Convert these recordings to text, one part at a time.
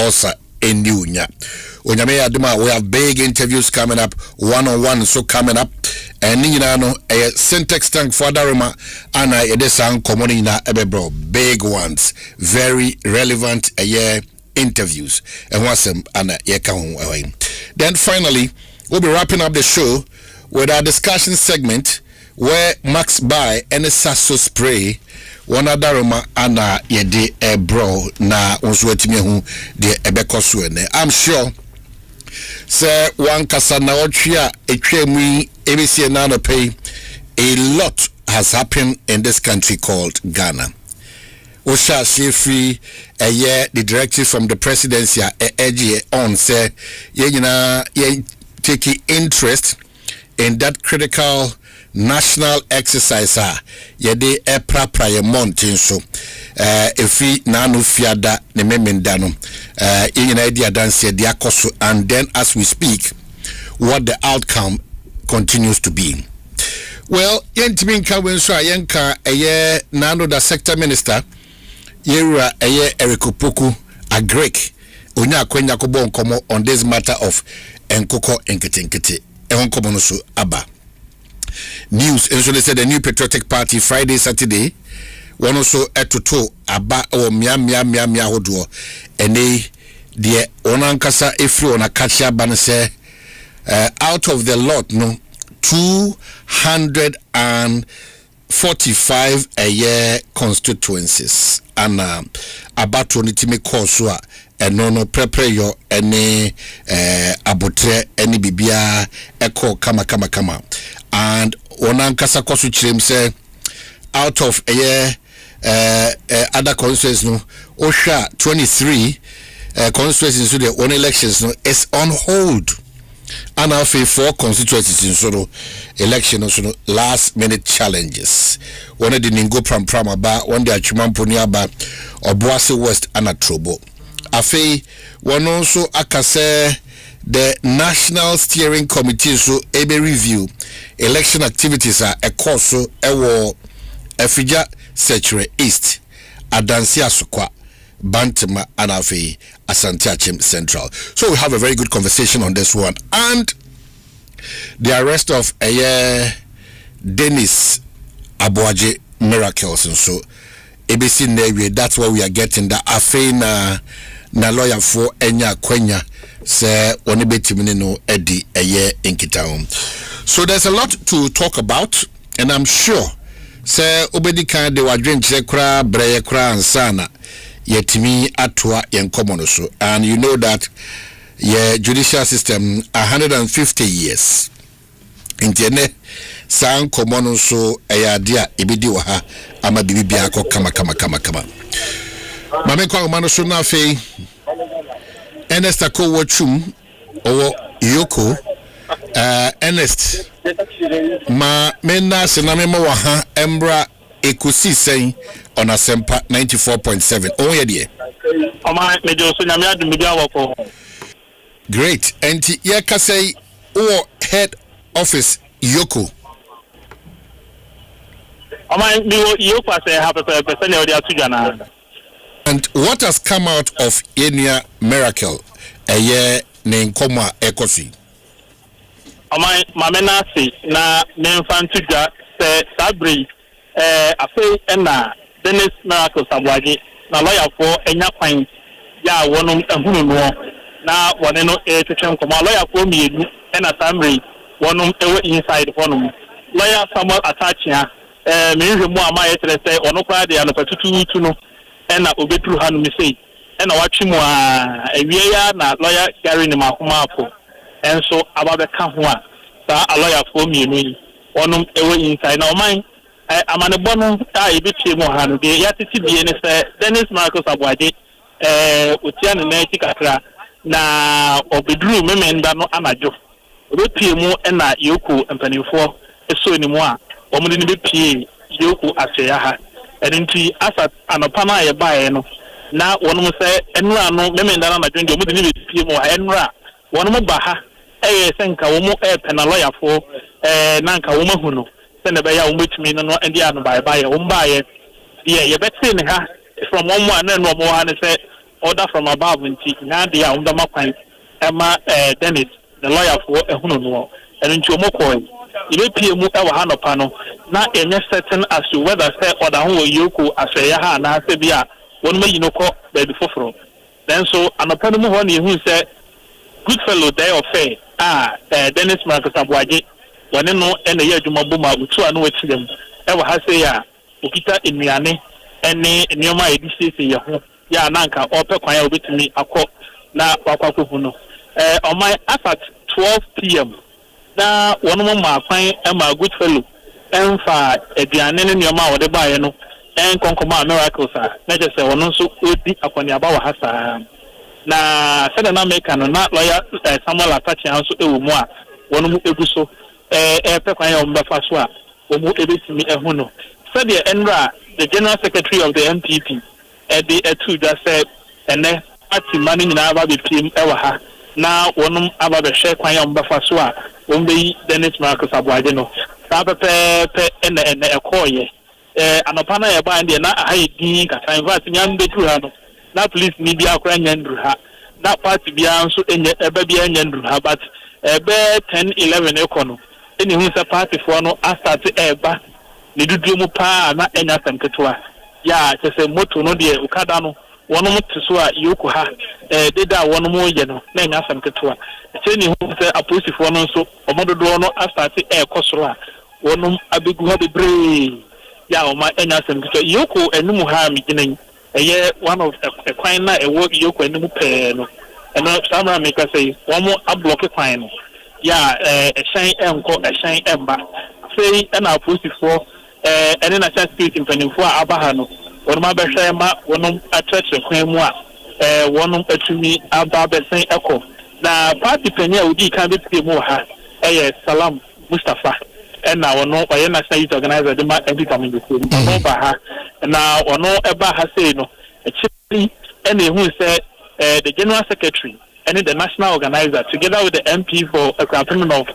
also in Nunya. We have big interviews coming up, one-on-one so coming up. And Ninano a syntax tank for Daruma and a sang commonina ebebro. Big ones, very relevant interviews. And what's them and then finally we'll be wrapping up the show with our discussion segment where Max buy and a sasso spray one Daruma and yede a bro na unswetime hu de ebekoswene. I'm sure sir one kasana otria etwemu ebisi na no pay. A lot has happened in this country called Ghana. Osha Shefri the directive from the presidency on say ye taking interest in that critical national exercise yede epra prayer mountain so efi nanu fiada ne memendano idea dance de akoso, and then as we speak what the outcome continues to be. Well, yentimi nka wenso ayenka nano da sector minister yera Erikopoku a Greek onya kwenya ko bon komo on this matter of enkoko enketenkete ehonkomo no so aba news. And so they said the new patriotic party Friday Saturday one also etoto aba o mia hodo ene de onankasa efri ona kacha ban say out of the lot no 245 a year constituencies and about 20 me course and no prepare your any abotre any bibia echo kama and onankasa kosu chirem say out of a year other constituencies no osha 23 constituencies so the one elections no is on hold. And now 4 constituencies in sort of election also last minute challenges. One of the Ningo Pram about one day Chumamponi about Obuasi West and Atrobo. Afe one also akase the National Steering Committee so ebe review election activities are a course so ewo Efija Secure East Adansia Sokwa Bantama and Afe Asante Central. So we have a very good conversation on this one. And the arrest of Dennis Abuaje Miracles and so ABC Navy, that's what we are getting. The Afe na lawyer for Enya Kwenya say Onibetiminino Eddie in Kitaum. So there's a lot to talk about, and I'm sure say Obedika de Wadrin Chekra Breyekra and Sana yetimi atwa yenkomono so, and you know that judicial system 150 years intene san komono so dia ibidi wa ha ama bibi akọ kama mame kwa mano so na fe Ernest Akowo Chum owo Yoko Ernest ma mena senamema wa ha embra Ekosiisen On Asempa 94.7. Oh yeah, dear. Great. And yeka say head office Yoko. And what has come out of Enya Miracle a year named Koma Ekosi? Mamena si na nemfantuga se sabri afe ena Dennis Miracle Sabwaji na lawyer for enya kwan ya wonum ehunu no na wone no twetwem ko lawyer for mienu ena samri wonum ewe inside wonum lawyer Samuel Atachia menhwe mu ama yetre se ono kwa de ano patutu no ena obetru hanu mi sei ena watwe mu a ewie ya na lawyer Gary ni makoma apo enso ababeka ho a sa lawyer for mienu wonum ewe inside na oman amane bono ta ebitie mo hanu de yatiti bie ne se Dennis Marcus Abwade otia ne na tikakra na obedru memenda no anajo obepie mu na Yoko empanifo eso ni mu a omude ne bepie Yoko aseya ha enti asa anopa na ye bae no na wonum se enura no memenda na anajo de omude ne bepie mu enura wonum ba ha senka wo mu penaloya fo na nka wo mahuno send be ya umbetimi no ndi anu bye umbaye ye betse ne ha from one and no more and say order from above nti na de a undama kwan ema Dennis the lawyer for ehunu no eno nti omokoi ibe pie mu e wa ha no pa no na enye certain as to whether say order ho yoko asaya ha na se bia won ma yino ko baby foforo then so anopa no mu ho na ehun say good fellow there of fair Dennis Marcus Abwaje wane no ene ye adwuma boma utu anu wachidem e wa ha say ya okita enuane ene nneoma edisisi ye ho ya nanka ope kwan ya obetumi akọ na wakwakofu no on at 12 p.m. na one mo ma kwan ma good fellow emfa aduane ne nneoma wode baaye no konkoma miracles na je se wono nso odi akwani aba wa hasa na sada na meka no na lawyer Samuel Atachi anso ewo mu a wono mu eguso pe kwan ya ombefa so a omu ebetimi ehu no said enra the general secretary of the MPP the two that said ene ati mani nyina aba be pim ewa ha na wonum aba be hwe kwan ya ombefa so a wombe Dennis Marcus Abwaje no sa pepe ene ekoye anopa na yeba ande na ahaye din kasa invite nyam be tru ha no na police ni bia akora nyandru ha na party bia nso enye eba bia nyandru ha but ebe 10-11 ekono eni hu se party for no start eba ni dudu mu pa na enya semketoa ya chese moto no de ukada no wonum tso a yoku ha deda wonum ye no na enya semketoa cheni hu se aposifo no nso omododo no start ekosoro a wonum abegu ha bebre ya o ma enya semketoa yoku enum ha mi ginen eye one of a kwan na ewo yoku enum pe no eno samra me ka say womo ablock kwan no ya ehyan enko ehyan emba sei na aposifo ene na chat street mpanimfo a abaha no wonum abehwe ma wonum atreche kwan mu a wonum atumi aba besen eko na party penye a odi kan be mu ha Salam Mustafa na wono oye national youth organizer de ma everytime be so no ba ha na wono eba ha sei no actually ene hu say the general secretary and the national organizer together with the MP for a campaign of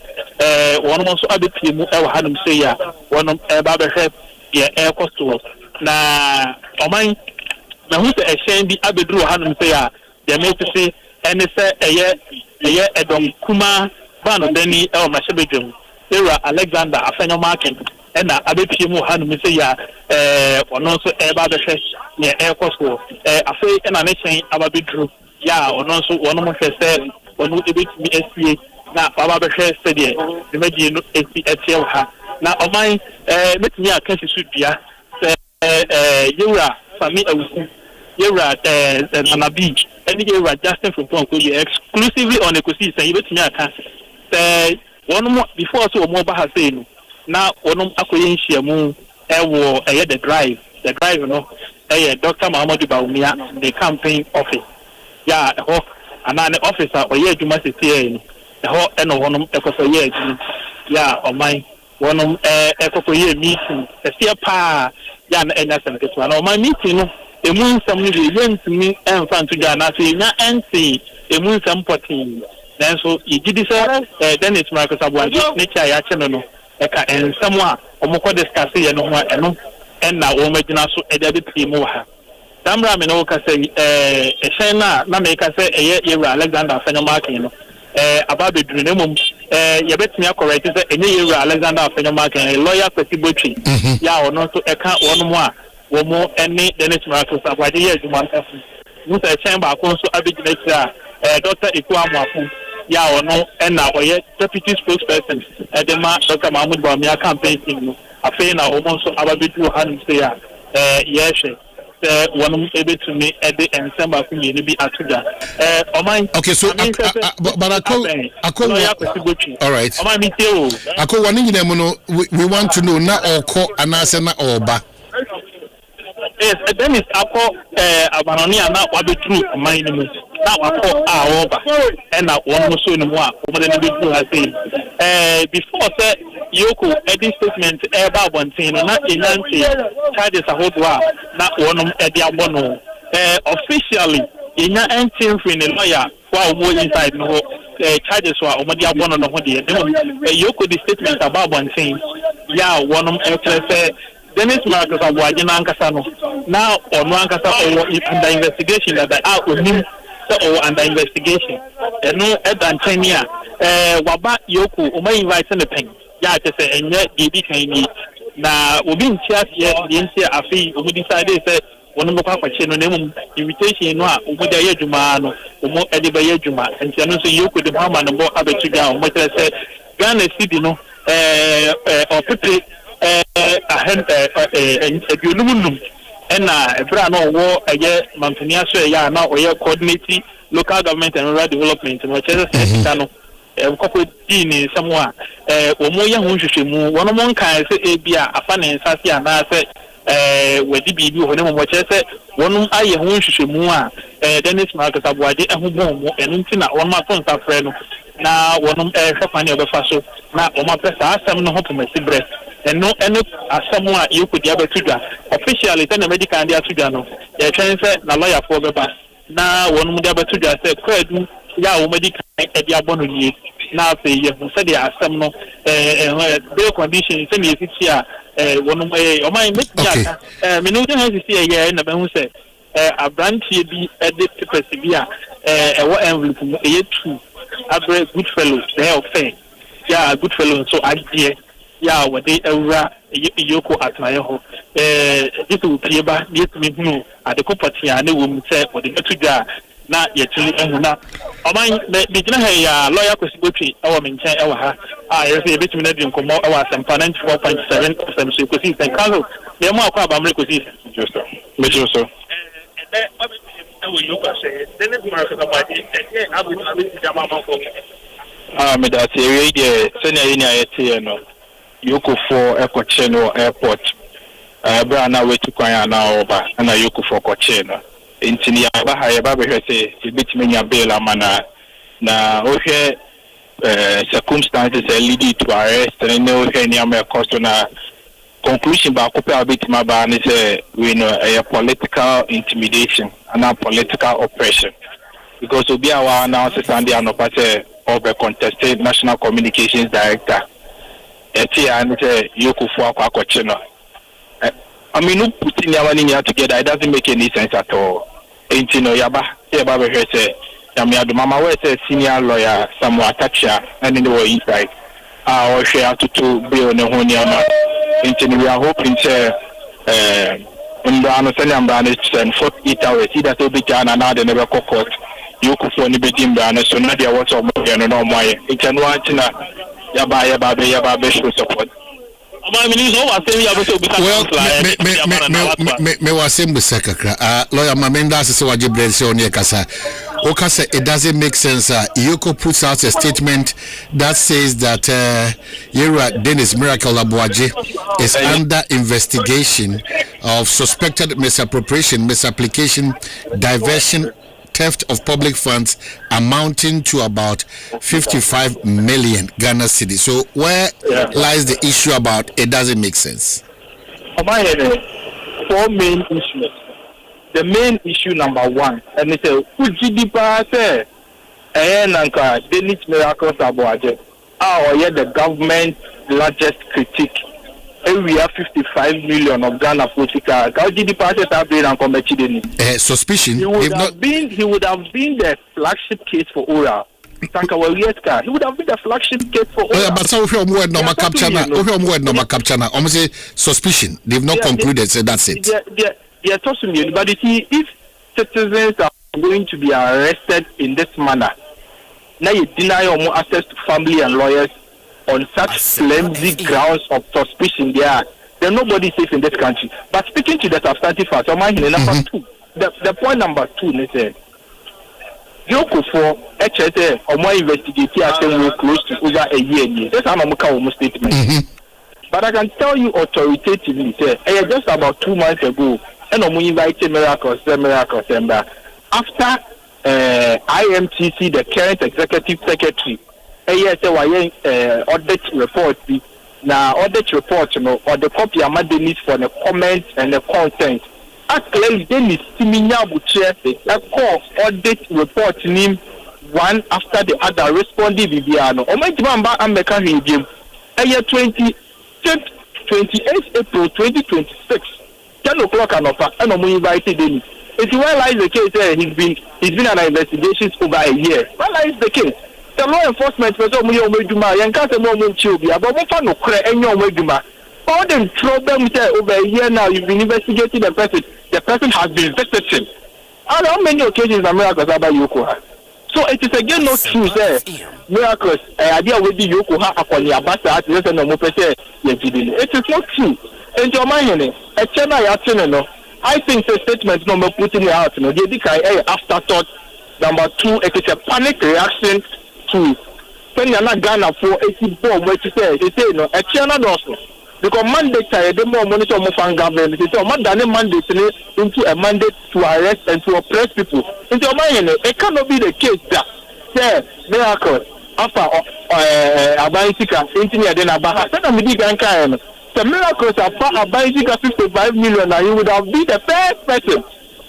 one also other team had them say ya one babahep yeah air coastal na oman na who say a shame be abedru had them say ya they make to say and say a edom kuma ban deni mashebejum era Alexander afenyo marking and abetimu had them say ya one also babahep yeah air coastal afei and nation abedru ya ono so wono mo hwese wono ebetimi asie na baba be hwese de meji no etie ha na oman betimi aka sisu dua yewra fami awuku yewra anabi eni yewra Justin from Ponko exclusively on Ekosiisen betimi aka wono mo before so mo ba ha say no na wono akoye nhyiamu ewo the drive no Dr. Muhammadu Bawumia the campaign office ya ho anane officer oye adwuma sesiye ni ho eno honum ekoso ye adwuma ya oman wonum ekoko ye meeting sesiye pa ya na enya semketo na oman meeting no emu nsam ni ye ntimi emfa ntudwa na so nya nti emu nsam potin nanso yigidi se Dennis Marcus Abwaje ne cha ya cheno no eka ensam a omukọ discuss ye no ho eno enna wo magina so ede be primu ha Samra me no ka say ehyen na me ka say yewra Alexander afenyo marking no ababedru ne mum yebetimi correct say enye yewra Alexander afenyo marking lawyer Kwabena ya ono so eka wono mu a wo mo ene Dennis Marcus Abwaje ye adwuma ntafu mu say ehyen ba ko so abegina kira Dr. Ikuamuafu ya ono na oye deputy spokesperson edema Dr. Mahmoud Bawumia campaign team no afei na wo mo so ababedru han say ya yeshe one able to me at the end December be atuga okay so but all right ako wani nyina mu no we want to know na oko anase na oba yes then is ako abanoni ana wabetru mine mu na wako oba and na one so no mu a omo de be tru ha say before say Yoko edit statement eba bontin na enante charges ahodwa na wonum edi abono officially enya entin free ne lawyer wa wo inside no charges wa omodi abono no ho de Yoko the statement about bontin ya wonum say Dennis Marcus Abuajina Ankasano. Now on Ankasa under investigation that they are with him under investigation. And no Edan Kenya, Waba Yoku, Uma invites in the pen. Ya to say, and yet DB Kanye. Now, we've been chased yet, the NCA Afi, we decided that one more name invitation, Umuda Yajumano, Umo Ediba Yajuma, and Sanusi Yoku, the Mama, and more Abetuga, what I said, Ghana City, no, or Pipi. A Gulum and a Brano war a year, Mantonia, ya now or coordinating local government and rural development, and which is a couple in somewhere. Omoya Hunshimu, one among kind, say, Abia, a fan and Sasia, and I said, where DB, when what I said, one I Hunshimu, Dennis Marcus Abuadi, and Humo, and Intina, one my phone, friend. Now, one company of the Faso, now, on my press, some no hope to breast. And no, as someone you could have to officially then the medical and the Sudano. They're trying to say, na lawyer for the bus. Now, one would have to say, Credu, ya, medical at the Abonu. Now, say, you said there are some bail conditions, and if it's here, one way, or my Minota has to see a year in the Bahu say, a branch here be a bit to persevere, what envelope, a year true, a very good fellow, they are fair. Yeah, good fellow, so I dear. Yeah, when they Yoko at my home, this will be about this me at the property and the woman said, or the Metuga, not yet to not. Oh, my, the lawyer possibility, our maintain our I say a bit in Como, our Asempa 94.7, so Ekosiisen and Council. They are more about Ekosiisen. Just so. Major so. And then, then it's Marcus about it, and I will Jamama for me. That's a radio, senior Yoko for Ekocheno Airport. Brana way to Kwayana over and a Yoko for Kocheno. In Tinia Bahaya Baby say, a bit many a bail amana. Now, okay, circumstances leading to arrest and no any American conclusion by Cooper bit my ban is we know a political intimidation and a political oppression. Because we be our announcer Sunday and Opate of a contested National Communications Director. And Yoko for Aquachino. I mean, putting your money together, it doesn't make any sense at all. Ain't you know, Yaba, say, Yamia, Mama, where's a senior lawyer, somewhat toucher, and in the way inside. Or share to be on a Honiana. Ain't you, we are hoping to Umbrano, Sanambrano, and 48 hours, either to be done and another never court. Yoko for Nibidim Brana, so Nadia was on my it's an one. Yaba show support. Well, me was saying with Sekaka, lawyer Mamenda says what you bless on your casa. Okasa, it doesn't make sense. Yoko puts out a statement that says that Dennis Miracle Abuaji is under investigation of suspected misappropriation, misapplication, diversion, theft of public funds amounting to about 55 million Ghana cedis. So where lies the issue about it doesn't make sense? Omanhene, 4 main issues. The main issue number 1, and it's a Ujidipa say, and Dennis Miracle Abuaji, the government's largest critique. We have 55 million of Ghana political. Suspicion. He would have been the flagship case for oral. He would have been the flagship case for oral. But some of your word no capture. Suspicion. They've not concluded. So that's it. They are tossing you. But you see, if citizens are going to be arrested in this manner, now you deny more access to family and lawyers. On such flimsy grounds of suspicion, then nobody is safe in this country. But speaking to the substantive facts, number 2, the point number 2 is Yoko for HSA or more investigative close to over a year. That's an statement. But I can tell you authoritatively, just about 2 months ago, and I'm invited miracles, after IMTC, the current executive secretary. Audit report now audit report or the copy Dennis for the comments and the content. Actually, Dennis Timinya Buche a call audit report name one after the other responding Viviano. Or my Jamba American Him a year 25th 28 April 2026, 10 o'clock and offer, and I'm invited in. If you realize the case, he's been under investigations over a year. Well, that is the case. The law enforcement person we are doing my and can't more children, but we found no credit and your way do all the problem over a year now. You've been investigating the person. The person has been visiting. And how many occasions are miracles about Yokoha? So it is again not true, sir. Miracles, idea with the Yokoha upon the Abasa at the end of it is not true. And your mind, a channel, I think the statement number putting it out, they did afterthought. Number two, it is a panic reaction to when you're not Ghana for 80 bomb, what you say, they say, no, a channel also. Because mandate the more monitor more fan government. It's a mandate into a mandate to arrest and to oppress people. Into your mind, it cannot be the case that say miracle after Abansika into the Abaha. Then I'm the the miracles after Abansika 55 million, and he would have been the first person.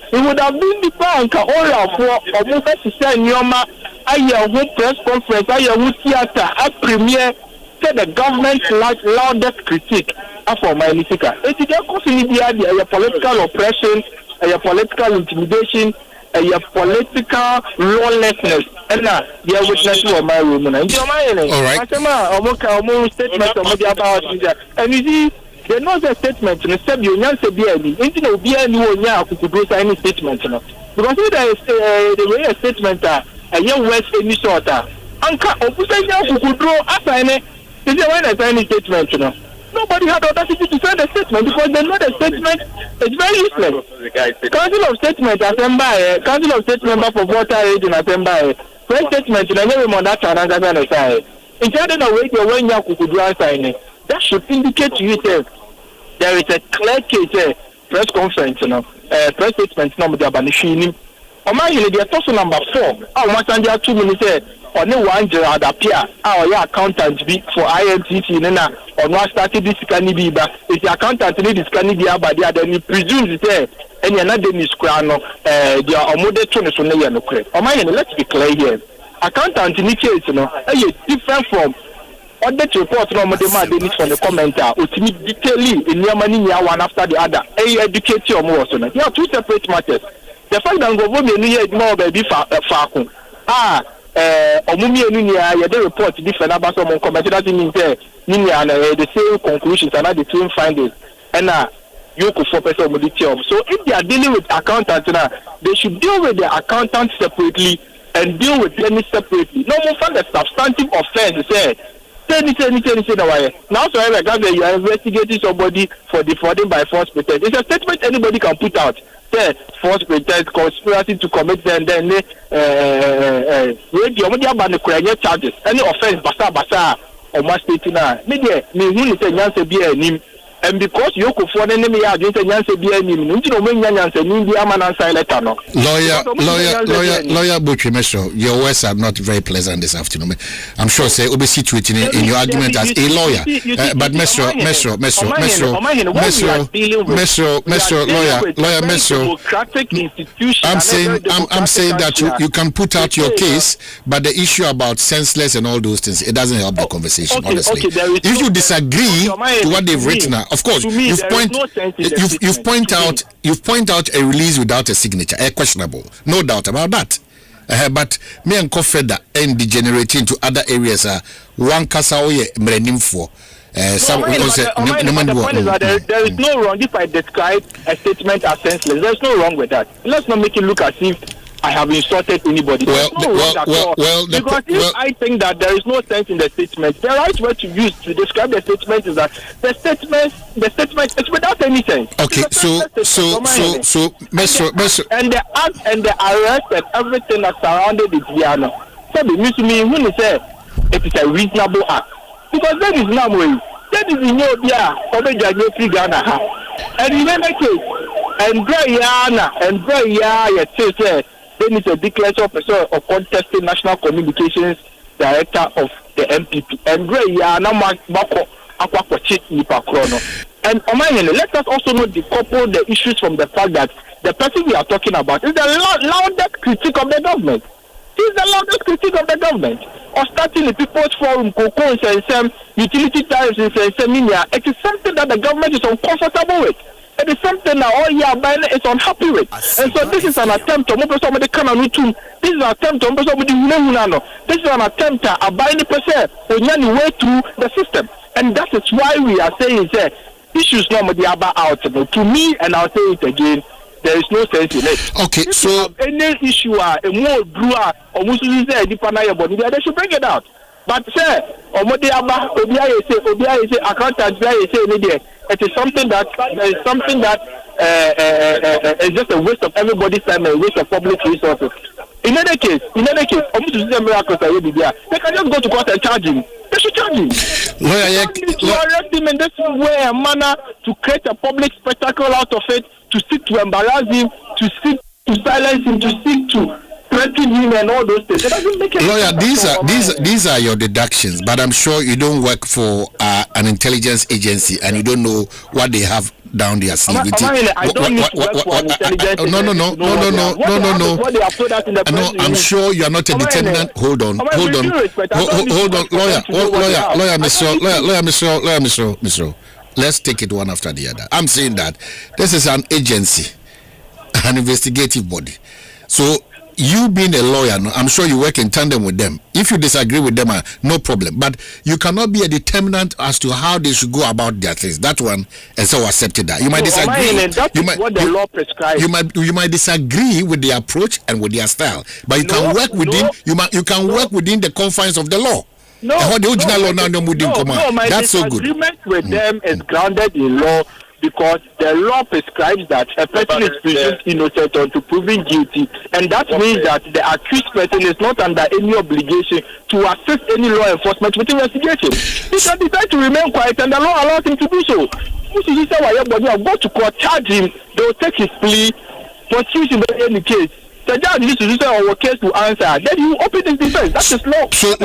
He would have been the bank all for almost to say Nyoma. I hear press conference. I hear theater. I premiere. The government's loudest critique for my Nisika. It is a political oppression, a political intimidation, a political lawlessness, and they are witnessing of my women. And your mind, all right. Statement about and you see, there was a statement in the same union, into be any could do any statement. Because there is the way a statement, a young West any sort of Anka opposition could draw up is there any statement, Nobody had audacity to send a statement because they know the statement is very useless. Council of Statement Asempa, Council of State Member for Water Aid in Asempa, first statement in every month that another side. In terms of way when you could do signing, that should indicate to you that there is a clear case, press conference, press statement number Banishini. Omanhene, they are also number 4. I want to 2 minutes. Only one Gerard appear. Our accountant be for IMTC Nena or not started this canny but if the accountant need this canny be about the other, he presumes it there and you're not doing this crano, they are modern tunnels on the no credit. Omanhene, let's be clear here. Accountant in the case, is different from audit report no the man they need from the commenter, which need detailing in your money one after the other. Educate your more so. There are two separate matters. The fact that government need more baby Falcon. Omumi Nunia, you report different about some comment that means the same conclusions and the same findings. And you could focus on the term. So if they are dealing with accountants now, they should deal with the accountants separately and deal with them separately. No more find the substantive offense. Say now, so you are investigating somebody for defrauding by false pretense. It's a statement anybody can put out. Say false pretense, conspiracy to commit, and then the charges. Any offense, basa, or must state now. Media, me say Yanse be a name. And because you could phone enemy against a Yanse be a name, you know, when Yanse, India man and silent. Lawyer Butcher Mesro, your words are not very pleasant this afternoon. I'm sure say will be situated in your argument as a lawyer. But Mesro, lawyer Mesro. I'm saying that you can put out your case, but the issue about senseless and all those things, it doesn't help the conversation, honestly. If you disagree to what they've written, of course, you've point out a release without a signature, questionable, no doubt about that. But me and Kofeda and degenerating into other areas one kasaoye mrenim for. Some the point is that there is no wrong if I describe a statement as senseless. There's no wrong with that. Let's not make it look as if I have insulted anybody. Because I think that there is no sense in the statement. The right word to use to describe the statement is that the statement is without any sense. Okay, so, and the act and the arrest and everything that surrounded it, so the me when you say it is a reasonable act, because that is not way. That is in your free Ghana. And remember, and then it's a declaration of contesting national communications director of the MPP. And let us also not decouple the issues from the fact that the person we are talking about is the loudest critique of the government. This is the loudest critique of the government. Or starting the People's Forum, cocoa and some utility tariffs and seminar. It is something that the government is uncomfortable with. It is something that all year is unhappy with. And so this is an attempt to move somebody can routine. This is an attempt to move somebody who this is an attempt to abide the percent way through the system. And that is why we are saying that issues normally about out. To me, and I'll say it again, there is no sense in it. Okay, if so any issue a more brewer or Muslims say they should bring it out. But say Obiya say accountant say it is something that is just a waste of everybody's time and a waste of public resources. In any case, they can just go to court and charge him. They should charge him. To arrest him in this way and manner, to create a public spectacle out of it, to seek to embarrass him, to seek to silence him, to seek to threaten him and all those things. It doesn't make any lawyer, these are your deductions, but I'm sure you don't work for an intelligence agency and you don't know what they have down their sleeve. I don't need to work for an intelligence agency. No. What they have told us in the press. No, I'm sure you are not a determinant. Hold on, lawyer, let's take it one after the other. I'm saying that this is an agency, an investigative body. So you being a lawyer, I'm sure you work in tandem with them. If you disagree with them, no problem. But you cannot be a determinant as to how they should go about their things. That one, and so accepted that. You might disagree. What the law prescribes. You might disagree with their approach and with their style, but you can work within. You can work within the confines of the law. My That's so good. Agreement with them is grounded in law. Because the law prescribes that a person is presumed innocent until proven guilty, and that means that the accused person is not under any obligation to assist any law enforcement with investigation. He can decide to remain quiet, and the law allows him to do so. Go to court, charge him, they will take his plea, prosecute him in any case. The judge needs to say our case to answer. Then you open his defense. That is law. So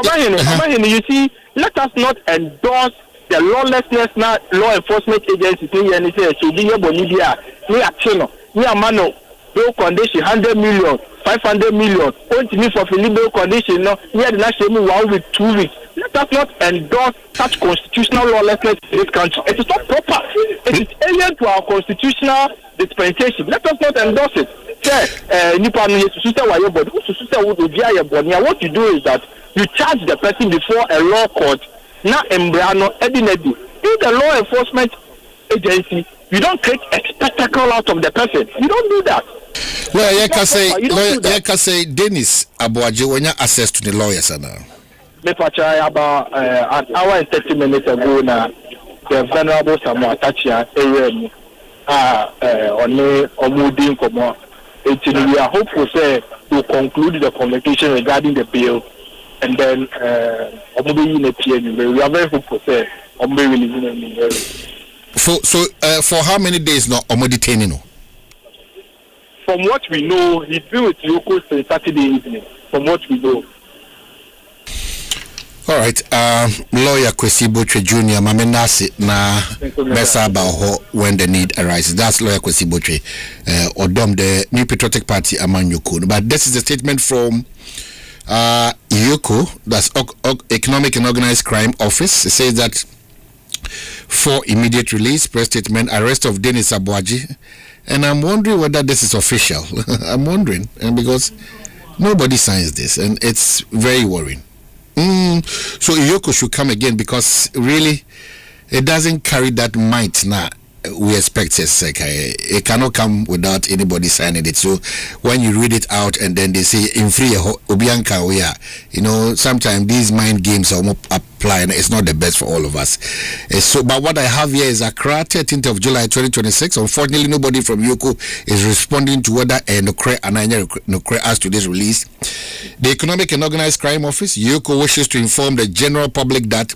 Omanhene, you see, let us not endorse the lawlessness now law enforcement agencies in so be your Bolivia, we action, we are mano, bail condition 100 million, 500 million, only for bail condition, no, we had not show me 1 week, 2 weeks. Let us not endorse such constitutional lawlessness in this country. It is not proper. It is alien to our constitutional dispensation. Let us not endorse it. What you do is that you charge the person before a law court. Now, Embrano, Edinedi. In the law enforcement agency, you don't create a spectacle out of the person. You don't do that. Well, you can say Dennis Abuaji when you access to the lawyers now. Me pachai about an hour and 30 minutes ago now, the venerable Samuel Tachia area on Omudin Komo. We are hopeful to conclude the conversation regarding the bill. And then, we are very hopeful. For how many days now? Detaining? From what we know, he's been with locals since Saturday evening. From what we know. All right, lawyer Kwesi Botre Jr. Mamenasi na Besa Baho when the need arises. That's lawyer Kwesi Botre, Odom the New Patriotic Party among Yoko. But this is a statement from Yoko, that's Economic and Organized Crime Office. It says that for immediate release, press statement, arrest of Dennis Abuaji. And I'm wondering whether this is official. I'm wondering, and because nobody signs this, and it's very worrying. So Yoko should come again because really it doesn't carry that might now. We expect it cannot come without anybody signing it. So when you read it out and then they say in free Obianka, we are, sometimes these mind games are apply and it's not the best for all of us. So, but what I have here is Accra, 13th of July 2026. Unfortunately, nobody from Yoko is responding to whether Nokre Ananya Nokre as to this release. The Economic and Organized Crime Office, Yoko, wishes to inform the general public that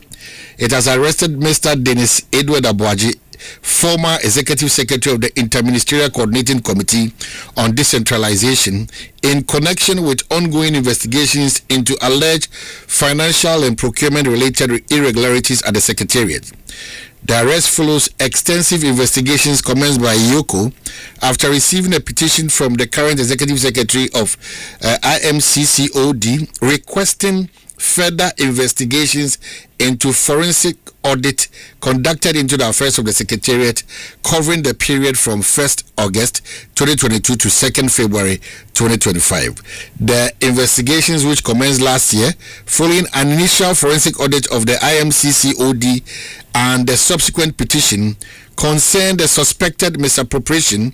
it has arrested Mr. Dennis Edward Abuaji, former Executive Secretary of the Interministerial Coordinating Committee on Decentralization, in connection with ongoing investigations into alleged financial and procurement-related irregularities at the Secretariat. The arrest follows extensive investigations commenced by Yoko after receiving a petition from the current executive secretary of IMCCOD requesting further investigations into forensic audit conducted into the affairs of the Secretariat covering the period from 1st August 2022 to 2nd February 2025. The investigations, which commenced last year following an initial forensic audit of the IMCCOD and the subsequent petition, concerned the suspected misappropriation,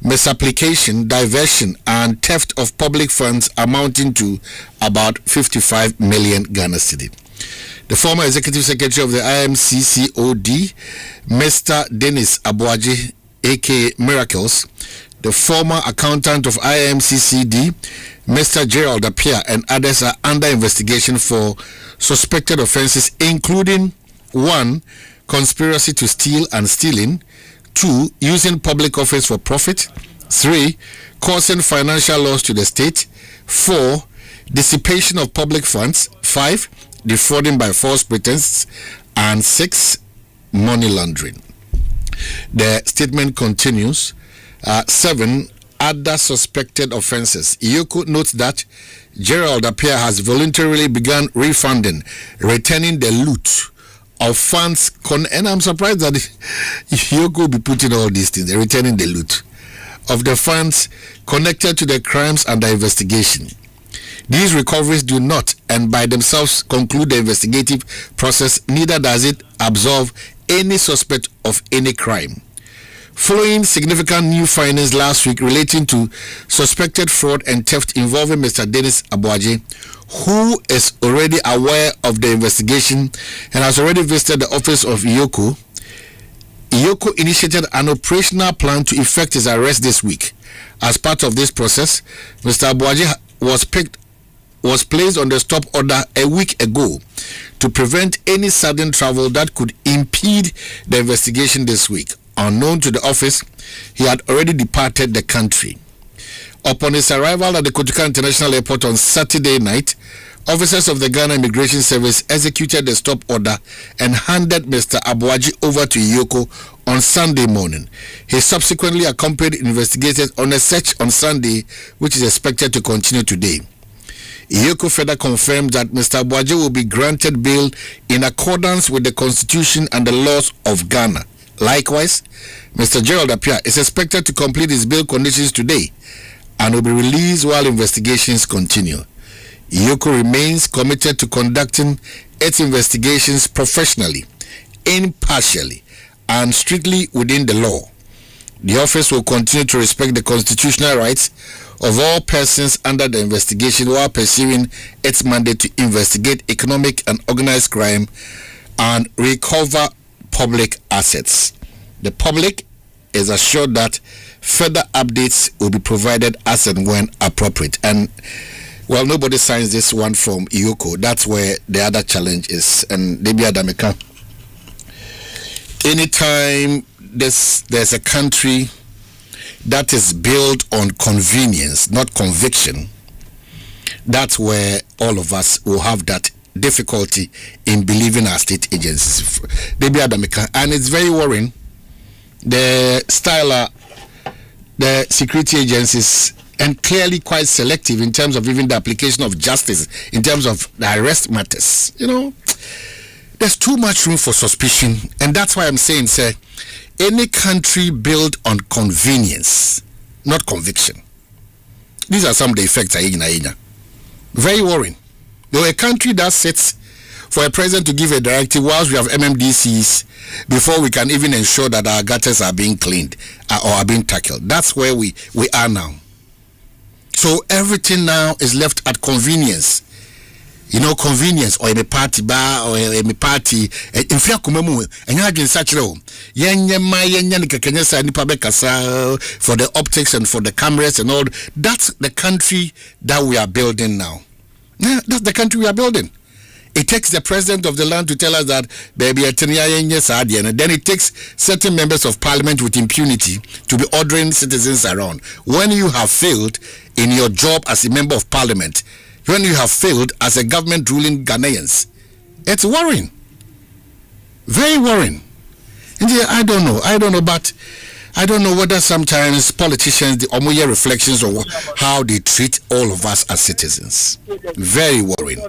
misapplication, diversion, and theft of public funds amounting to about 55 million Ghana cedi. The former executive secretary of the IMCCOD, Mr. Dennis Abuaji, aka Miracles, the former accountant of IMCCD, Mr. Gerald Appiah, and others are under investigation for suspected offences including 1. Conspiracy to steal and stealing, 2. Using public office for profit, 3. Causing financial loss to the state, 4. Dissipation of public funds, 5. Defrauding by false pretenses, and 6. Money laundering. The statement continues. 7. Other suspected offences. Yoko notes that Gerald Appiah has voluntarily begun returning the loot of funds, and I'm surprised that Yoko will be putting all these things, returning the loot of the funds connected to the crimes under investigation. These recoveries do not, and by themselves, conclude the investigative process, neither does it absolve any suspect of any crime. Following significant new findings last week relating to suspected fraud and theft involving Mr. Dennis Abuaji, who is already aware of the investigation and has already visited the office of Yoko, Yoko initiated an operational plan to effect his arrest this week. As part of this process, Mr. Abuaji was placed on the stop order a week ago to prevent any sudden travel that could impede the investigation this week. Unknown to the office, he had already departed the country. Upon his arrival at the Kotoka International Airport on Saturday night, officers of the Ghana Immigration Service executed the stop order and handed Mr. Abuaji over to Yoko on Sunday morning. He subsequently accompanied investigators on a search on Sunday, which is expected to continue today. Yoko further confirmed that Mr. Abuaji will be granted bail in accordance with the Constitution and the laws of Ghana. Likewise, Mr. Gerald Appiah is expected to complete his bail conditions today and will be released while investigations continue. Yoko remains committed to conducting its investigations professionally, impartially, and strictly within the law. The office will continue to respect the constitutional rights of all persons under the investigation while pursuing its mandate to investigate economic and organized crime and recover public assets. The public is assured that further updates will be provided as and when appropriate. And well, nobody signs this one from Yoko. That's where the other challenge is. And Debi Adameka, anytime there's a country that is built on convenience, not conviction, that's where all of us will have that difficulty in believing our state agencies. Debi Adameka, and it's very worrying. The style, the security agencies, and clearly quite selective in terms of even the application of justice, in terms of the arrest matters. You know, there's too much room for suspicion, and that's why I'm saying, sir, any country built on convenience, not conviction. These are some of the effects. Very worrying. You're a country that sits for a president to give a directive whilst we have MMDCs before we can even ensure that our gutters are being cleaned or are being tackled. That's where we are now. So everything now is left at convenience. You know, convenience, or a party bar, or a party. In fact, for the optics and for the cameras and all. That's the country that we are building now. Yeah, that's the country we are building. It takes the president of the land to tell us that baby and then it takes certain members of parliament with impunity to be ordering citizens around. When you have failed in your job as a member of parliament, when you have failed as a government ruling Ghanaians, it's worrying. Very worrying. Yeah, I don't know, but I don't know whether sometimes politicians, the omoye reflections on how they treat all of us as citizens. Very worrying.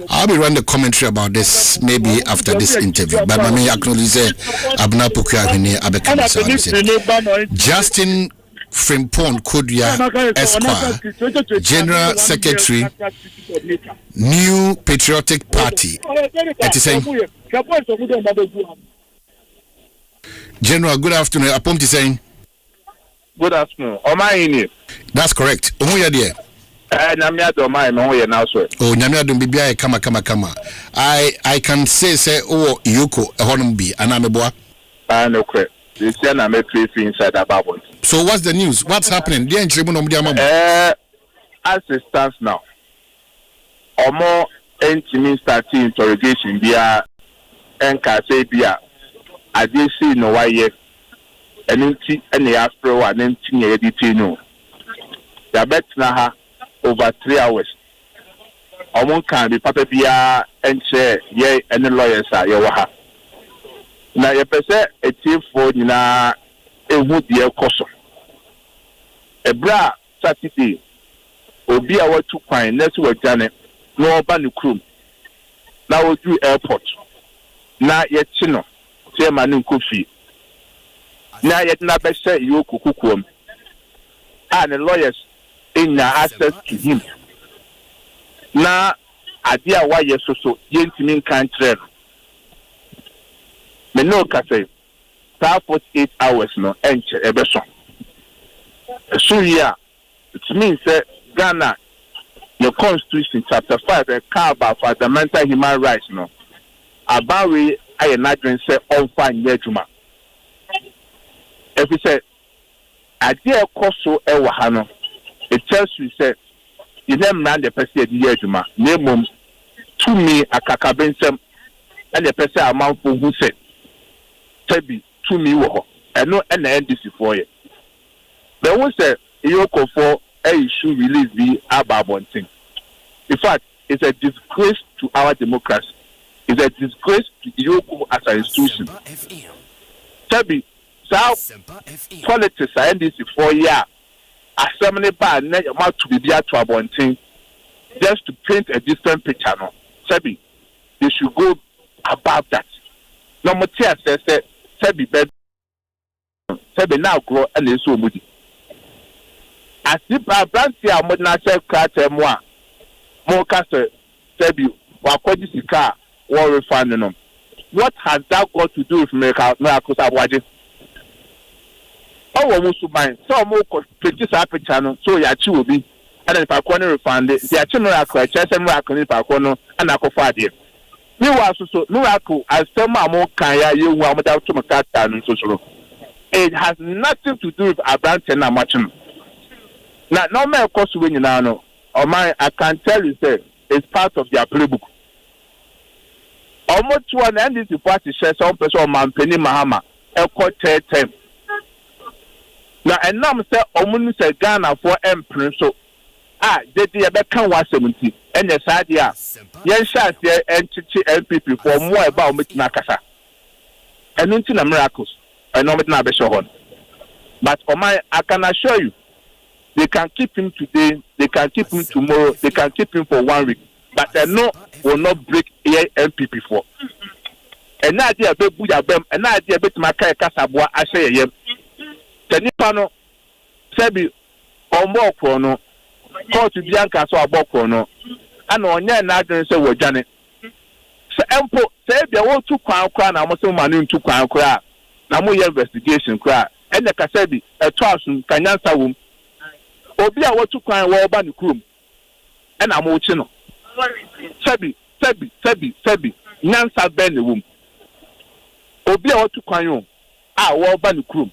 I'll be running the commentary about this maybe after this interview. But I mean, acknowledge Abna Pokuahene Abeka Justin Frimpong Kodia Esquire, General Secretary, New Patriotic Party. It is saying, General, good afternoon. Apom saying. Good afternoon. Omanhene. That's correct. Omuya dear. Nyamia do my no ye now so. Oh, Nyamia do bibia kama. I can say Yoko ehonum bi anameboa. No correct. This year na me play inside that Bible. So what's the news? What's happening? Dear nchiremu no mdia mamu. As it stands now. Omo entimi start interrogation bia enka say bia adesi no waye enenti ene aspro wa nenti ne editi no ya betna ha over 3 hours omon kan bi papa bia enche ye ene lawyers a ye wa ha na ye pese etifo nyina ehu de ekoso ebra Saturday obi a watu kwan nesu wajane no oba ne krum na wodu airport na ye chino chairman nkofi na yet na be say you kukukum and the lawyers in access to him na adia wa yesoso yentimi kan trend me no ka say 48 hours no enche ebeso so here it means that Ghana your constitution chapter 5 about fundamental human rights no about we I imagine say on fine yejuma. If we say idea koso e wahano, it tells you say you never man the person yejuma. Name to me a kakabensem and the person amount for who said Tebi to me wo and no and the NDC for you. There was a Yoko for a issue release the about thing. In fact, it's a disgrace to our democracy. It's a disgrace to Yoko as an institution. Tebi, so politics are NDC for year. Assembly bar net amount to be there to abonting just to paint a different picture. No, Tebi, they should go above that. No more tears says Tebi bed. Tebi now grow and they so moody. As if I branch here, I'm not say car moi. More castle Tebi, wakodi car. War refunding them. What has that got to do with miracles of Waji? Oh, we should buy some more pictures up a channel, so ya will be. And if I corner refund it, the miracle, chess and miracle if I corner and I could find it. You are so miracle as some more kaya you want without to make and social. It has nothing to do with a brand and a match. Now, no matter cost when you know, or my I can tell you, say it's part of their playbook. Almost one end is the party share some person man penny Mahama equal 10. Now and now say Omuni say Ghana for emperor so they did a can 170 and the side yeah yen shot there and MPP for more about Nakasa and into the miracles I know it now be shown. But I can assure you they can keep him today, they can keep him tomorrow, they can keep him for 1 week. But I know will not break MPP for. And idea be buya bem, and idea be makai kasabwa ashe yem. Tenipano sebi ombo kono, court bianca so abo kono. Ano onye na adwen se wojane. Se empo se bia wo tu kwan na mo se manu tu kwan kra na mo investigation kra. Ene ka sebi eto asun kanyansa wom. Obi a wo tu kwan wo ba ne krum. Ena mo chi no. Sebi nyansa ben the womb. Obi a watu kwanyo a wo ba ne krum.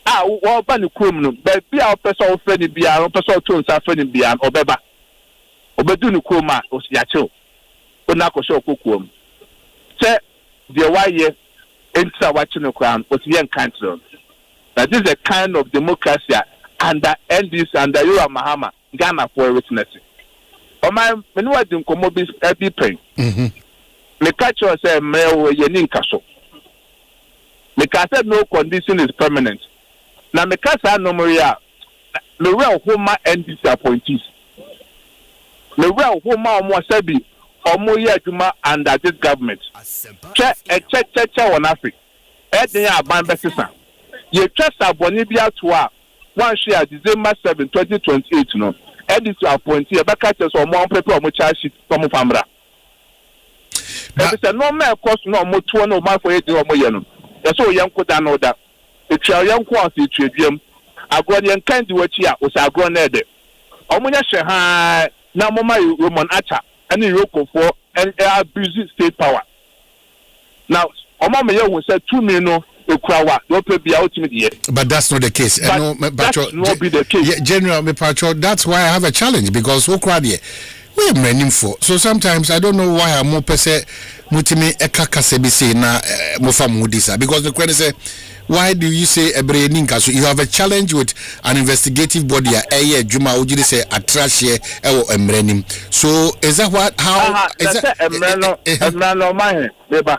A wo ba ne krum no be bia opesa ofre ni bia opesa oto nsa fre ni bia obeba. Obedu ne krum a osiache. Ona ko sho kokuom. Se de waye entra wache no kwan osiye country. That is a kind of democracy under NDC under Yura Mahama Ghana for witnessing. O my menu wa din komo bi pen. Me catch you say me wo ye ni nkaso. Because I said no condition is permanent. Now, because I know Maria, the real Homa NDC appointees. The real Homa almost said be Omoya Juma under this government. Check on Africa. Edna Bambasisa. You trust a Bonibia to 1 share December 7, 2028. No, NDC appointee a back or more paper or much sheet from Famra. There is a no man cost no more 2 no man for 8 or more. That's all young could know that. It's your young quantity tribune. I go and can't do what here was I go near. Omoya Shaha, Namoma Roman Acha, and the local for and abusing state power. Now, Omama will say 2 million. But that's not the case. That not be the case. Yeah, General Mepacho, that's why I have a challenge because we're running for. So sometimes I don't know why I'm more per se mutimi ekakasebisi na mufamudisa because the question say why do you say ebreninka? So you have a challenge with an investigative body Juma Ujiri say atrashe ewo emrenim. So is that what how is that emrano my beba.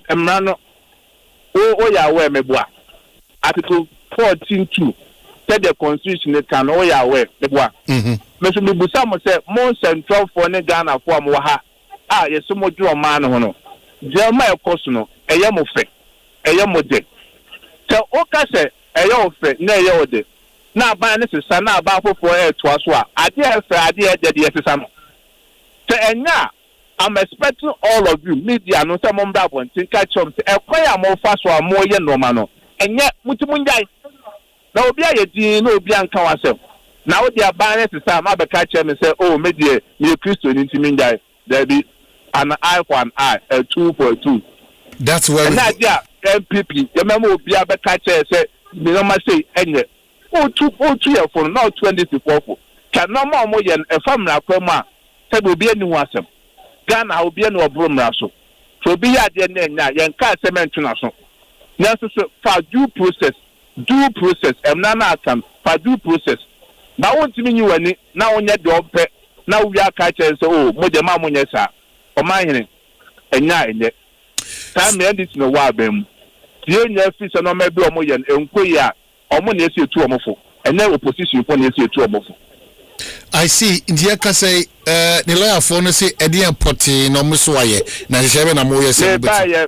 Emrano oh yeah, where me boy. Article 14.2 said the constitution can oh yeah, where me boy. Mr. Busamo said more central for ne Ghana for Moha. Yes, so much your man hono. Jeremiah Cosuno, a yamofe, a yamode. So Oka said, a yofe, ne yode. Now by this is sana about for air to aswa. I dare that yes, some. So and now. I'm expecting all of you, media, no some that one, to catch up, acquire more fast or more yen romano. And yet, Mutumunjai. Now, be a dean, no Bianca ourselves. Now, they are buying to some other catcher and say, oh, media, you Christian in Timinjai. There be an eye for an eye, a 2 for a 2. That's where we go. MPP, the memo be a catcher, say, you know, must say, and yet, 2 for now 24. Can no more yen a family of Koma, said will be a new awesome. Ghana will be a no bromraso. So be at the end, yan can't cement to us. Necessary for due process, and none can for due process. Now, won't mean you any now on your dog pet. Now we are catching so, more than Mamma, yes, sir. Omanhene, and now in it. Time ended in a while, bem. The only fish and no maybe a million and queer, or money is your 2 or more, and no opposition for your 2 or more. I see. India can say, the lawyer phone say, Eddie and Potty, no Muswaye, 97 and more. Say,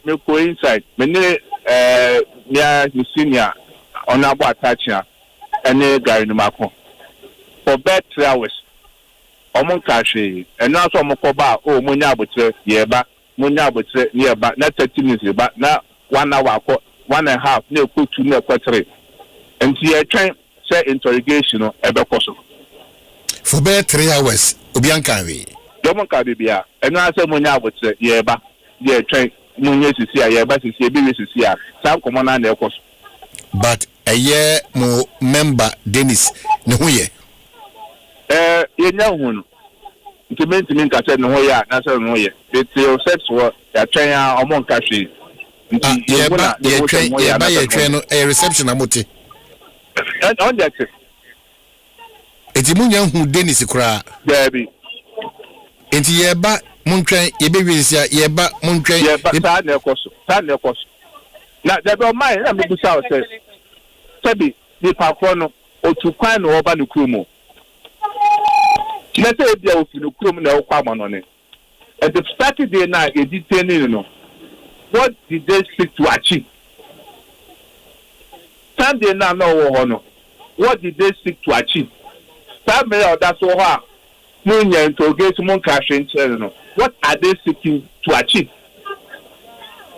me go inside. Many, near the senior on our attachment, and a guy in the Marco. For bed 3 hours. Omon Kashi, and now some Mokoba, oh, Munyabutre, Yeba, Munyabutre, nearby, not 30 minutes, but now 1 hour, 1.5, near put to near quarter. And see a train, say interrogation or ever possible. For bed 3 hours, Ubiankavi. Domonka Bibia, and now say Munyabutre, Yeba, yeah, train, Munya to see a Yeba to see a baby to see a South Command and Ekos. But a year more member Dennis Nuye. You know, to me, I said, no, yeah, that's no, yeah. It's your sex work, that train among Kashi. Yeah, train a reception. Amuti. And on that, it's Munya who Dennis cry. Baby. Into Yeba, Muntrain, Yebisia, Yeba, Muntrain, Yeba, now, there don't mind, I'm going to say, Sebi, the Pacono, or to find over the Kumo. Let's say there was no criminal common on it. And the Saturday night, a detained, what did they seek to achieve? Sunday night, no honor. What did they seek to achieve? Saturday, that's all. Munya interrogate Monkash in Channel. What are they seeking to achieve?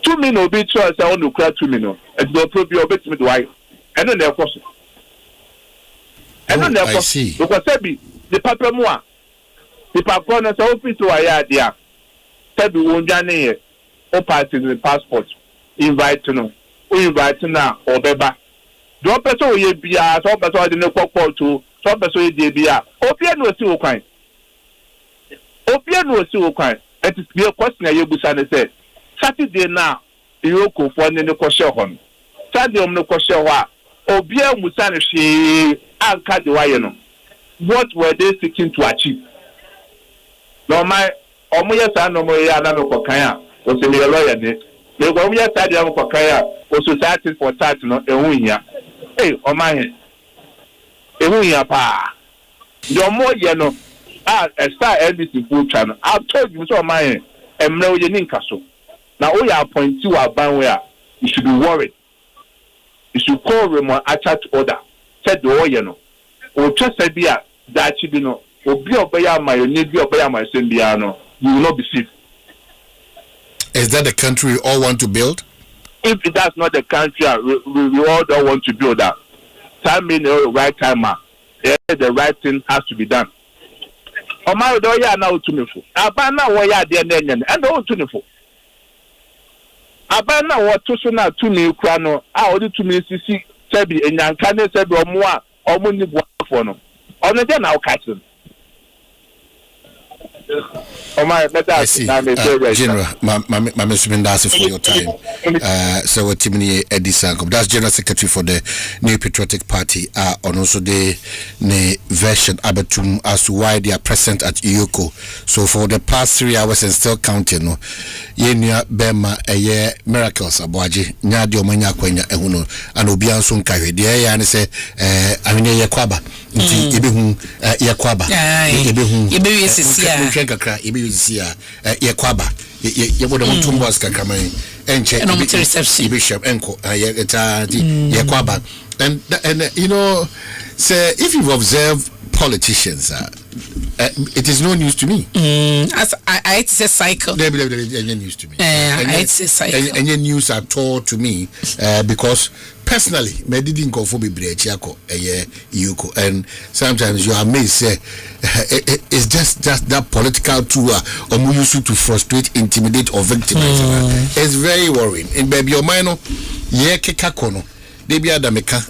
2 minutes will be choice. I want to cry 2 minutes. And they'll probably obey me. Why? And then they're crossing. And then they're crossing. Because the Papa Moa. The Paconas office to a idea. Said we won't journey or party in the passport. Invite to know. We invite now or Beba. Drop us all ye be a top as I didn't call to top as we did be a opian was so kind. Opian was so kind. It is your question. You Busana said Saturday now, you go for the question. Saturday on the question. Obia Musana she anchored the Wayano. What were they seeking to achieve? No, my Omoya San Omoya no Kokaya was a lawyer. The one we are studying for Kaya or society for that no ehunya. Hey, Omanhene. Ehunya pa. Your more no a star NBC full channel. I've told you so Omanhene. Emre we ninkaso. Now we are appoint you a ban where you should be worried. You should call Remo a chat order. Said the no. O just said that you know. Obi obaya my need be obaya my sendiano. You will not be safe. Is that the country we all want to build? If that's not the country we all don't want to build that. Time in the right time, the right thing has to be done. Omar do ya na otumefo. Abana wo ya de na enye and o otumefo. Abana wo to so na tumi kura no a odi tumi sisi sebi enyanka ne sebi omo a omo ni buafo no. Ono de na o kachi. I see. General, Mama Subindasi for your time. So what Timini Eddie Sankom. That's General Secretary for the New Patriotic Party. On also the version abetum as to why they are present at Iyoko. So for the past 3 hours and still counting, no. Yenya Bema eye miracles abwaji. Nyadi omanya kwenya ehuno. And obian sun kawe. The eye and say amine ye kwaba. Nti ebehu ye kwaba. Ebehu yesisia. Kakra ibi yisia ye kwaba ye bodo mutumbo askakra man enche bishop enko ye kwaba and you know say if you've observed politicians it is no news to me. As it's a cycle. News to me. It's a cycle. Any news at all to me because personally, me didn't go for Bibriachiako Yuko, and sometimes you are amazed. It's just that political tour or used to frustrate, intimidate, or victimize. It's very worrying. In baby your mind, kekakono. Debi adameka.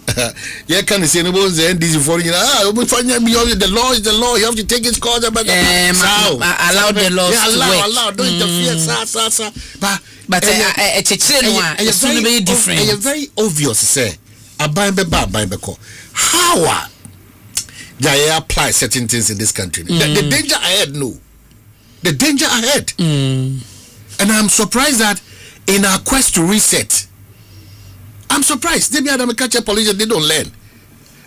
You can say no bones and this for you. The law is the law. You have to take its cause. Allow the law. Allow. Don't interfere. But it's very different. It's very obvious. Say, how they apply certain things in this country. The danger ahead, no. The danger ahead. And I'm surprised that in our quest to reset, I'm surprised. They be Adam catch a police they don't learn.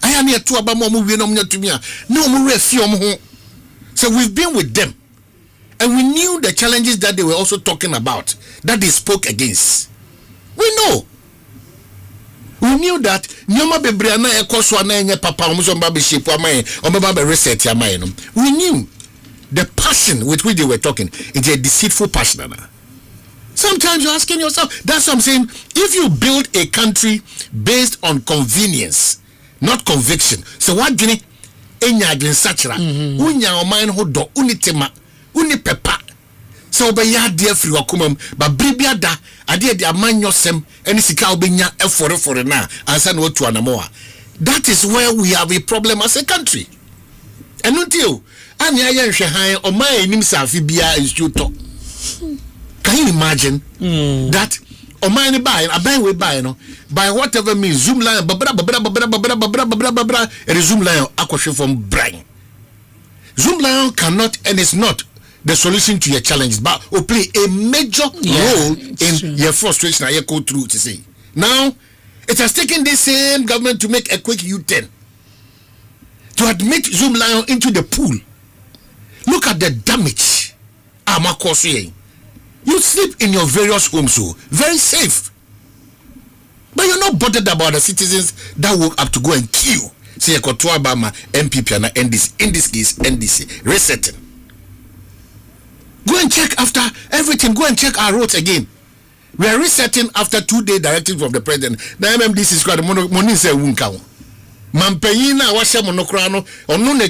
I am here to about more movie no to me. No more so we've been with them. And we knew the challenges that they were also talking about, that they spoke against. We know. We knew that Nyoma Bebriana Ekoswana and Papa Muzomba Bishop or reset your mind. We knew the passion with which they were talking. It's a deceitful passion. Sometimes you're asking yourself, that's what I'm saying. If you build a country based on convenience, not conviction, so what do you need? Enya Sachra, Unya or mine who do unitema, unipepa. So be ya dear free wakumum, but Bribiada, I did the man yosem, and it's a cow being ya for a na, and send what to Anamoa. That is where we have a problem as a country. And until Anya Shahai or my name Safibia is you talk. Can you imagine that Omani buy a buy we buy no by whatever means zoom line and zoom line aquashe from brain. Zoom line cannot and is not the solution to your challenges, but will play a major role in your frustration and your go through to say. Now it has taken the same government to make a quick U-turn to admit Zoom Lion into the pool. Look at the damage. You sleep in your various homes, so very safe. But you're not bothered about the citizens that woke up to go and kill. Say Ekoto Abama, MPP and NDC. In this case, NDC. Resetting. Go and check after everything. Go and check our roads again. We are resetting after 2-day directive from the president. The MMDC is called Moni se Wunkao. Mampeyina washa monokrano or no ne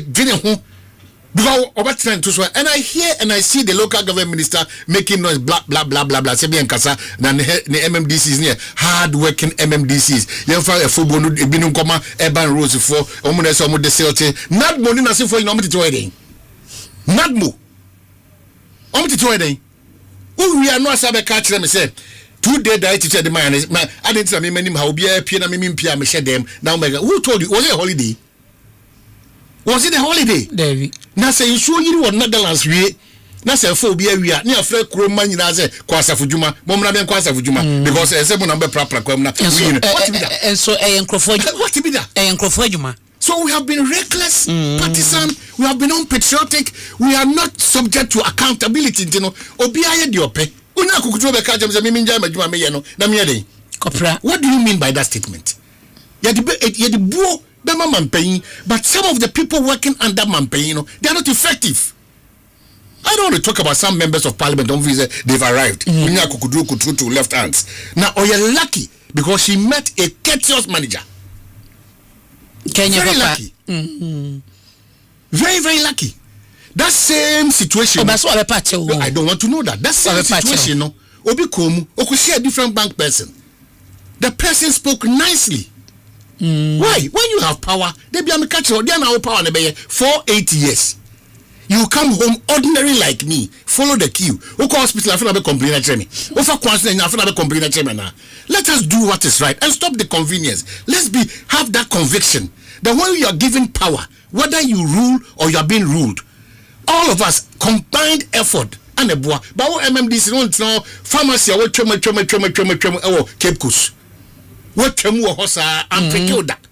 because over time to swear, and I hear and I see the local government minister making noise, blah blah blah blah blah. Sebi and Kasa, then the MMDCs near hard working MMDCs. You find a football binum koma urban roads for omunes omu de selte. Not money na for you omu wedding. Not mo. Omu wedding. We are not sabe catch them say 2-day directive the man is my I didn't say me many how be a piano me pia me share them. Now who told you was it a holiday? Was it a holiday? David. Now say you show you what Netherlands we na se fo obi awia na afre kroma nyina se kwasafo djuma momra ben kwasafo djuma because ese mo na be prapra kwam na what be that and so enkrofo what be that enkrofo djuma. So we have been reckless, partisan, we have been unpatriotic, we are not subject to accountability, you know. Obi aye di ope. Una kukutu be ka jam se mi nja madjuma me ye no na me ye. What do you mean by that statement? Ye the buo be mampanyin, but some of the people working under mampanyin, you know, they are not effective. I don't want to talk about some members of parliament. Don't say they've arrived. Unya kukudu to left hands. Now, you're lucky because she met a courteous manager. Very lucky. Very, very lucky. That same situation. I don't want to know that. That same situation, no. Obi Komu, Okushi a different bank person. The person spoke nicely. Why? When you have power, they be a catch. They are now power for 8 years. You come home ordinary like me, follow the queue. Oko hospital after be complain at me. Ofa kwanse na after be complain at me na. Let us do what is right and stop the convenience. Let's have that conviction that when you are given power, whether you rule or you are being ruled, all of us combined effort and a boy. But what MMDC don't know pharmacy what choma Cape Coast. What chemu hosa and take that.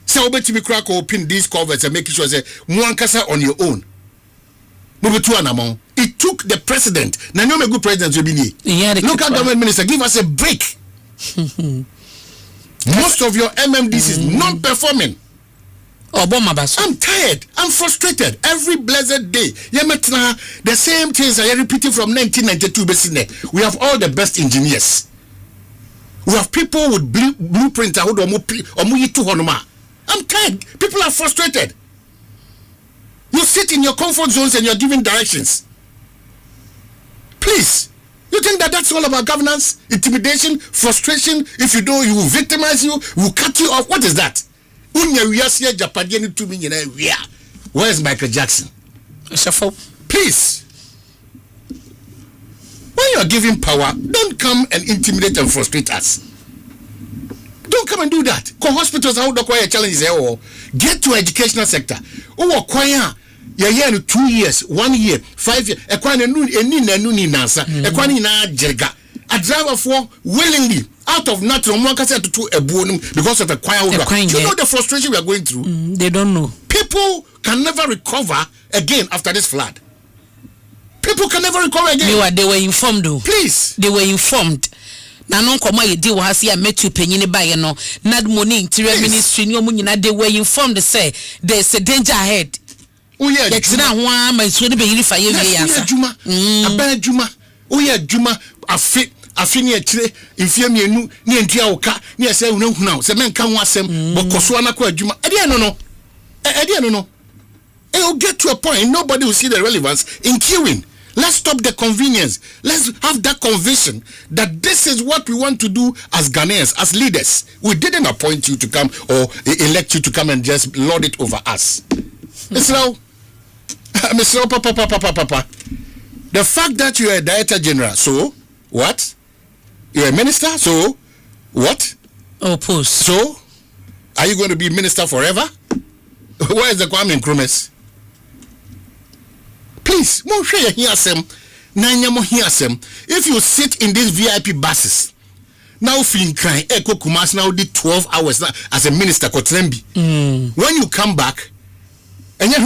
So bet me crack open these covers and make sure say muankasa on your own. It took the president. Now, no good president will be local government minister, give us a break. Most of your MMDs is non-performing. I'm tired. I'm frustrated. Every blessed day. The same things I repeated from 1992. We have all the best engineers. We have people with blueprints. I'm tired. People are frustrated. You sit in your comfort zones and you're giving directions. Please. You think that that's all about governance, intimidation, frustration? If you don't, you will victimize you, will cut you off. What is that? Where's Michael Jackson? Please. When you are giving power, don't come and intimidate and frustrate us. Don't come and do that. Because hospitals are the choir challenges. Get to educational sector. Oh, choir. Yeah, 2 years, 1 year, 5 years. A driver for willingly out of natural because of a choir. Do you know the frustration we are going through? They don't know. People can never recover again after this flood. People can never recover again. They were informed though. Please. They were informed. Na non koma ye di wa ya metu penyini baye no nad money interior ministry ni omu nyina they were informed say there's a danger ahead. Oh yeah, na ho ama nsuo ne be yiri fa ye wie yansa juma aba juma oh yeah juma afi ni akire mfie mienu ni entua woka ni ese hunahuna se menka ho asem bokoso anakọ juma e dey no it will get to a point nobody will see the relevance in queuing. Let's stop the convenience. Let's have that conviction that this is what we want to do as Ghanaians, as leaders. We didn't appoint you to come or elect you to come and just lord it over us. Mr. Papa. The fact that you are a Director General, so what? You're a minister, so what? Oh, post. So, are you going to be minister forever? Where is the Kwame Nkrumah? Please, if you sit in these VIP buses, now feeling crying, Eko Kumas now did 12 hours as a minister. When you come back, and you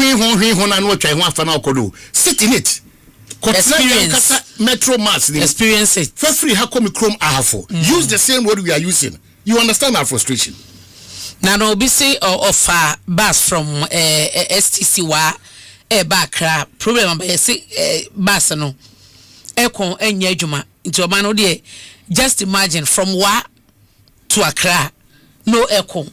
sit in it. Experience Metro Mass. Experience it. For free, how come Chrome Ahafo? Use the same word we are using. You understand our frustration. Now, no, be say of bus from STC wa. Bakra problem by bus no ekon enye adwuma nti o man no de just imagine from Wa to Accra no ekon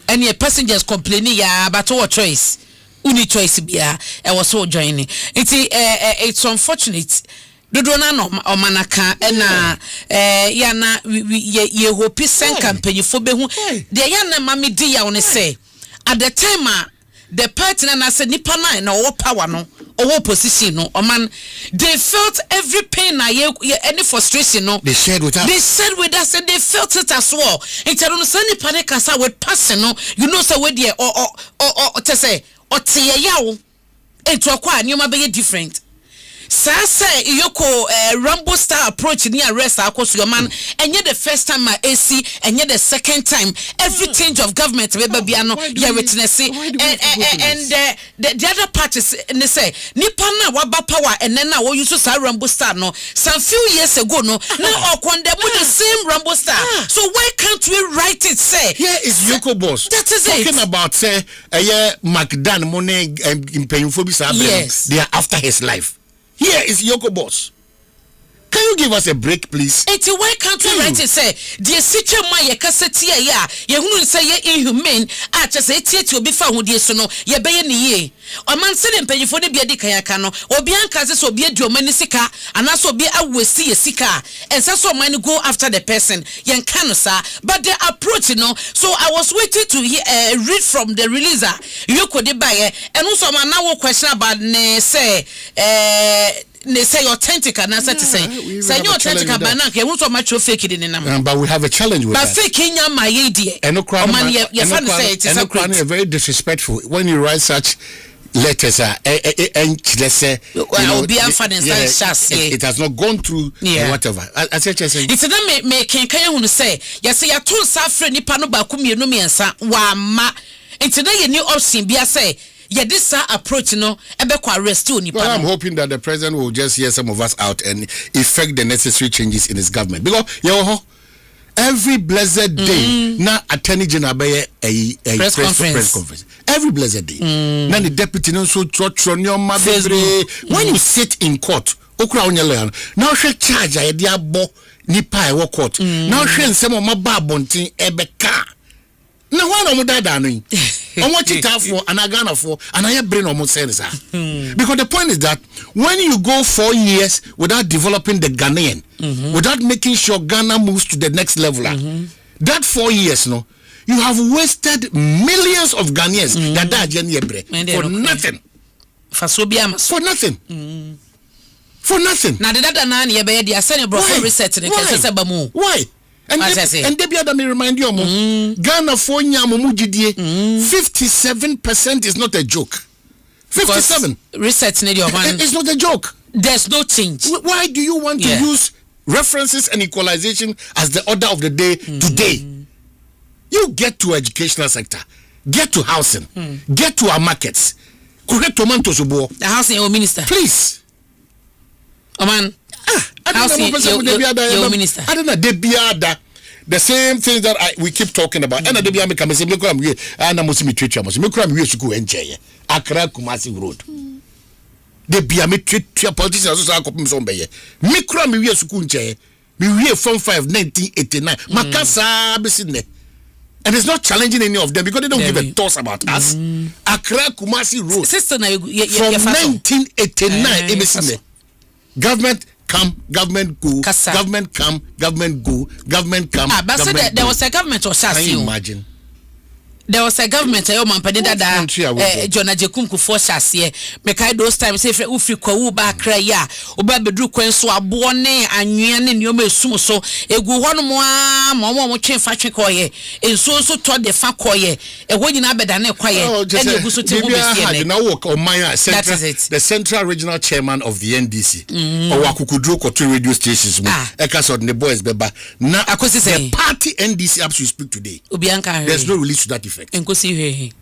any passengers complaining ya but what choice uni choice bia e was so joining it's unfortunate dodo na no omanaka na ya na ye hope send campaign for behu de ya na mami di ya one say at the time the partner na said nipa na no power no or position no man they felt every pain na any frustration no they shared with us and they felt it as well and I don't say nipa na kasa with person no you know say we there or to say or tie yawo eto kwa nyoma be different sasa yoko Rambo star approach ni arrest akoso man enye the first time my AC enye the second time every change of government be bia no ya witness and the other parties ne say nipa na waba power and then na wo use sa Rambo star no some few years ago no na condemn the same Rambo star so why can't we write it say here is Yoko boss that is talking about say Macdan money impayuphobia yes. They are after his life. Here is Yoko boss. Can you give us a break, please? Why can't we write it say the situation my yakaseti ya hunu say ye inhumane a che say tie obi fa ho die so no ye be ye ne ye o man se dem panyifo ne bia di kan aka no obi anka se so obi aduoma sika ana so obi awesi ye sika ensa so man go after the person yen ka no sa but the approach no so I was waiting to read from the releaser Yoko de baye and also man now question about ne say they say authentic and answer to say you authentic banana ke won so much fake in nam but we have a challenge with that. But fake in my idea and man you say it is a very disrespectful when you write such letters and let's say it has not gone through or whatever I say it's that me kan hu say yes ya to safre nipa no ba ku mienu miensa wa ma into that you new option bia say yeah, this approach, no, arrest you. Well, I'm hoping that the president will just hear some of us out and effect the necessary changes in his government. Because, every blessed day, now Attorney General a press conference. Every blessed day. Now the deputy no so when you sit in court, now she charge a diabo nipa e court. Now she and some of my babontin ebeka. Now one of that done. I want it for and I Ghana for and I brain almost sense. Because the point is that when you go 4 years without developing the Ghanaian, without making sure Ghana moves to the next level, that 4 years, no, you have wasted millions of Ghanaians that die for nothing. For nothing. For nothing. Now the nani ye be send bro for research in the Why? And they be me remind you, Ghana for nyamumujidie 57% is not a joke. 57 research it's not a joke. There's no change. Why do you want to use references and equalization as the order of the day today? You get to educational sector, get to housing, get to our markets. Correct tomatoes ubo. The housing minister. Please. Oman. Your minister. I don't know. The same things that we keep talking about. And the Biame come say, "Look, I'm here. And I'm must treat you. Must me come here to go enjoy. Accra Kumasi Road. The Biame treat politicians also come some be. Me come here to go enjoy. Me here from 1989. Makasa besine. And it's not challenging any of them because they don't give a toss about us. Accra Kumasi Road. Sister, from 1989, besine. Government come, government go. Kasa. Government come, government go. Government come. But so there was a government or Can you imagine? There was a government man that John Ajekum ku for Shasie. Mekai those times say ufi kwa uba kra ya. Oba bedru kwen so abo ne anwea ne nyoma esum so egu ho no mo mo twen fa twen koye. Enso so to de fa koye. Eho nyina beda na kwaye. And egu so te mo besie na work on my the central regional chairman of the NDC. Owakukudro koto radio stations mo. Ekasod ne boys beba. Na the party NDC up to speak today. There's no release to that effect. Really?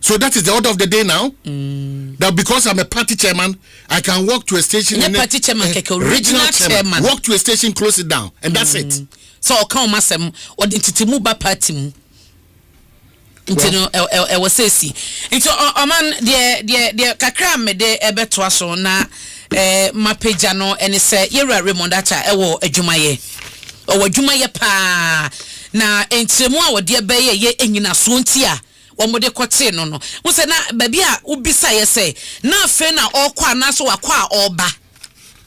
So that is the order of the day now. That because I'm a party chairman, I can walk to a station and party chairman, regional chairman, walk to a station, close it down, and that's it. So come masem or the Titimuba party. I was saying, into man, the kakra me de ebetwaso na mapejano and say yera remondata ewo adwumaye. O adwumaye pa. Na entremu a wode beye ye enyina so ntia wo mode kote no no wo se na baby a ubisa ye se na afe na okwa na so wakwa oba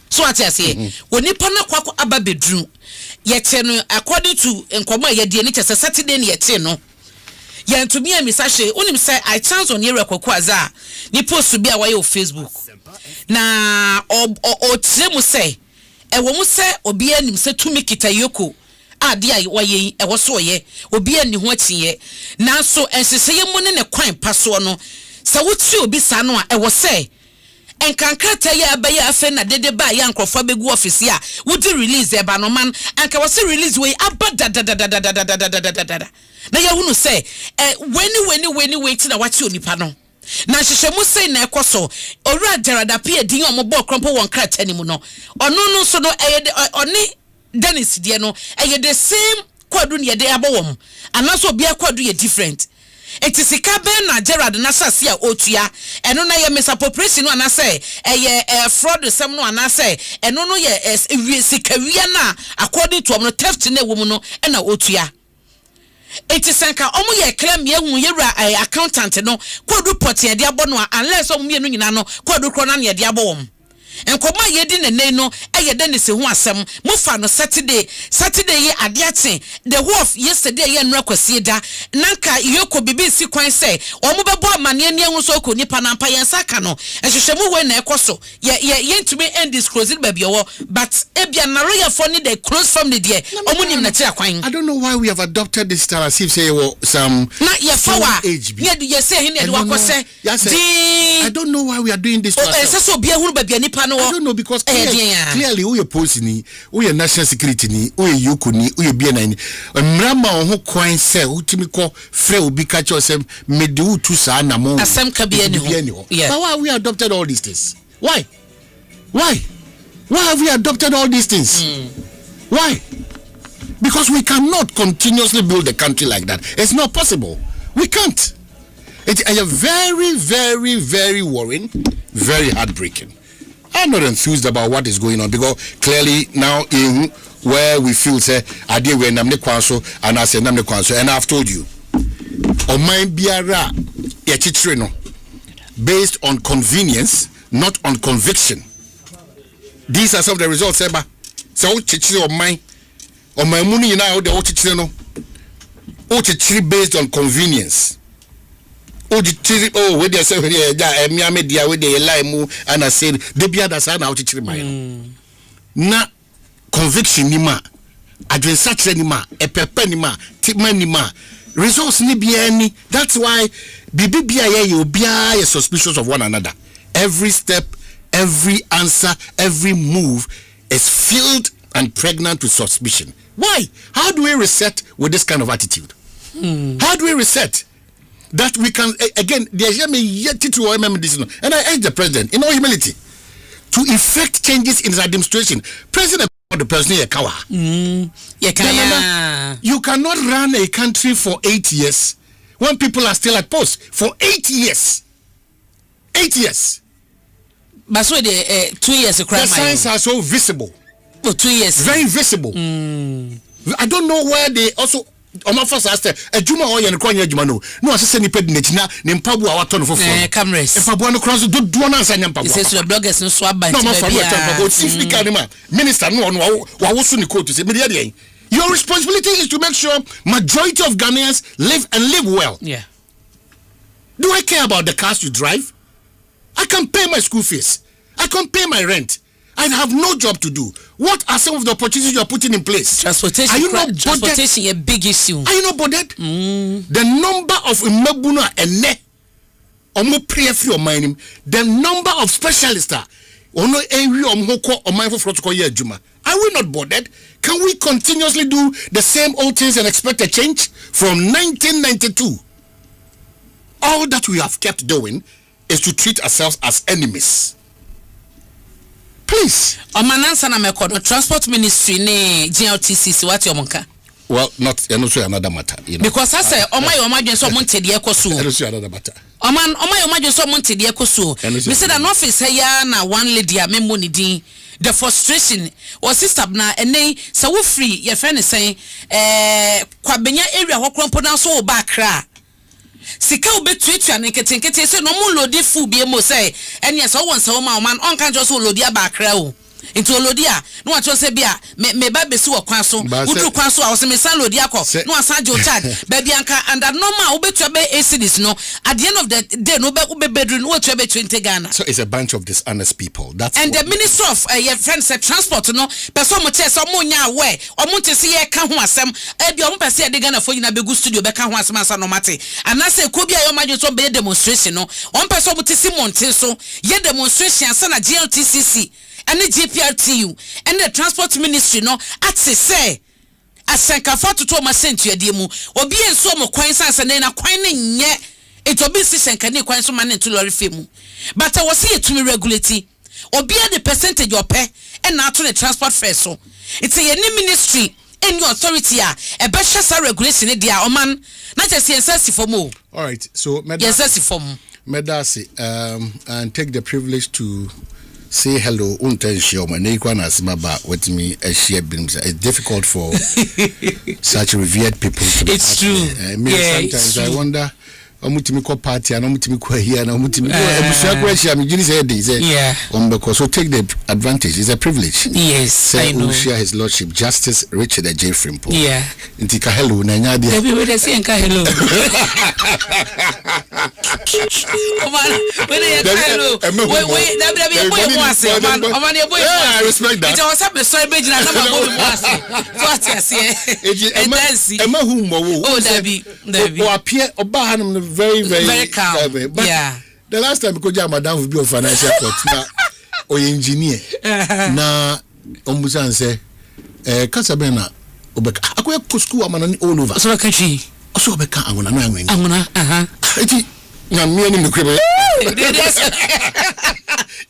so atiase woni pa na kwakwa aba bedru ye te no according to enkomo ye die ni chese Saturday ni ye te no ye ntumi amisa hye onim say I chance on yere kwakwa aza ni post bi a wa ye o Facebook na o tremu say e wo mu say obi anim say tumi kita yoko ade a waye e wo so ye obi ani ho atie nanso enseseye mu ne kwan paso no sa wuti obi sa no a e wo se enkankrata ya abaye afa na dede ba ya nkrofo begu office a wudi release e ba no man anka wose release we abada na ya hunu se weni wait na wati onipa no na hyehyemu sei na ekoso owura Gerada Pia din ombo krompo won krata ni mu no ono so no oni Dennis die no the same kwadu ne de abowom anaso obi akwadu ye different etisika ben na Gerard na sase a otua eno na ye misappropriation no anase fraud sem no anase eno no ye sikawie na according to no theft na ewom no na otua etisanka omo ye claim ye hu yewura accountant no kwadu report ye de abo no unless omo ye no nyina no kwadu kro na ne de abowom enkoma ye di ne no Dennis hu asem mo fa no Saturday ye adiate the wolf yesterday ye nra kwasi da nanka yeko bibi si kwan se omo bebo amane ne hu so ko nipa na mpa ye saka no ehwehwemu we na ekoso ye ntumi end disclose it baby wo but ebia na royal for ni the close family there omo nim na tira kwan. I don't know why we have adopted this style as if say some na ye fawa ye say he ne de wakose I don't know why we are doing this. So bia hu baby nipa no I don't know because clearly who your police ni who your national security ni who your yuku ni who your BNI ni mrama on who coin say ultimi ko frɛ obi ka cho say mede wo tu sa na mo asem ka bia ni ho. But why have we adopted all these things? Why have we adopted all these things? Why? Because we cannot continuously build the country like that. It's not possible. We can't. It's very, very, very worrying, very heartbreaking. I'm not enthused about what is going on because clearly now in where we feel say idea we namne kwanso and I say namne kwanso and I've told you oman biara ya chichire no based on convenience not on conviction. These are some of the results eba so chichire oman mu ni na o de o chichire no o chichire based on convenience. We dey say yeah media we dey lie mu and I said the bia da sa na uchichiri mai na conviction ni ma adwensa kire ni ma epepe ni ma tima ni ma results ni bia ni. That's why bibia ye obia is suspicious of one another. Every step, every answer, every move is filled and pregnant with suspicion. Why? How do we reset with this kind of attitude? How do we reset? That we can again, there's me yet to remember this, and I urge the president, in all humility, to effect changes in his administration. President, the person here, Kawa. You cannot run a country for 8 years when people are still at post for 8 years. 8 years. But so the 2 years. The signs are so visible. For 2 years, very visible. I don't know where they also. Oma first asked ejuma o ye nkro nya ejuma no asese ni pedi na ne mpabu a wato no foforo cameras mpabu no cross do na ansa nya mpabu say so bloggers no so aban no mpabu sifli kanima minister no wa wosu ni court say me dey your responsibility is to make sure majority of Ghanaians live well. Yeah. Do I care about the cars you drive? I can pay my school fees. I can pay my rent. I have no job to do. What are some of the opportunities you are putting in place? Transportation. Are you not bothered? Transportation is a big issue. Are you not bothered? The number of imabuna ene omo prayer free on mining. The number of specialists ono ewi omhoko oman for protocol ye adwuma. Are we not bothered? Can we continuously do the same old things and expect a change? From 1992, all that we have kept doing is to treat ourselves as enemies. Please. Omanansa na mekodo transport ministry ne GLTC what your monka? Well, not another matter, you know. Because I say omadwen so monte de ekoso. Another matter. Omadwen so monte de ekoso. Me said an office here na one lady a membo ni din. The frustration was sister na ene sa wo free your friend is saying Kwabena area ho krompo na so ba kra. Sika obetuatua nketenkete se no mo lodi fu bie mo say ene so won se wo man on kan just lodi aba kra o into olodia no what say bia me ba besi wo kwan so udu kwan so a wo se me san lodi akọ no asan jo charge baby anka and that normal wo betu be ACDs no at the end of the day no be bedroom no betu be 20 Ghana. So it's a bunch of dishonest people. That's and the minister of your friends transport no person mo tell so mo nya we o mo tell say ka ho asem e bi o mo pese e de Ghana fo nyina be go studio be ka ho asem ansa no mate anase ko bia yo majo so be demonstration no o pese mo tisi monte so ye demonstration ansa na GLTCC and the GPRTU and the transport ministry no at say asenka for to ma sentu ade mu obi enso mo kwan sansa na kwan ne nye etobi si senka ne kwan so ma ne to lorry femu but I was here to me regulate obi the percentage of pay and na to the transport fare so it's a any ministry any authority a be share regulation dia oman na just yensa for mo. All right, so yensa for mo medasi and take the privilege to say hello untenshio maneikwa asima ba with me a share beams. It's difficult for such revered people to it's true. Sometimes I wonder omutimi ko party and omutimi ko here and omutimi ebusua ko share me gini say dey say because so take the advantage. It's a privilege. Yes, say I know. Share his lordship Justice Richard J. Frimpo. Yeah. Intika hello na nya dia. Baby we say nka hello. I respect that. It was up so be na na ma go mo ase. What you say? Emma humbo. Oh Dabi. O appear oba hanum very calm. But the last time because madam will be of financial court na o engineer na ombusan say Kwabena obeka akoya ko school amana all over so country so obeka angona no angona eti nyame ni mkrebe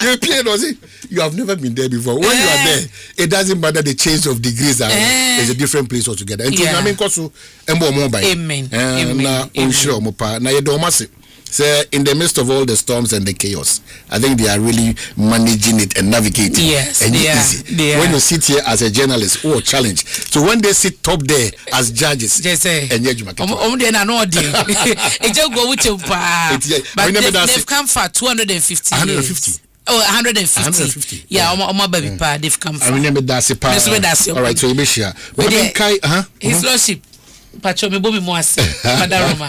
you appear no see you have never been there before. When you are there it doesn't matter the change of degrees are is a different place altogether and nyame nkoso embo mo bai amen na onhiro mo pa na ye do mase. So in the midst of all the storms and the chaos, I think they are really managing it and navigating. Yes, and they easy. are. When you sit here as a journalist, challenge. So when they sit top there as judges, and yet you they are not doing. It just go with you, but they've come for 250. 150. Oh, 150. Yeah, my baby pa, they've come for. I remember that's pa. All right, so you be sure. His lordship. Pacho me bomi mo ase madaroma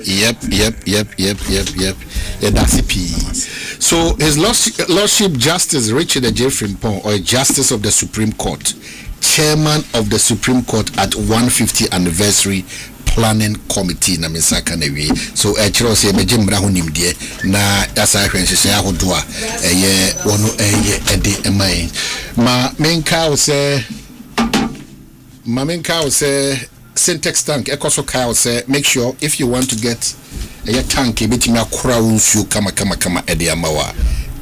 Yep. Yeah, that's it. So his lordship Justice Richard J. Frimpo, or Justice of the Supreme Court, Chairman of the Supreme Court at 150th anniversary planning committee na misaka na wi so chiro say meje mbra ho nimde na asa hwenhyehyɛ ahodoa ɛyɛ wono ɛyɛ ɛde ɛman ma menka wo say syntax tank ekoso ka wo say make sure if you want to get a tank ebetimi akora wo nsuo kama ɛde amawa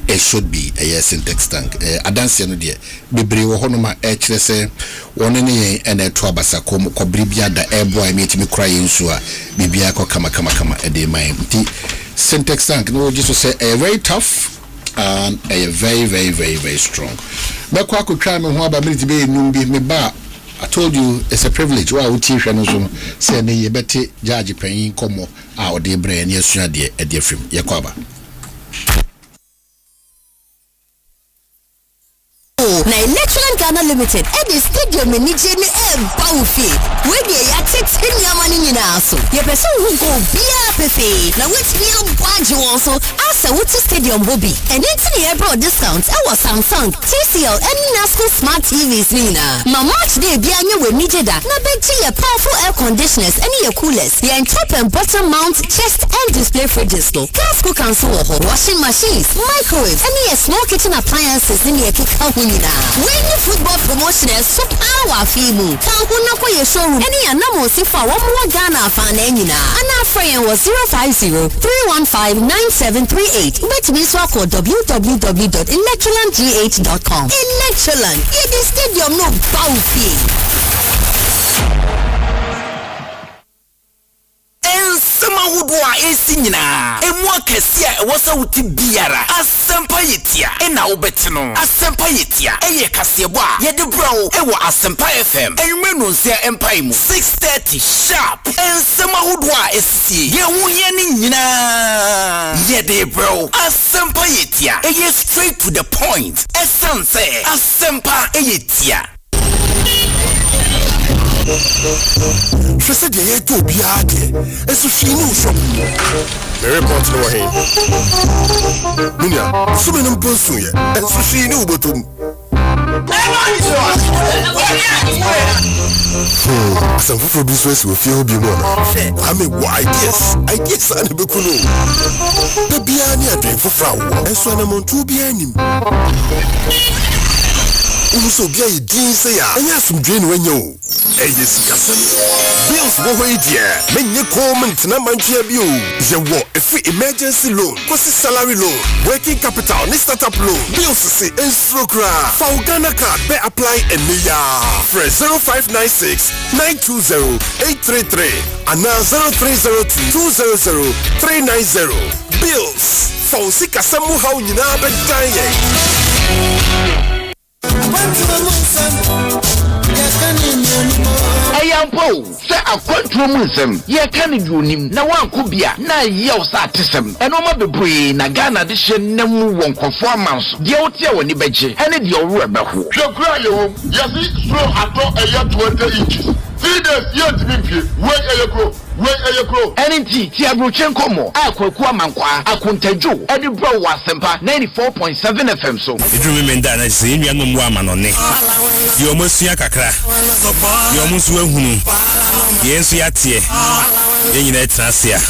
it should be a syntax tank. Adansi no de bebre wo hono ma kyerɛ sɛ wone ne ene to abasa kom kobribia da airboy metimi kura yensu a bibia ko kama de mai nti syntax tank no just say a very tough and a very strong. Bakwa akotwa me ho aba minute be num bi me ba I told you it's a privilege wa uti hwe no so say ne ye beti judge panyin komo a ode bre ne asua de e fim ye kwaba. Na Electrical Ghana Limited at the stadium in Nijeni Baufi. Where the Yatik Yamani Ninaso. Ye person who go Bia Pepe. Now which real Baji also as a Wutu Stadium hobby. And into the airport discounts our Samsung, TCL, and Nasco Smart TVs Nina. Ma March Day Bianya with Nijeda. Na Betty a powerful air conditioners and your coolers. The top and bottom mount chest and display fridges. Gas cooker and washing machines, microwaves, and your small kitchen appliances in your kick. When the football promotioners so power fimu Tankuna kwa your showroom any anamo sifa one more Ghana fan enina and our friend was 050-315-9738 bet me so call www.electrolandgh.com. Electroland it is stadium no baufi and somehow ahodoɔ a ɛsi nyinaa emu akɛse a ɛwɔ sɛ wote biara Asempa yetia ɛna wobɛte no Asempa yetia ɛyɛ kaseɛbɔ a yɛde brɛ ɛwɔ Asempa FM ɛnwumɛ no nsia ɛmpae mu 6:30 sharp ɛnsɛm ahodoɔ a ɛsi yɛho yɛ ne nyinaa yɛde brɛ Asempa yetia ɛyɛ straight to the point ɛsan sɛ Asempa yetia Trust the head to be out there. It's a few shop. The report no way. Dunia, so many person here. And so she knew but some for business will feel be more. I mean, why yes, I guess I never could know. The Biania drink for flower, and so I'm on 2 bianim. Also, gay Dean say, I have some drain when you. Yes, cousin. Bills were here. Many comment na manchia bio. Je wo free emergency loan, kosi salary loan, working capital, ni startup loan. Bills say instrucra. For Ghana card be apply and ya. Fresh 0596 920 833 and now 0302 200 390. Bills. For sika samu how you na be dying. Ayampo, say a quantum ye can you nim, na one could be a na years artism, and Oma be brain, a Ghana edition, no one conformance, the Otia when you beje, and it your rubber. Your cry, yes, slow at all a year 20 inches. 3 days, yet to be where you grow. Where are you grow? NT, Tiabruchenko mo, Aqua Mankwa, Akuntejo, Eddie Bro Asempa 94.7 FM so. It remain that I say you are no woman on it. You almost see a cacra. You almost will hunu. Yes, we are here. Yenye trasia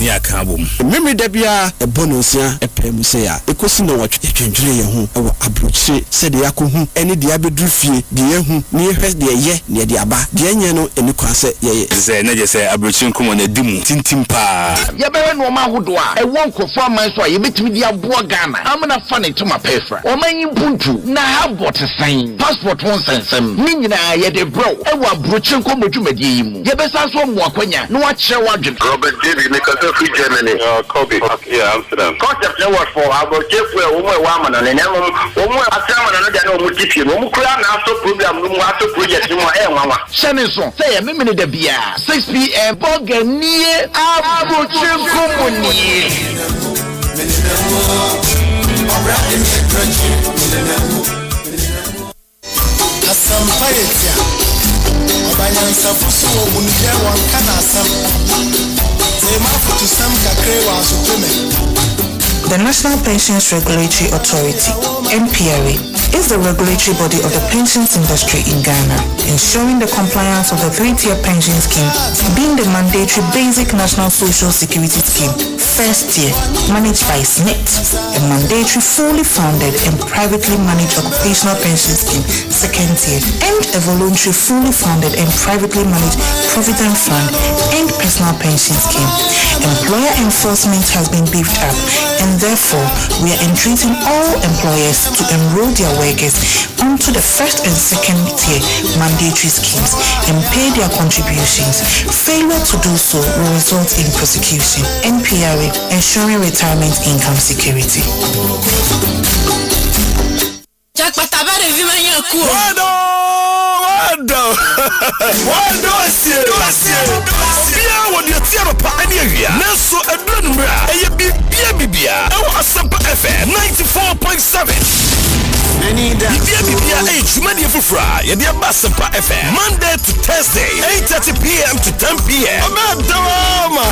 ni akabum. Memory debia e bonosia e pemusia. Ekosina watwe twentwere ye ho e wo abrochire se de yakohu ene de abedru fie de yehu ni ehwe de ye ne de aba de enye no eni kwase ye ze na je se abrochire nkomo na dimu tintim pa. Ye bewe no ma hodo a e won kofo aman so a ye betimi de aboa Ghana amna fa ne to ma pefra o manyi puntu na habot sign passport won sensem ni nyina ye de bro e wo abrochire nkomo dwumadi yi mu ye besa so mo akwanya no Robert David, because of free Germany. Kobe. Yeah, Amsterdam. Concept was for our Jeff, woman, and then Asaman, and Mutipi, program, project, Shannon, say a minute the beer, 6 p.m. Bogan near our company. Abanyansa fuso wunje wankana sam Zema futu sam kakre wa supreme. The National Pensions Regulatory Authority, NPRA, is the regulatory body of the pensions industry in Ghana, ensuring the compliance of the 3-tier pension scheme, being the mandatory basic national social security scheme, first tier, managed by SNIT, a mandatory fully funded and privately managed occupational pension scheme, second tier, and a voluntary fully funded and privately managed provident fund and personal pension scheme. Employer enforcement has been beefed up, and therefore we are entreating all employers to enroll their workers onto the first and second tier mandatory schemes and pay their contributions. Failure to do so will result in prosecution. NPRA, ensuring retirement income security. Asempa FM 94.7. Bibia Jumadi Fufra, Yadia Asempa FM, Monday to Thursday, 8:30 p.m. to 10 p.m. Amadama.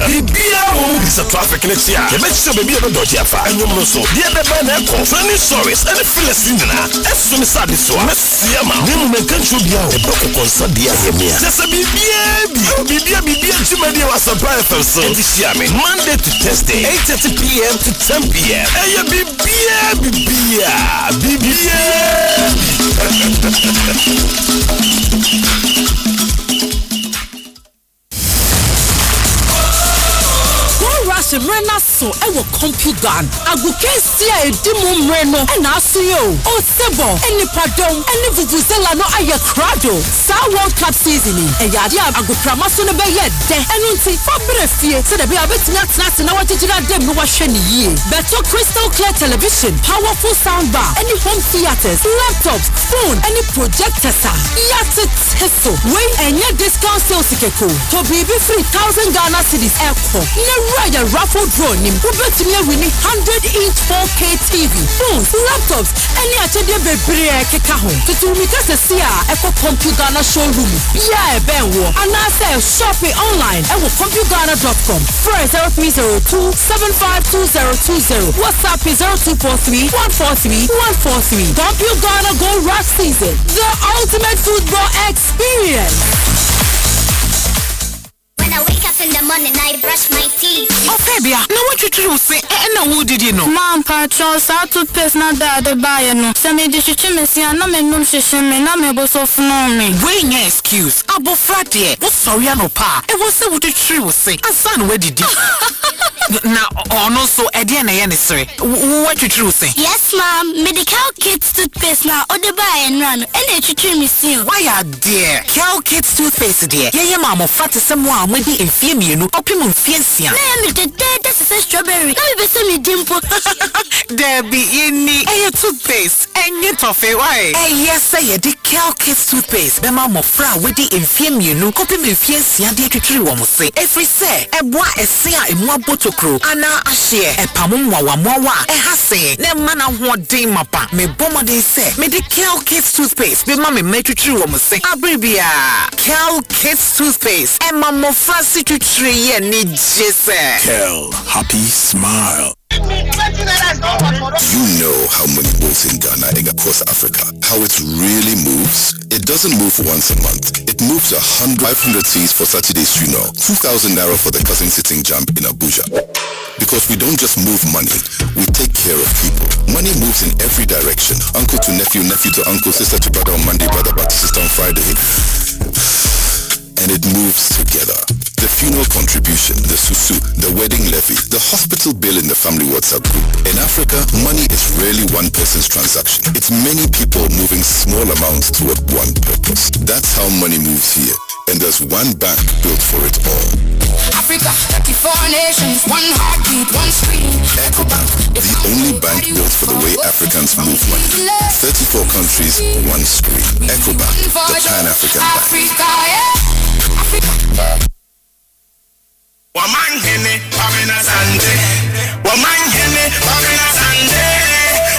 Bibia is a traffic next year. The make sure baby don't jafa. And you know so. The other man training stories and the Philistine. As soon as I saw Siama, we will control the book concern the Yemia. Just a Bibia Jumadi Asempa FM. So this year, Monday to Thursday, 8:30 p.m. to 10 p.m. Hey, Bibia. Russian Rena so no ewo computer agukesi a edimu mre no na asuyo osebo enipadom eni vuvuzela no aye crado sa World Cup season eyade aguprama so no be ye de enunti fabre fie se de be abetimi atena na wagyegyira dem no wahwe ne yie beto crystal clear television powerful sound bar any home theaters laptops phone any projectors yate teso we enye discount sales keko to be 3,000 Ghana cedis echo ne royal raffle draw nim ubetimi win 100-inch 4K TV phones laptops any achede bebre keka ho to mi kase sia echo computer na showroom yeah benwo anase shopping online ewo computana.com for 0302752020 WhatsApp is 0243143143 Computana Go Rush Season, the ultimate football experience. When I wake up in the morning, I brush my teeth. Oh, baby, now what you do say? And who did you know? Mom, Patros, I took paste not that the buyer no. Some edition messy and no men no shame, no me boss of no me. Wait, no excuse. Abo Friday. What sorry, no pa. It was what the tree was say. Asante, where did you? Now, no, so Eddie and sorry. What you true say? Yes, ma'am. Medical kids toothpaste now, or the buy and run. And they treat me still. Why are dear? Cow kids toothpaste, dear. Yeah, mama, fat is someone with the infame, you know, opimum fiancia. This is a strawberry. Let me see me dimple. Debbie, in the air toothpaste. And you toffee, why? Yes, say the cow kids toothpaste. The mama fra with the infame, you know, opimum fiancia, dear to tree woman say. Every say, a boy, a sea, and one bottle crew. Ana a share, a pamum, a hase, ne mana what day mapa. Me bomber they say, me the cow kids toothpaste. Be mammy, make to tree woman say. Abribia, cow kids toothpaste. And mama fancy to tree and need jesse. Kel, happy smile. You know how money moves in Ghana and across Africa. How it really moves? It doesn't move once a month. It moves 500 Cs for Saturday's funeral, 2,000 naira for the cousin sitting jump in Abuja. Because we don't just move money, we take care of people. Money moves in every direction. Uncle to nephew, nephew to uncle, sister to brother on Monday, brother back to sister on Friday. And it moves together. The funeral contribution, the susu, the wedding levy, the hospital bill in the family WhatsApp group. In Africa, money is rarely one person's transaction. It's many people moving small amounts toward one purpose. That's how money moves here. And there's one bank built for it all. Africa, 34 nations, one heartbeat, one screen. Ecobank, the only bank built for the way Africans move money. 34 countries, one screen. Ecobank, the Pan-African Bank. Omanhene, Kwabena Asante. Omanhene, Kwabena Asante.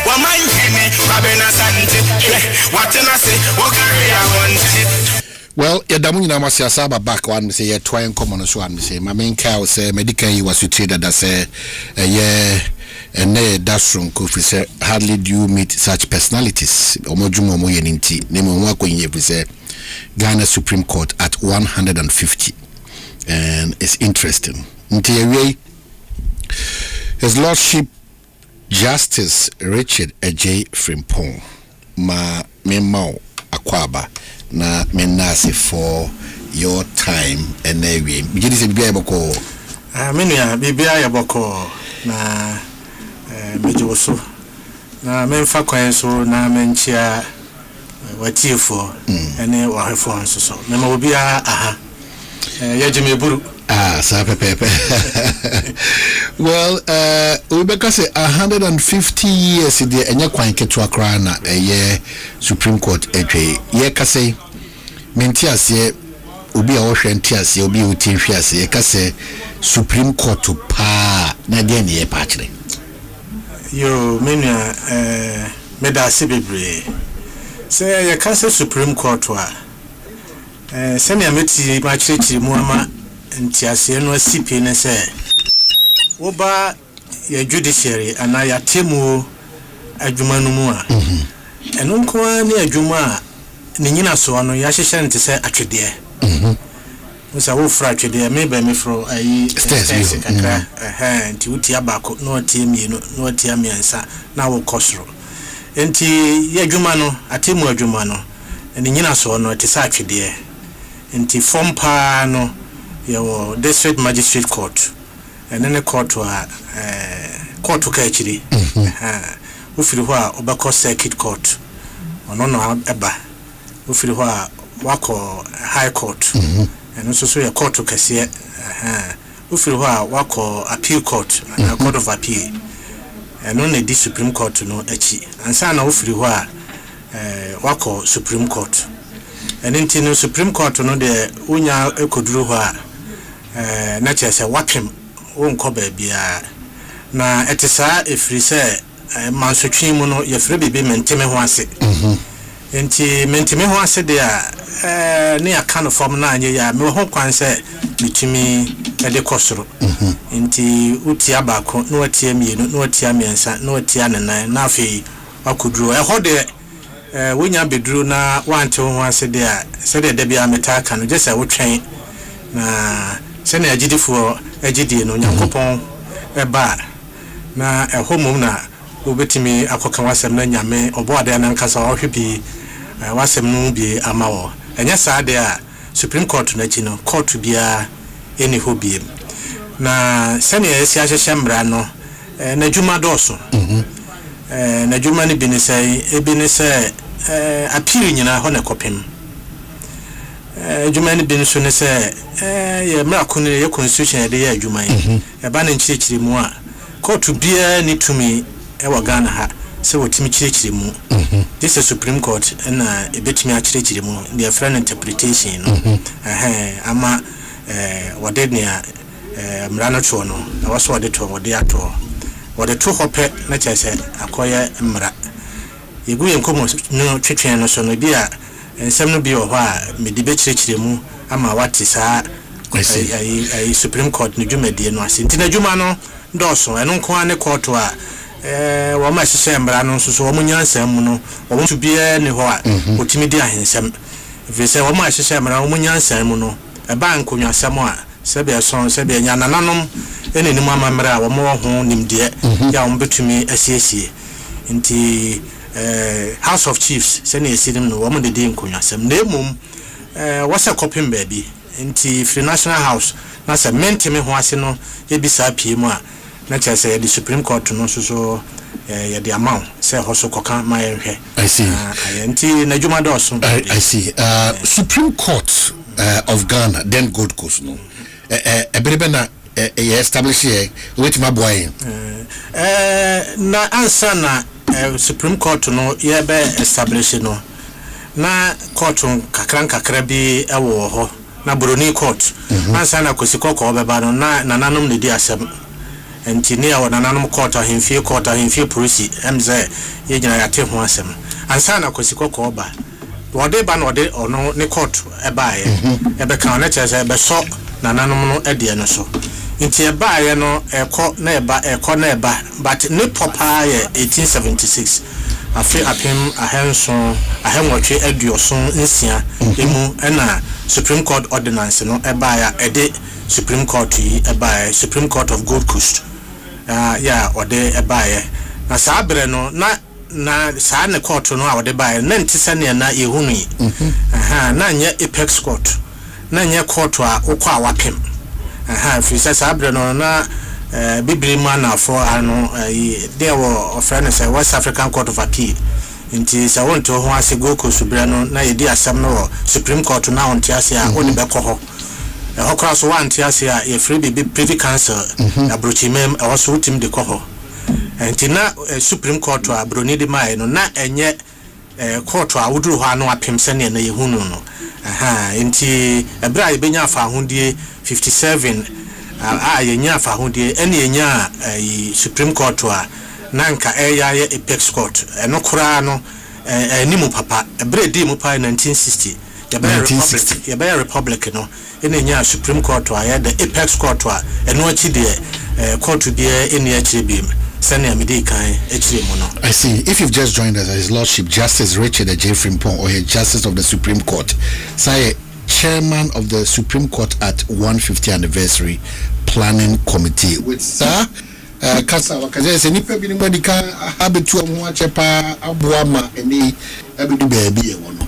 Omanhene, Kwabena Asante. What can I say? What carry I want? Well, yadamu nyina masi asaba back one say ye twain common so one say my main cow say medical you was treated that say and that's from Kofi say hardly do you meet such personalities. Omojumo mo yeninti name one kwenye say Ghana Supreme Court at 150. And it's interesting. His Lordship Justice Richard J. Frimpong ma memao akwaba na menase for your time and we begin to be able to menu bibia yaboko na mejoso na memfa kwan so na menchia watifo ene wahefo nso so mema obia aha well, we say 150 years in the Enya Kwanke to Accra na a year Supreme Court ye kase mentias ye obi a ohwe ntias ye obi utinhwiase ye kase Supreme Court to pa na de ne ye pa kire yo menya medase bebre say ye kase Supreme Court wa semi ameti ma chirechiri mu ama ntiase no asipi ne se wo ba ya judiciary ana ya temu adwuma no mu a eno nko ani adwuma a ne nyina so no ya hyehye nte se atwede musa wo fra atwede me ba me fro ayi stairs kakra nti uti abako no tie mienu no tie miensa na wo kosro nti ya adwuma no atemu adwuma no ne nyina so no te sa atwede nti form pa no your district magistrate court ene ne court a court ka akiri ufiri ho a obekọ circuit court ono no eba ufiri ho a wako high court eno so ye court kase ufiri ho a wako appeal court na court of appeal eno ne di supreme court no achi ansa na ufiri ho a wako supreme court enti no supreme court no de unya ekoduru ho a na chese wapem wonko ba bia na etisa efiri se mansotwe mu no yefre bebe menteme ho ase enti menteme ho ase de a ne aka no form na anye ya me ho kwan se bitimi ede kosoro enti utia baako na watia mienu na watia miensa na watia nanan na afei akoduru ho de wonya beduru na wante ho ase de a se de bia metaka no jese wotwen na se na agidifo agidie no nyankopon eba na ehomum na obetimi akoka wasem na nyame oboade na nkasa ohwe bi wasem no bi amawo enya saade a supreme court na chino court bia eni hobie na sene esi ahyehye mra no na djuma doso na djuma ni binise appeal nyina ho na kopem djuma ni binso ne se ye mra kunu ye constitution de ye djuma yi e ba na nchirechiri mu a court bia ni tumi ewa Ghana ha se wotimi chirechiri mu this is supreme court na ebetimi achirechiri mu the different interpretation no ama wade nia mrano cho no na waso wade to wade ato wade to hope na chese akoye mra yegu yenkomo no twetwen no so no bia ensem no bi wo ho a medibe chirechiri mu ama wate saa ai supreme court no dwumadi no ase ntina dwuma no doso eno nko ane court a wo ma hyehyɛ mbra no so wo munyansam mu no wo to bia ne ho a otimi di ahensam vese wo ma hyehyɛ mbra wo munyansam mu no e ba nkonwasam a sebe son sebe nya nananom ene nimu amamra wo mo ho nimde ya wo betumi asiesie nti House of Chiefs se na esirim no wo mo de di nkonwasam na emum wo se kopim baabi nti free national house na se mentime ho ase no ye bisa pie mu a na chese the supreme court no so ya the amount say hoso koka ma yenhwe I see nti na djuma doso I see supreme court of Ghana then Gold Coast no ebere na establish here which my boy na answer na supreme court no ye be establish no na court kakra bi ewo ho na Broni court answer na kosikoko obeba no na nanom ne di asem engineer wa nanom court ahemfie policy emze ye gina yate ho asem ansa na kosikoko oba wode ba na wode ono ne court eba ye ebe kan na chese ebe so nanom no ede no so nti eba ye no ekọ na eba but ne popa ye 1876 afi apem ahenso ahenwotwe aduoson nsia emu na supreme court ordinance no eba ya ede supreme court yi eba supreme court of Gold Coast ya ode eba ye na sabre no na saa ne court no a ode ba ye na ntise ne na ehunu na nya apex court na nya court a ukwa wapem fi sabre no na bibiri ma na for ano there were friends West African Court of Appeal nti sa wonto ho ase Gold Coast bra no na yedi asam no supreme court na onti ase a oni be kɔ ho cross one tiase a ye free be privy council abrochimem e so utim de kɔ ho enti na supreme court a broni de mai no na enye court a wuduru ho ano apem sene na yehunu no enti ebra ye benya afa ahondie 57 yenya afa ahondie ene yenya supreme court a nanka eya ye apex court eno kura no nimu papa ebra di mu pa 1960 the Republic no in a supreme court or the apex court or and what the court to be in the HBM. I see. If you've just joined us, His Lordship Justice Richard J. Frimpong, or Justice of the Supreme Court, say Chairman of the Supreme Court at 150th Anniversary Planning Committee. With sir, Kasa Wakaze, nipa bi nibadi ka habetu amu achepa abuama eni abidu baby wono.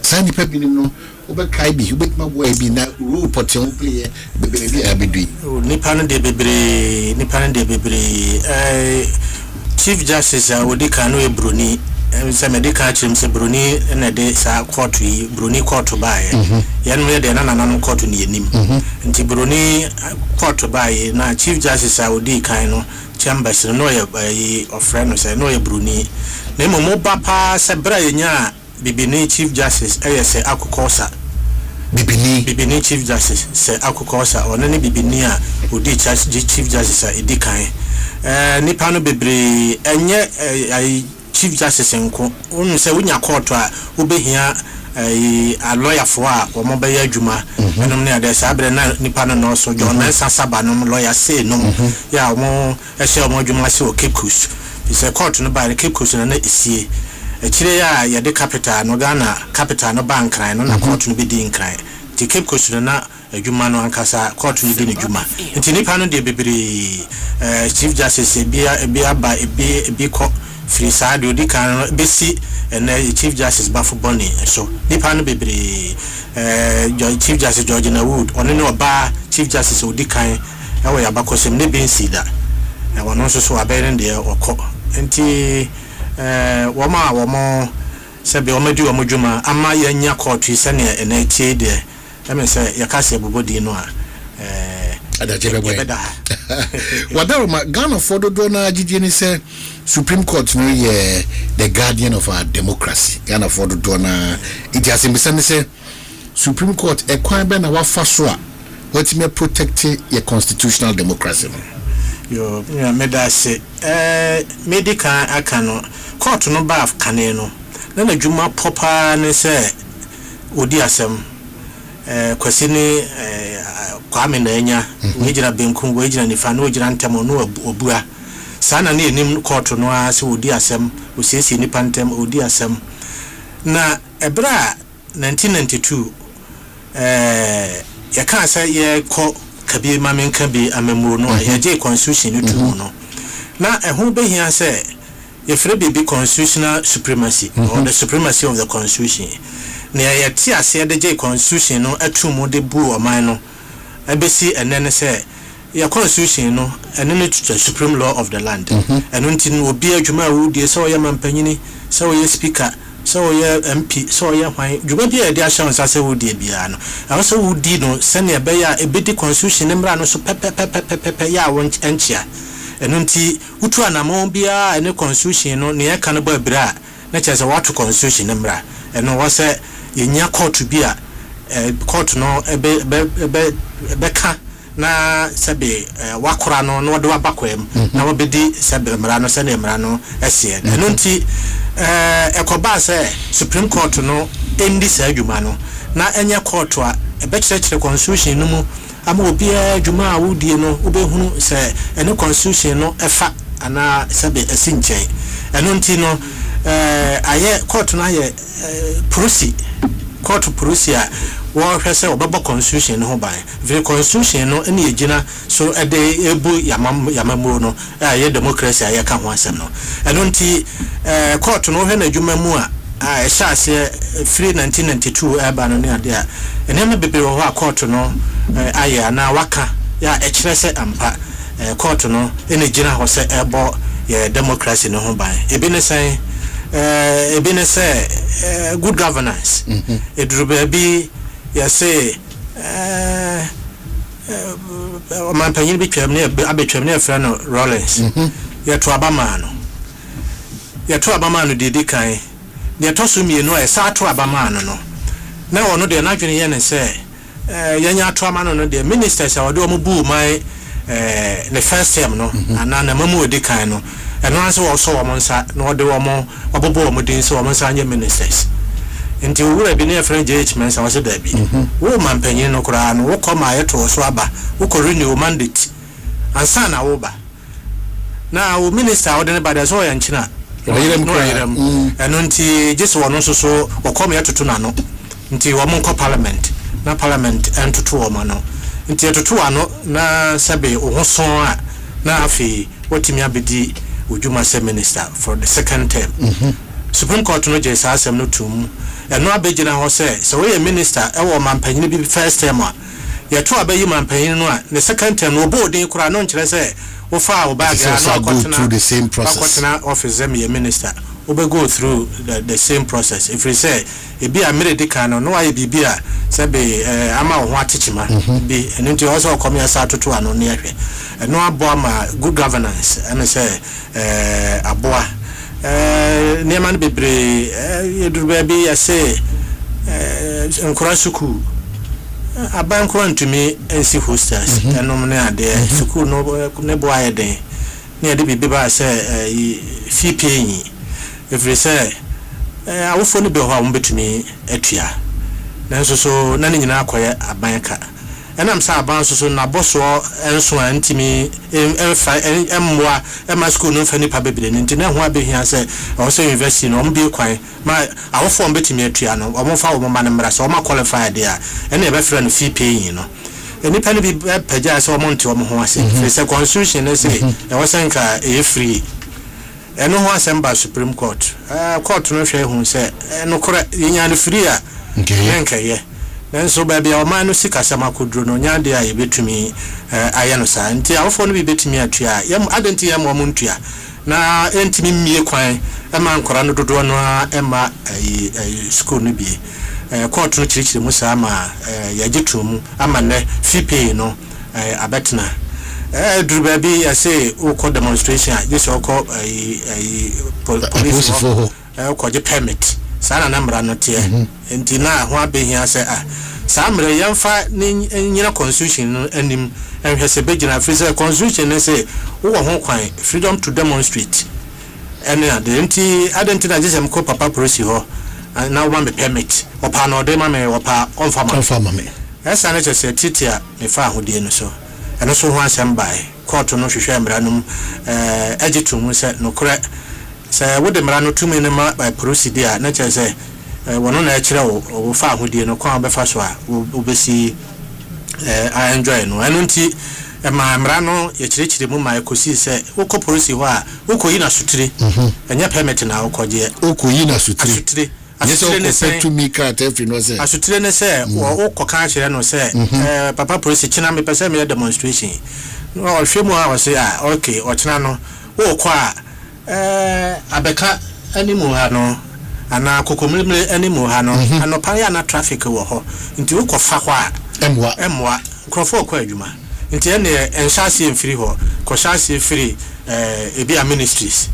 Sa nipa bi no obe kai bi obe ma boy bi na role potential player bebre bi abedui nipa no de bebre Chief Justice Odika no Bruni se medical chim se Bruni na de sa court yi Bruni court ba ye no de na court ni enim nti Bruni court ba ye na Chief Justice Odika no chambers no ye ofre no se no ye Bruni na mo ba pa se bra ye nya bibini Chief Justice se akokosa bibini Chief Justice se akokosa ono ne bibini a odi Chief Justice edikan nipa no bebre enye Chief Justice nko onu se wonya court a obehia a lawyer for a wo be adwuma enom ne ade sa abre na nipa no no so John Mensa Saba no lawyer say no ya wo ehye mo adwuma se o Kekus se court no ba Kekus na isie ekire ya de capital no Ghana capital no bank ran no na court no be di nkran ti Kekus na adwuma no ankasa court no di adwuma nti nipa no de bebre Chief Justice bia ba ebi ko free side odi kan besi Chief Justice Bafo Boni so nipa no bebre Chief Justice George na Wood oni no ba Chief Justice odi kan ewo ya bakosem ne bensi da wono so abere de okọ nti womo sebe omadi omodwuma ama yanya court sene ena tie de emese yakase bobodi no a Wadaroma Ghana for do na agije ni say Supreme Court no ye the guardian of our democracy. Ghana for do na it has been say Supreme Court e kwan be na wa fa so a what me protect your constitutional democracy. Yo me da say medical akano court no ba kane no na adwuma proper ne say odi asem kwasini Kwabena enya wejira benkum wejira nifa no wejira ntemo no obua sana ne enim court no ase odi asem osiesie nipa ntem odi asem na ebra 1992 ya kan say ye ko kabi mamenka bi amemuro no ya je constitution no no na ehun behia say ye free bi constitutional supremacy or the supremacy of the constitution na ya ti ase de je constitution no atumu de bu oman no ebesi enene say your constitution no enene to supreme law of the land and until obi adwuma wudi so ye mampanyini so ye speaker so ye MP so ye hwan dwuma bi e de assurance say wudi bia no also wudi no sene be ya ebedi constitution nemra no so pepe ya won enchia enunti utu anamon bia ene constitution no ne ka no ba bra na chese what constitution nemra eno wo say yenya court bia court no beka na sebe wakora no no de wabakwem na wobedi sebe mra no sene mra no esie enunti ekoba se Supreme Court no endi sa adwuma no na enye court a ebekire constitution no mu ama obi adwuma a wodie no obehunu se ene constitution no efa ana sebe esinchen enunti no aye court na ye court Prusia wo hwese obabo constitution no ban very constitution no ene yegina so ede ebu yamamuro no ye democracy aye ka ho asem no enunti court no hwe na adwuma mu a ehase free 1992 eba no ne ade a ene me bebe wo court no aye na waka ya ekirese ampa court no ene gina ho se ebo ye democracy no ho ban ebine say good governance edrube bi ya say manpanyin bi twam ne abetwam ne afra no Rollins ya to abama no didi kan ne to so mienu e sa to abama no na wono de na dwene ye ne say yanya to amano no de ministers a wode o bu mai the first time no ana na mamu odi kan no eno anse wo so wo monsa no de wo mo obobo wo din so wo monsa anye ministers nti wura bi ne friend JH Mensa wo se da bi wo mampanyin no kura no wo koma yeto so aba wo ko renew mandate ansa na wo ba na wo minister wo de ne bada so ya nchina eno nti jese wo no so wo koma yeto na no nti wo mo ko parliament na parliament entoto wo ma no nti etoto ano na sabe wo so a na afi wotimi abedi Ujuma say minister for the second term. Supreme Court no je sa asem no tum eno abegina ho se we minister e wo mampanyin bi first term a ye to abayi mampanyin no a the second term no boarding kura no nkire se wo fa wo bag na go through the same process office them ye minister we go through the same process if we say e bi america no aye bibia se be ama ho atechima bi eno nti also come ya sa toto ano ne ahwe eno abo ama good governance and say aboa neman bebre yedurba bi ya say nkura suku aban kura ntumi ensi hostels enom ne ade suku no ne bo aye den ne ade bibi ba say fee paying if we say awofo no be ho a wo betumi atua nanso so na ne nyina akoye abanka enam sa aban so na boso enso antimi emfa emmoa ema school no fa nipa bebere nti na ho abehia se o se university no mbi kwan ma awofo betumi atua no o mo fa o ma ne mra so o ma qualify dia ene be frɛ no fee paying no nipa ne bi pagya se o mo nti o mo ho ase se constitution ne se e wo senka e free eno ho Asempa Supreme Court court no hwe hu se no kora yenya no free a nkenye nanso ba bia o man no sika sama kodro no nya de a yebetumi aye no sa nti awofo no bi betumi atua yam adenti yam o muntua na entimi mie kwan ema nkora no dodo no ema school no bi court no chirichiri musa ma yagitum ama ne fee no abetna druba bi ya say o demonstration this o call police ko je permit sana na mra no tie enti na ho abehia say sa mra yemfa nyina constitution anim enhwe se begina free constitution ne say wo ho kwan freedom to demonstrate ene enti identity just ko papa police ho na wo me permit opa no de ma me opa onfama me esa na che titia me fa ahodie no so eno so ho asem bai court no hwehwe mra no agitum se no kora se wo de mra no tumi ne ma procedure na che se wono na akire wo fa ahodie no kwa be fa so a wo besi I enjoy no eno nti ma mra no ye kirikiri mu ma ekosi se wo ko police ho a wo ko yi na sutire enya permit na wo koje wo ko yi na sutire asutire ne se to me card every no say asutire ne se wo ko kan kire no se papa police china me pese me demonstration no hwe mu a wo se okay o china no wo ko a abeka animu ha no ana kokomlemle animu ha no anopa ya na traffic wo ho nti wo ko fa ho a emwa krofo ko adwuma nti ene enhyase mfiri ho ko hyase free ebi a ministries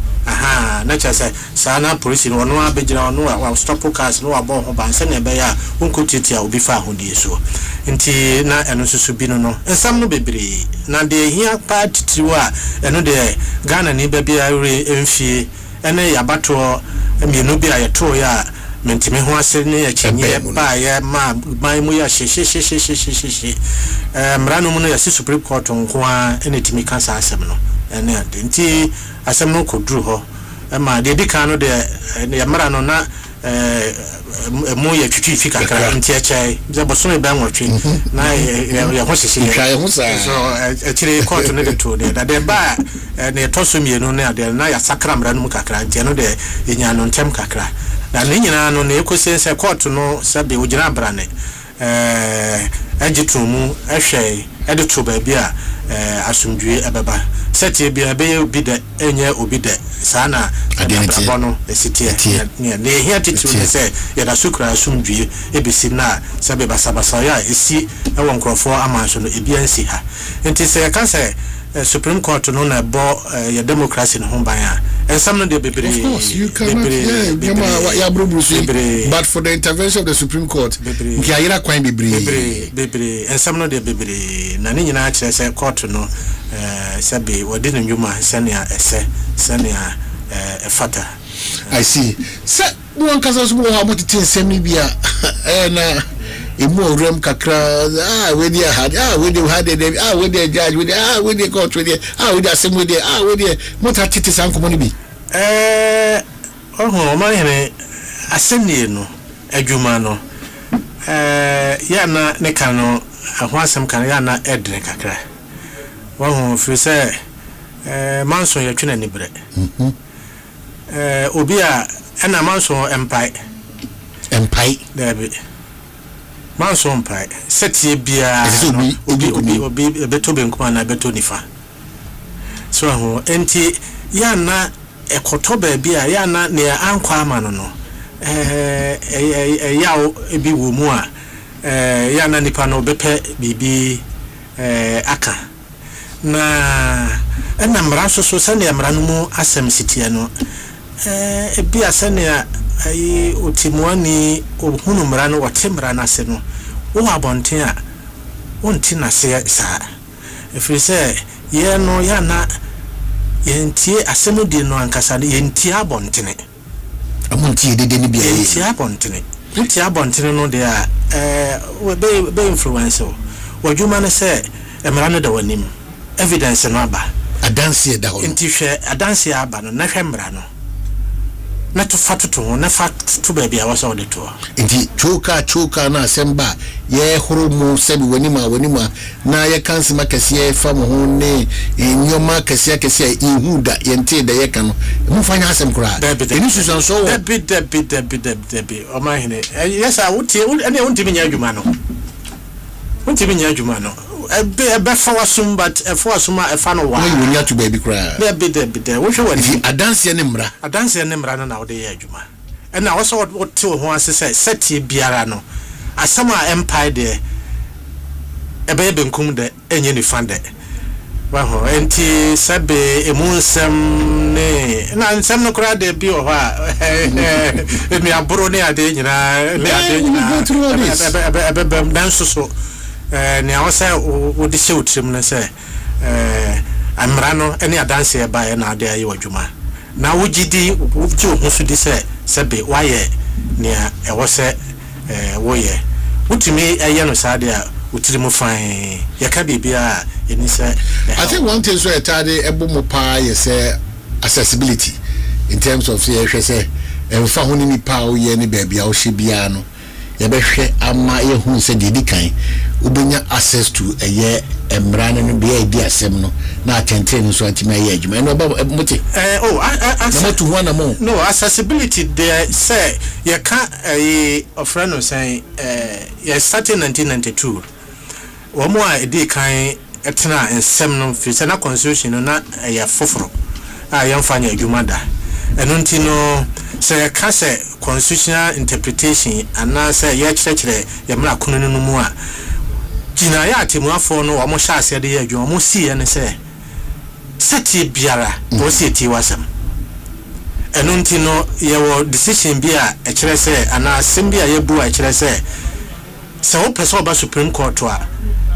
na chase sana police no no abegina no wa stop cars no wa bo ho ban se na be ya wonko titia obi fa ahodie so nti na eno susu bi no ensam no bebre na de hia part tiwa eno de Ghana ni be bia emfie ene yabato emienu bi ayeto ya mentime ho ase ne ya chenye ba ya ma mu ya she mra no mu no ya Supreme Court nko a ene timi kansa asem no ene nti asem no kodru ho ma de dika no de ya mra no na mu ya twitwi fika kra nti achai ze boso be nwotwe na ya ho sisi ya ho sa so achire court no de to de da de ba ne toso mienu na de na ya sakra mra no mu kakra nti no de enya no ntem kakra na ne nyina no na ekosense court no sabe ogina brane agitumu ahwe ede to ba bia asumdwe ababa seti bia be obi de enye obi de sana abono esitie ne hia titu ne se ya da sukra asumdwe ebisi na sabe basabasa ya esi ewo nkrofo amanso no ebi ansi ha enti se ka se Supreme Court no na bo ya democracy no ban a ensam no de bebre of course you can but for the intervention of the Supreme Court nki ayira kwan bebre ensam no de bebre na ne nyina akire se court no sabe wodi no nyuma sania ese sania efata I see se won kasa so bo ha motete ensam ni bia na emu rem kakra we dey had we dey had we dey judge we dey court we dey asem we dey mota tete san komo ni bi Omanhene asem ni no adwuma no ya na ne kan no ho asem kan ya na edre kakra wo fi se manso ya twena ni bre obi a and a mouse or empire. There be. Mouse on pie. Set ye beer. Obi a better benkman, I bet Tonifa. So, enti yana a cotobe beer, yana near Anquamano. Yao ebi wumua. Yana nipano bepe bibi aka. Na enamraso so sane amranumu asem sitiano. Ebi asane ayi otimuani ohunu mrano watemra na se no wo abonten a wonti na se sa efiri se ye no ya na yentie asemu di no ankasa ne yentie abontene amontie dede ni bia yentie abontene yentie abontene no de a be influence wo djuma ne se emra no da wanim evidence no aba adanse da ho nti hwe adanse aba no na hwe mra no na to fatuto na fatuto baby a wasa ode to nti choka na asemba ye horomu sebi wanima na ye kansi makasi ye fam ho ne nyoma kasi ihuda yente da ye kan mu fanya asem kura eni susan so debi Omanhene yes a wuti ene wonti nya adwuma no ebe fa wasum but fa wasuma e fa no wa we wonya to baby kura debi wo hwe wani adanse ne mra na wo de ye adwuma ena wo so wo te ho asese seti biara no asama empire de ebe benkum de enye ni fande wa ho enti sabe emunsem ne na nsem no kura de bi o ha emi aburo ne ade nyina ebe dan so ne awose wo de hye utrim na se amra no ene adanse e ba na ade ayi wadwuma na wogidi wogji ohusu di se sebe waye ne ewose woye utimi eye no sade a utirimu fan yaka bibia eni se I think one thing so etade ebomo pa ye say accessibility in terms of say hwese emfa ho ni pa o ye ni bia o hye bia no ye behwe ama ye hu se dedi kan ubenya access to eye emrane no bia edi asem no na atenten so atima ye adwuma no ba muti to one more no accessibility there say ye ka ofra no say ye started 1992 womo a edi kan etena ensem no fi se na constitution no na ye foforo a ye mfa nya adwuma da eno ntino se ka se constitutional interpretation ana se ye kyerɛkyerɛ ye mra kono no mu a kina ya atimuafo no wo hya ase de ye adwuma mo si ye ne se seti biara wo seti wasam eno ntino ye wo decision bi a kyerɛ se ana asem bi a ye bu a kyerɛ se wo pese oba Supreme Court a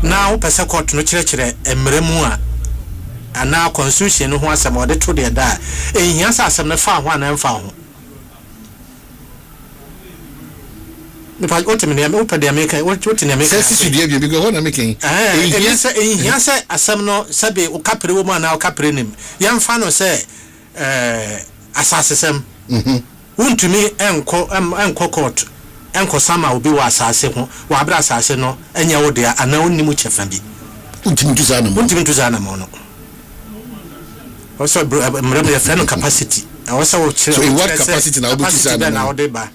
na wo pese court no kyerɛkyerɛ emremu a ana constitution no ho asem wo de to de da ehia sa asem ne fa ho ana mfa ho me pa otimi ne me upade America otimi America say studio bi because na making ehia sa asem no sabe o kapre wo ma na o kapre nim yamfa no say asasesem wontumi enko court enko sama obi wa asase ho wa abra asase no enya wo de ana onnimu chefa bi wontumi tuza na mo no also mrem ye friend capacity also wo so in what capacity na obi tuza na wo de ba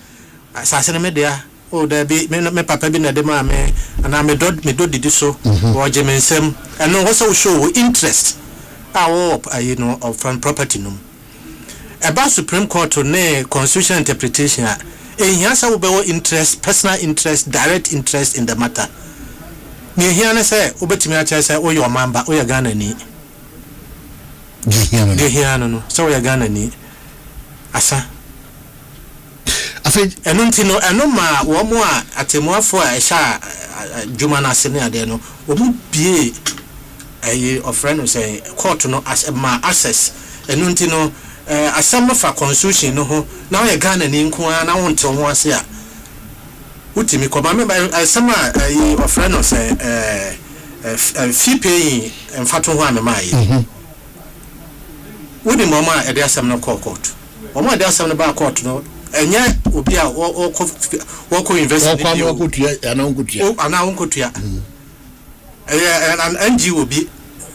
asase ne me de o da bi me papa bi na de ma me ana me do didi so wo je mensem and also show interest you know of property no about Supreme Court ne constitutional interpretation ehia sa wo be wo interest, personal interest, direct interest in the matter ne ehia na say obetimi a kyerɛ say wo your member wo ya Ghana ni ehia no so wo ya Ghana ni asa afi eno ntino eno ma wo mo a atemuafo a ehya djuma na ase ne ade no wo mu bie of friend say court no as ma access eno ntino asem fa constitution no ho na wo Ghana ni nko na wo nte ho ase a utimi ko ba me asem a of friend say fee paying mfato ho amema wodi mama e de asem no court wo mo de asem no ba court no enya obi a wo university ana onkotua an NGO obi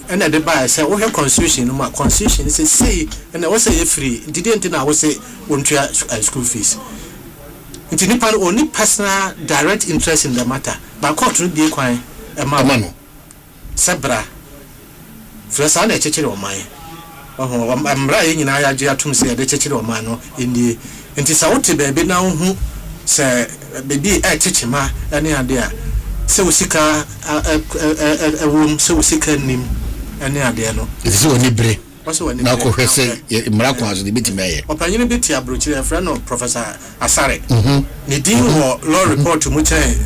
and at the buy say we have constitution no constitution say and I say free didn't I was say won't school fees nti nipa only personal direct interest in the matter but court no be kwan e ma no sebra fresa na chechire o man amra ye nyina ya je atum se de chechire o man no indi nti sa wote be na hu se bebi e chechima ene ade a se usika wom se usika nim ene ade no isi oni bre na ko hwese mra kwa aso de bitimeye opanyine beti abrochire friend of Professor Asare ni din wo law report mu chen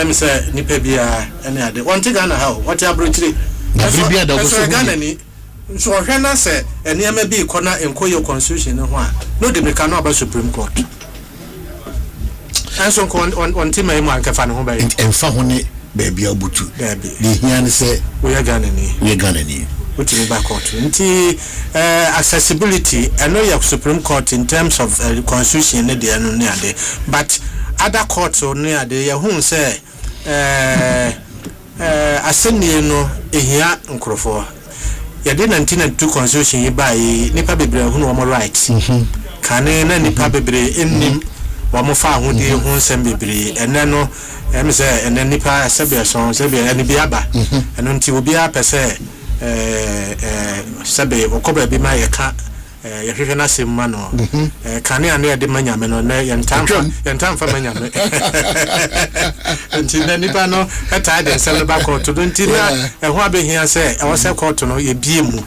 emse nipa bia ene ade wonte Ghana ha what abrochire na bibia da ko so Ghana ni so hwe na se ene ama bi kona enkoyo constitution ho a no de meka no aba Supreme Court anso ko on tima mu ankafa no ho ba emfa ho ne baabi abutu ni hia ne se we Ghana ni which is back court nti accessibility I know your Supreme Court in terms of constitution ne de no ne ade but other courts ne ade ya hu say aseni no ehia nkrofo ya de 1992 constitution yi bai nipa bebre hu no mo rights kane na nipa bebre ennim wa mo fa ho de hu nsem bebre ene no em say ene nipa sebe so sebe ene bi aba eno nti obi a pese sabe okoba bi ma yeka yehwehwe na semma no kane ane ya de manyame no na yentamfa manyame nti na nipa no eta de nsem ba court do nti na eho abehia se e wo se court no ye bie mu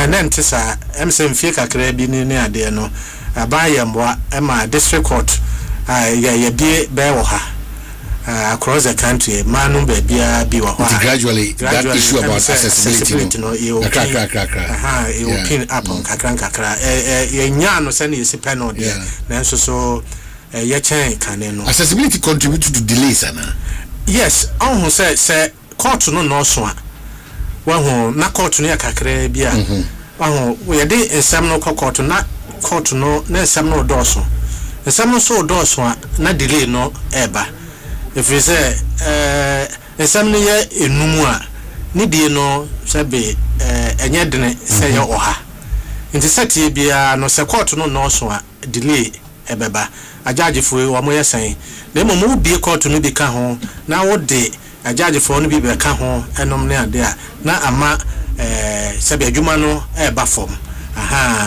na ntisa emse mfie kakra bi ni ade no abaye mboa ema district court ye bie be wo ha across the country manu bebia bi wa gradually that issue about accessibility no you pin up on kakra nya no se na yesi panel there na nso so ye chen kane no accessibility contribute to delays ana yes on say court no so a wa na court no ya kakra bia wa ye de ensam no court na court no na ensam no doso ensam no so doso a na delay no eba if you say esamne ye enumu a ni die no sabe enye dene say ye oha nti sati bia no se court no so a delay ebeba ajagefo wo mo yesan na mo bie court no bi ka ho na wo de ajagefo no bi be ka ho enom ne ade a na ama sabe adwuma no eba form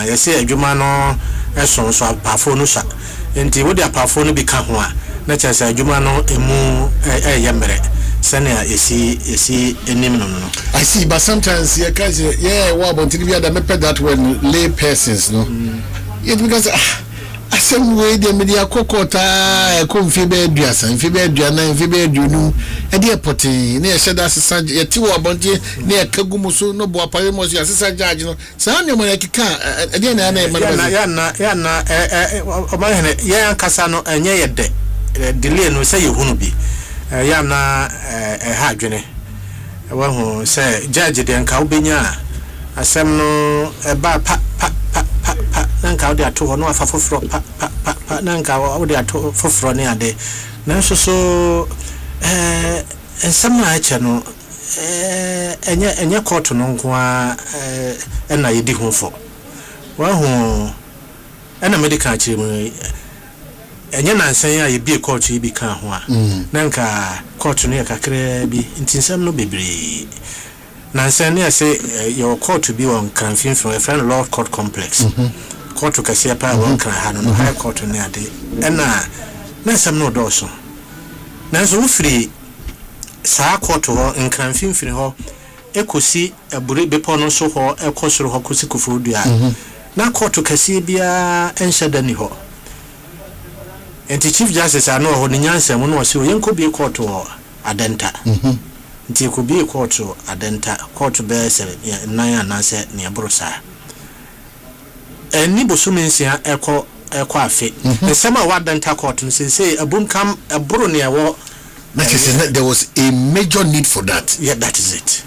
yesi adwuma no eso so apafo no sa nti wo de apafo no bi ka ho a na chasa adwuma no emu yemere sene esi enim no I see, but sometimes you can say what about the other me that when lay persons no it because asem we de media kokota konfi be aduasa mfi be aduana mfi be aduonu e de poti na ye sheda asesa ye ti wo abonje na ye kagumu so no bo apare mo so asesa judge no sa na mo yakika e de na na Omanhene ye ankasa no enye ye de delay no say yehunu bi ya na ha adwene wa hu say judge de nka obenya asem no ba pa nanka odi ato no afa foforo pa nanka odi ato foforo ne ade nanso so ensem na ache no enye court no nko a na yedi hu fo wa hu ena medical chiri enye nansan ya ye bi court yi bi kan ho a nanka court no ya kakra bi ntinsem no bebre nansan ne say your court bi on Kranfin from a friend law court complex court to kasia pa won kan ha no high court ne ade ena nansam no doso nanso ufiri saa court ho Kranfin firi ho ekosi abure bepo no so ho ekosoro ho kosi kofodua na court kasia bia enhyeda ni ho enti chief justice ano ho ni nyansam no so yenko bi court ho adenta nti ko bi court adenta court be se nan anase ne abrosa eni bosumensia eko afe esema wa adenta court no say abunkam abro ne ewo there was a major need for that. Yeah, that is it.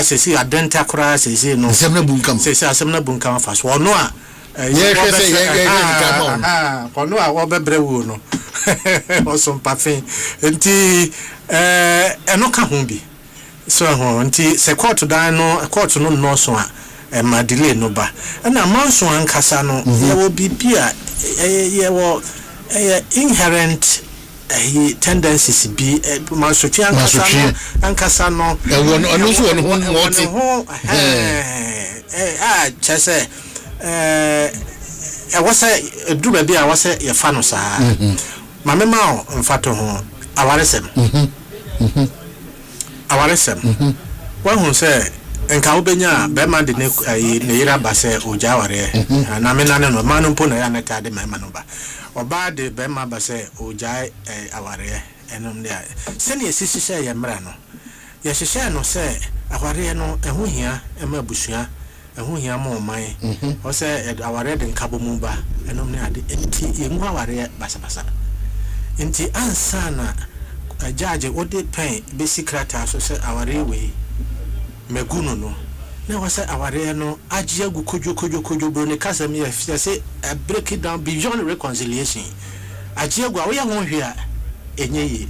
Say adenta kura say no semna bunkam say asemna bunkam fast wo no a kono a wo bebre wo no osom pafin enti eno ka ho bi so ho nti se court dan no court no so a ma delay no ba na manso ankasa no ye wo bibia ye wo inherent tendencies bi manso twa ankasa no ono so ono chese wasa duba bi a wasa ye fa no saa mamema o mfato ho awaresem wan say enka obenya be man de ne yira ba say ojaware na me na no man mpo na ya na tade me man ba oba de be ma ba say ojai aware enom de se ne sisi say ye mra no ye hihye no say aware no eho hia ema busua eho hia ma oman o say aware de nkabo mu ba enom ne ade enti ye mu aware basa enti ansana judge ode pen besikrata so say aware we meguno no na wasa aware no agye gu kojo bro ne kasa me ya say break it down beyond reconciliation agye gu awoya ho hwe a enye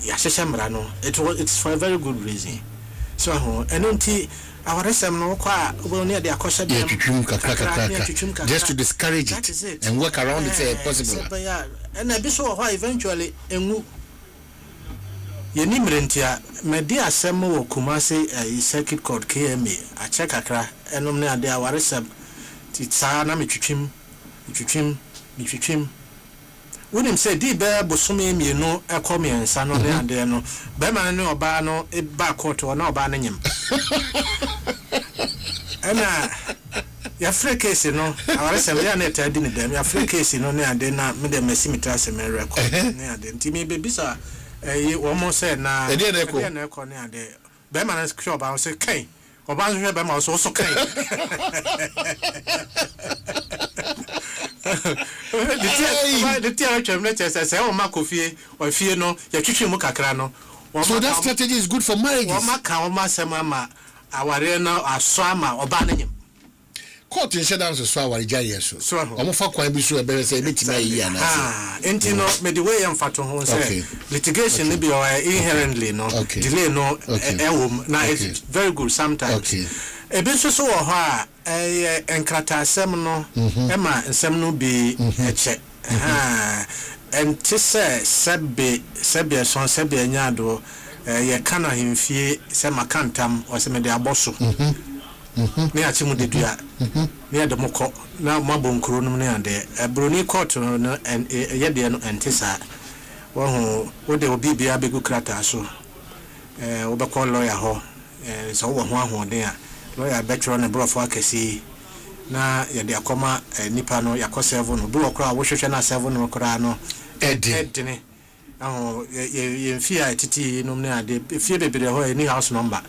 ya hyehyɛ mra no it's for a very good reason so ho enonti aware sem no kwa obo ne de akɔhyɛ dem kakra just to discourage it and work around it possible and na bi so ho eventually enwu yeni mrentia medi asem wo kumase circuit court KMA a check akra enom ne ade aware sem ti saa na metwitwim wonim say di be bosome mienu ekomiensa no ne ade no be man ne oba no e ba court na oba na nyem ana ya free case no aware sem ya na tadi ni dem ya free case no ne ade na me de mesimitra sem record ne ade ntimi be bisa womo say na ede na eko ne ade be man na sure ba say kan oba so be man so kan the tia chemle chese say o makofie o fie no ya twitwi mu kakra no so that strategy is good for marriages o maka o masema ma aware na aso ama oba na nyem court in sheda so aware jare so o fa kwan bi so e be say metima yi ana enti no me the way am fato ho say litigation be inherently no delay no na it's very good sometimes ebe so wo ho a enkrata asem no ema nsem no bi eche enti sebe son sebe nyado ye kana himfie se makantam o se me de aboso ne achi mu de dua ne de moko na mabonkuro no ne ade broni court no ye de no entisa wo ho wo de obi bia begu krata so wo be call lawyer ho so wo ho ahode a lawyer betro ne brofo akesi na ye de akoma nipa no yakọ 7 no bro kra wo hwehwe na 7 no kra no edene ye mfia titi no ne ade fie bebere ho ni house number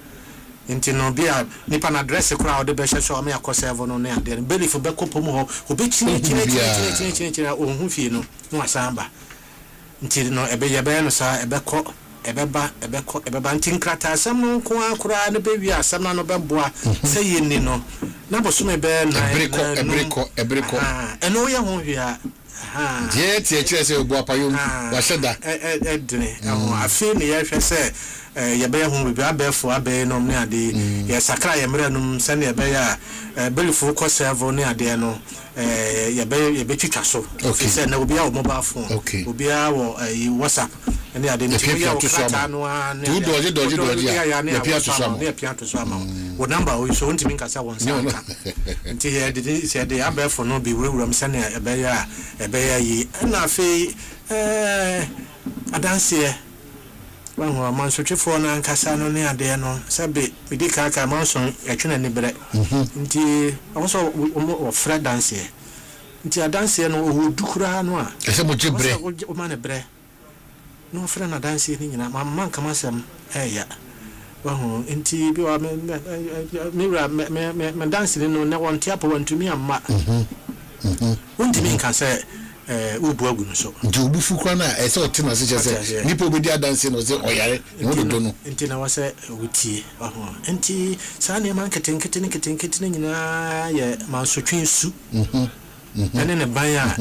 enti no bia nipa na address kra wo de be hwehwe o me yakọ 7 no ne ade belief be kopom ho obechini ohun fie no no asamba enti no ebe no sa ebeba nti nkrata asem no ko akura ne be wi asem na no beboa se yeni no na boso me be na ebriko eno ye ho hwe a je tie kire se obu apayom wa sheda edene afi ne ye hwe se ye be ho bi abefo abe no ne ade ye sakra ye mra num se ne be ya belifu ko servo ne ade no ye be twitwa so se na obi a wo mobile phone obi a wo WhatsApp ne ade ne ya wo kata no ne doje ya ne pia to so ama wo number o so ntimi nkasa won sa aka nti ye de se de abefo no bi wuram se ne ebe ya yi na afi adanse wanhu amansotwefo na nkasa no ne ade no sabe bidika aka manson yatwena ne bre nti awoso o fra danse nti adanse no o dukura no a ese mo jebre o ma ne bre no fra na danse ni nyina mamma kama sam ya wanhu nti bi wa me danse no ne won tia po wantumi amma wontimi nkasa ubu agu so nti obufu kwa na ese otima se chese nipa obedi adanse no se oyare no do no nti na wase wutie nti sa ne man keten nyina ye mansotwen su ene ne ban a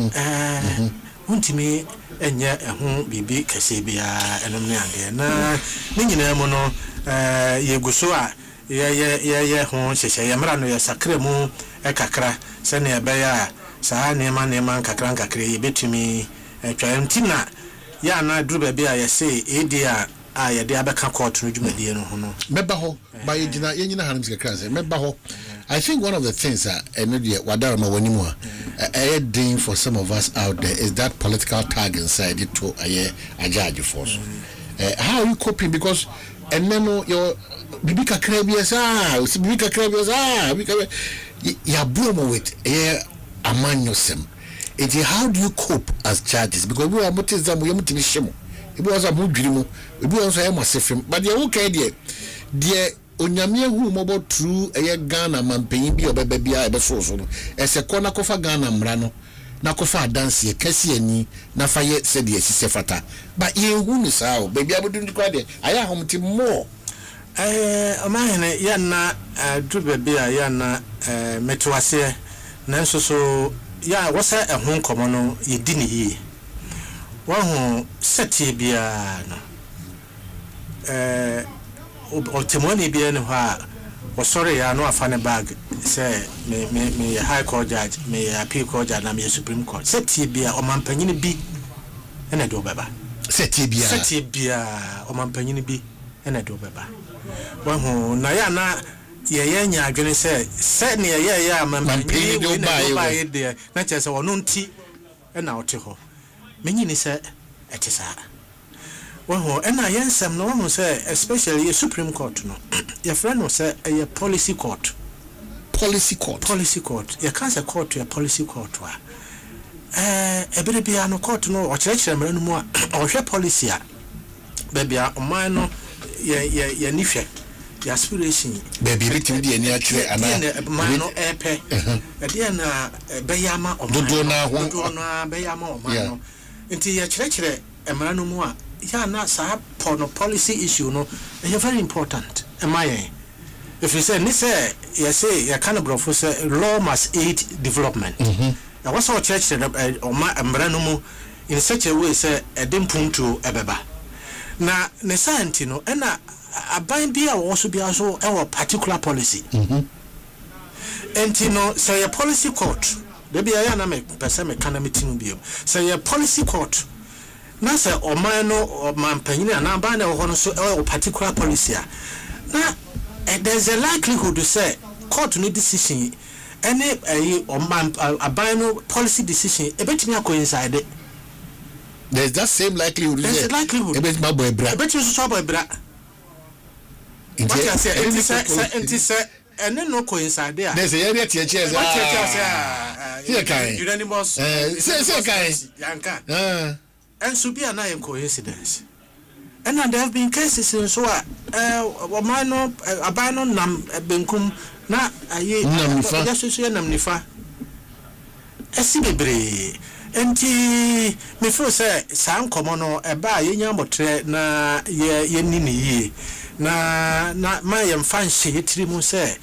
untimi enye eho bibi kese bia enom ne ade na ne nyina mu no yeguso a ye ho hyehye yemra no ye sakra mu ekakra se ne ebeya saa nema nkakra ye betumi twantina ya na duru bia ye se edia a ye de abeka court no dwumadie no ho no meba ho ba yenyina hanum sikakra se meba ho. I think one of the things that wadarama wanimu a thing for some of us out there is that political tag inside it to a judge force. How are you coping? Because and then your bibika krebias bibika krebias ya bromo with a man yourself. How do you cope as judges? Because we are motives we mutimi shemo. It was a mudrimu, it was a massive, but the okay dear onyame hu mobo true Ghana mampanyin bi obebe bia ebe so no ese kona kofa Ghana mra no na kofa dance kase ani na fa ye se de asise fata ba ye hu ni sao baby abodu ndikwa de aya homti mo Omanhene ya na dube bia ya na metwase na so ya wasa ehun komo no ye di ni yi wa hu seti bia no ultimate bi ene ha sorry ya no afane bag say me high court judge me appeal court judge na me supreme court seti bia o mampanyini bi ene do beba seti bia o mampanyini bi ene do beba wa hu na ya na ye nya adwene se ne ye mampanyini do ba ye de na chese wono nti ena ote ho menyini se etisa well, and I answer no one say, especially a Supreme Court. No, your friend will say a policy court. Policy court. You can't say court to a policy court. A bit be no court no or church and more or your policy. Baby, a minor, your nephew, your aspiration. Baby, written the nature and minor airpay. A dear Bayama or Dona Bayama or Mano. Into your church, a man more. Yeah, not sa porno policy issue no very important. Am I? If you say you kind of say law must aid development. I was our church or my umbrella in such a way say a dimpum to ebeba. Na nesantino and a bind beer also be also our particular policy. And you know, say a policy court. There be a make person economy team be say a policy court. Na say omano or mampanyini na ba na ho no so particular policy na there's a likelihood to say court no decision any abano policy decision e betimi coincide. There's that same likelihood. There's a likelihood. E betimi boy bra. E betimi so boy bra. What you say it is and then no coincide there. There's a area teachers. Here kai. Unanimous. Say kai. Yanka. And so be an coincidence. And there have been cases in so minor abano nam benkum na aye namnifa esibebre enti me feel say san komono eba ye nyamotre na ye nini yi na ma ye mfa nhye yetiri mu say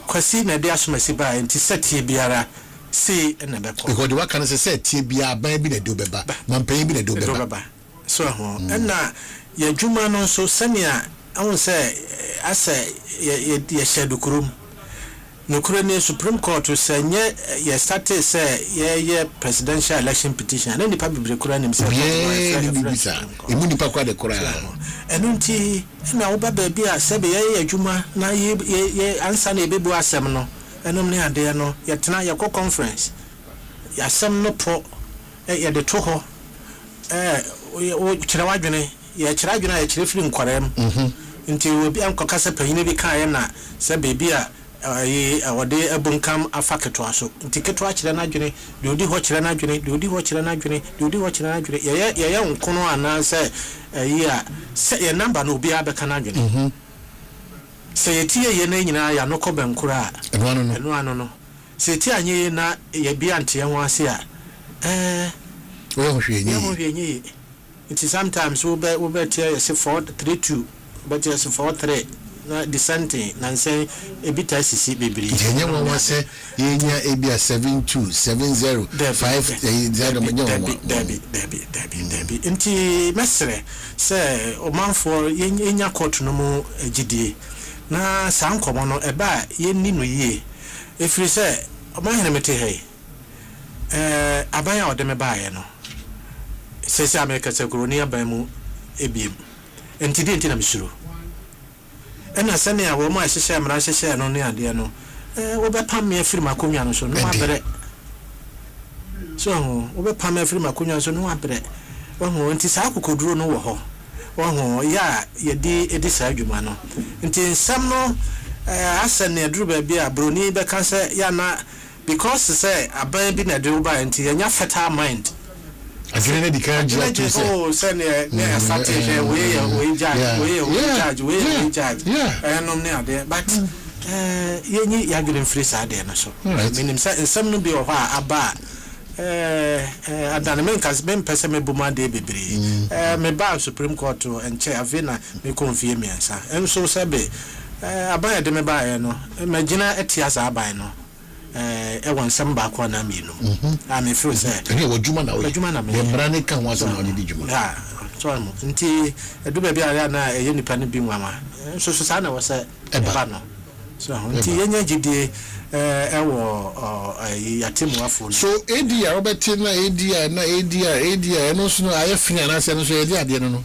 kwasi na de asomasi ba enti seti biara see na beko because the work can say tibia ban bi na do beba mampan bi na do beba so ho na ya dwuma no so sania awon say ase ye shedu kurum no kure ne Supreme Court say nye ye started say ye presidential election petition and nipa bibre kura nim say emu nipa kwa de kura enunti na wo baba bia sebe ye dwuma na ye ansa na ebebu asem no enom ne ade no ye tena ye conference ya asem no po ye de to ho o kire wadwene ye kire adwene ye kire firi nkorem nti obi ankokasa panyine bi kan ye na sebe bia wode abunkam afaketo aso ntiketo akire na adwene de odi ho kire na adwene de odi ho kire na adwene de odi ho kire na adwene ye nkono ana se ye number no obi abeka na adwene se yetie ye na nyina ya no kobenkura eno ano no se tie anye na ye bia nte ho ase a we ho hwenye it is sometimes we be tie se 432 but yes 43 na disante na nse ebita sisi bebiri yenye won say yenya ebia 7270 Debi nti mesre se omanfo yenya court no mu agidie na san komo no eba yenni no yie efiri se Omanhene mete hey abaya odeme baaye no sese America se kroni aban mu ebiem enti di enti na misuro ena sane a wo ma hyehye mra hyehye no ne ade no wo be pam me afiri makonwa no so no abere so wo be pam afiri makonwa so no abere wo enti sa akokoduro no wo ho wo ya yedi edisa adwuma no enti nsam no asane aduru ba bia broni be kan se ya na because say aban bi na de wo ba enti nya fertile mind Agene di kan jia to say say ne Asante we judge enom ne ade but yenyi ya gele free sa ade no so minim say nsam no bi o ha aba adana men kas ben pese me buma de bebre me ba Supreme Court enche avena me konfie me ansa enso sabe aban ya de me ba ye no imagine etia sa aban no won some back one na me feel say any wajuma na me brane kan wa so na di juma so mo nti edu ba bia na ye nipa ne bi nwama so sa na wo say eba no so nti yenya gidi ewo yatemu afo so edia Robert na edia no so no aye finya na se no so edia de no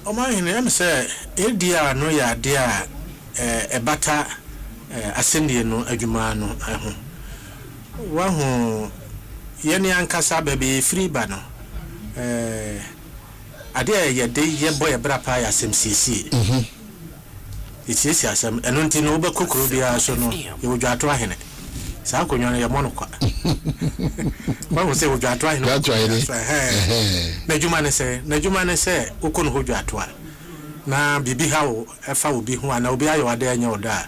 Omanhene am say edia no ya de a ebata asendie no adwuma no ho wa ho yene ankasa bebe free ba no ade ye de ye boy bra pa ya semsisi isi asem eno nti no be kokoro bia so no ye wodwa ato ahene sa akonyo no ye mono kwa ba wo se wodwa ato ahene na dwuma ne se ukono hodwa ato na bibi ha wo efa obi ho ana obi ayo ade anya oda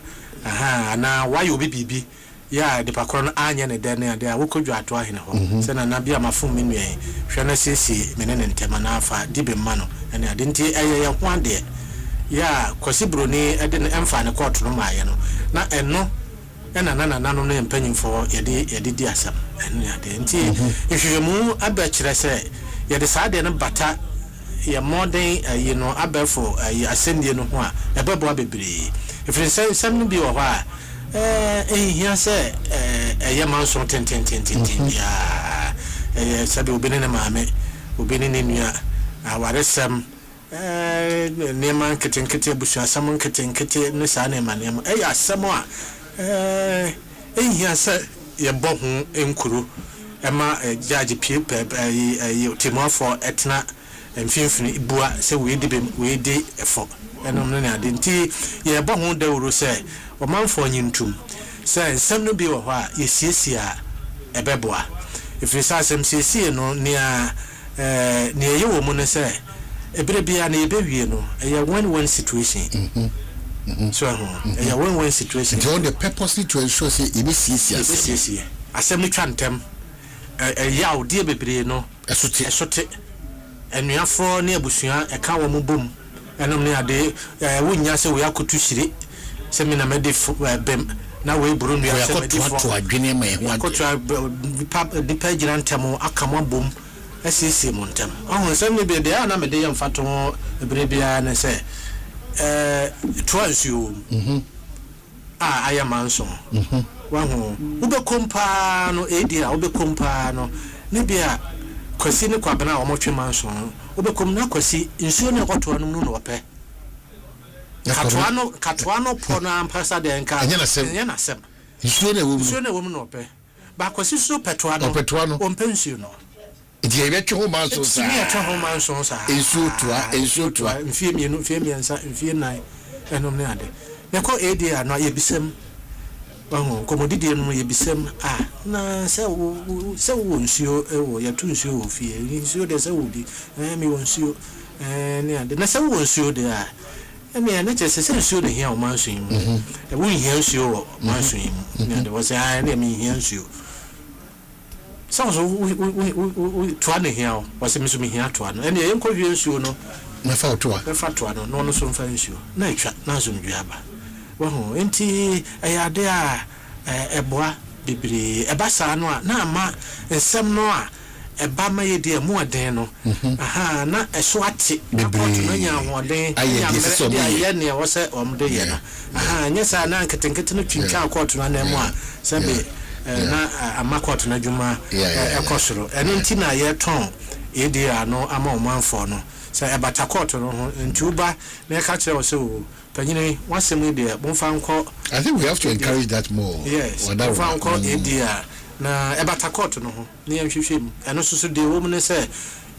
na why obi bibi ya de pakron anya ne de ne ade a wokodwa ato ahene ho se na bia mafum menu e hwe na sisi menene ntema na afa dibe ma no ene ade nti eye ho ade ya kwasi broni ede ne emfa ne court no maaye no na eno ena na no ne mpanyimfo yede di asam ene ade nti ehwehwemu aba kire se yede saade ne bata ya modern abefo asendie no ho a ebebo abebere efiri sem no bi wo ha ehia se eye manso tenten ya sabe obene ne maame obene ne nua awaresem neman kete busha samon kete ne sa ne manem asem a ehia se ye bo ho enkuru ema judge pepe timofo etna mfimfini bua se we di efo enom ne ade nti ye bo ho dawuro se o manfo nyintum se nsem no bi wo ho a ye siesia ebeboa ifiri sa asem siesie no ne ye wo mu ne se ebere bia na ebewie no eye one situation so eye one situation they the purposely to ensure say e be siesia asem ni twantem ya odi ebere no esote enuafo ne abusua eka wo mu bom enom ne ade wonya se we akotu hire se me na mede bem na we buru nua se mede to adwene ma ho akotu di pagina ntamo akama bom asisi mu ntam ahun se me be de na mede yam fato ebere bia na se twansuo aya manso wa ho ube kompa no edia ube kompa no ne bia kwasi ne Kwabena o motwe manso obekom na kwasi nsuo ne kotoa no no ope katoa no po na ampasa de nka anya na sem nsuo ne wo mu no ope ba kwasi so petoa no o mpensuo no edi ebe twe ho manso sa edi twe ho manso sa nsuo toa mfie miensa mfie nai enom ne ade ne ko edi ano ye bisem komodidi no ye bisem na se wo nsuo ewo ya tu nsuo wo fie nsuo de se wo di mi wo nsuo ne ade na se wo nsuo de ne na che se nsuo de hia o manso yi mu wo hia nsuo wo manso yi mu ne ade wo se ne mi hia nsuo so to ane hia wo se mi so mi hia to ano ene ye nko hia nsuo no mefa otoa no no so mfa nsuo na etwa na so mduaba wo enti ayade a eboa bibiri ebasa no a na ama nsem no a eba ma yedi emu aden no aha na eso ate bibiri na nya hoden ya ne wo se omde ye no aha nyesa na nketenkete no twinka court no na emu a sebe na amakot na djuma ekosoro eno nti na ye ton edi ano ama omanfo no se ebata court no ntuba na ka kire wo se wo panyine wasem de bomfa nko. I think we have to encourage that more. Yes, bomfa nko edi na ebata court no ho na ye hwehwem eno soso de wo mu ne se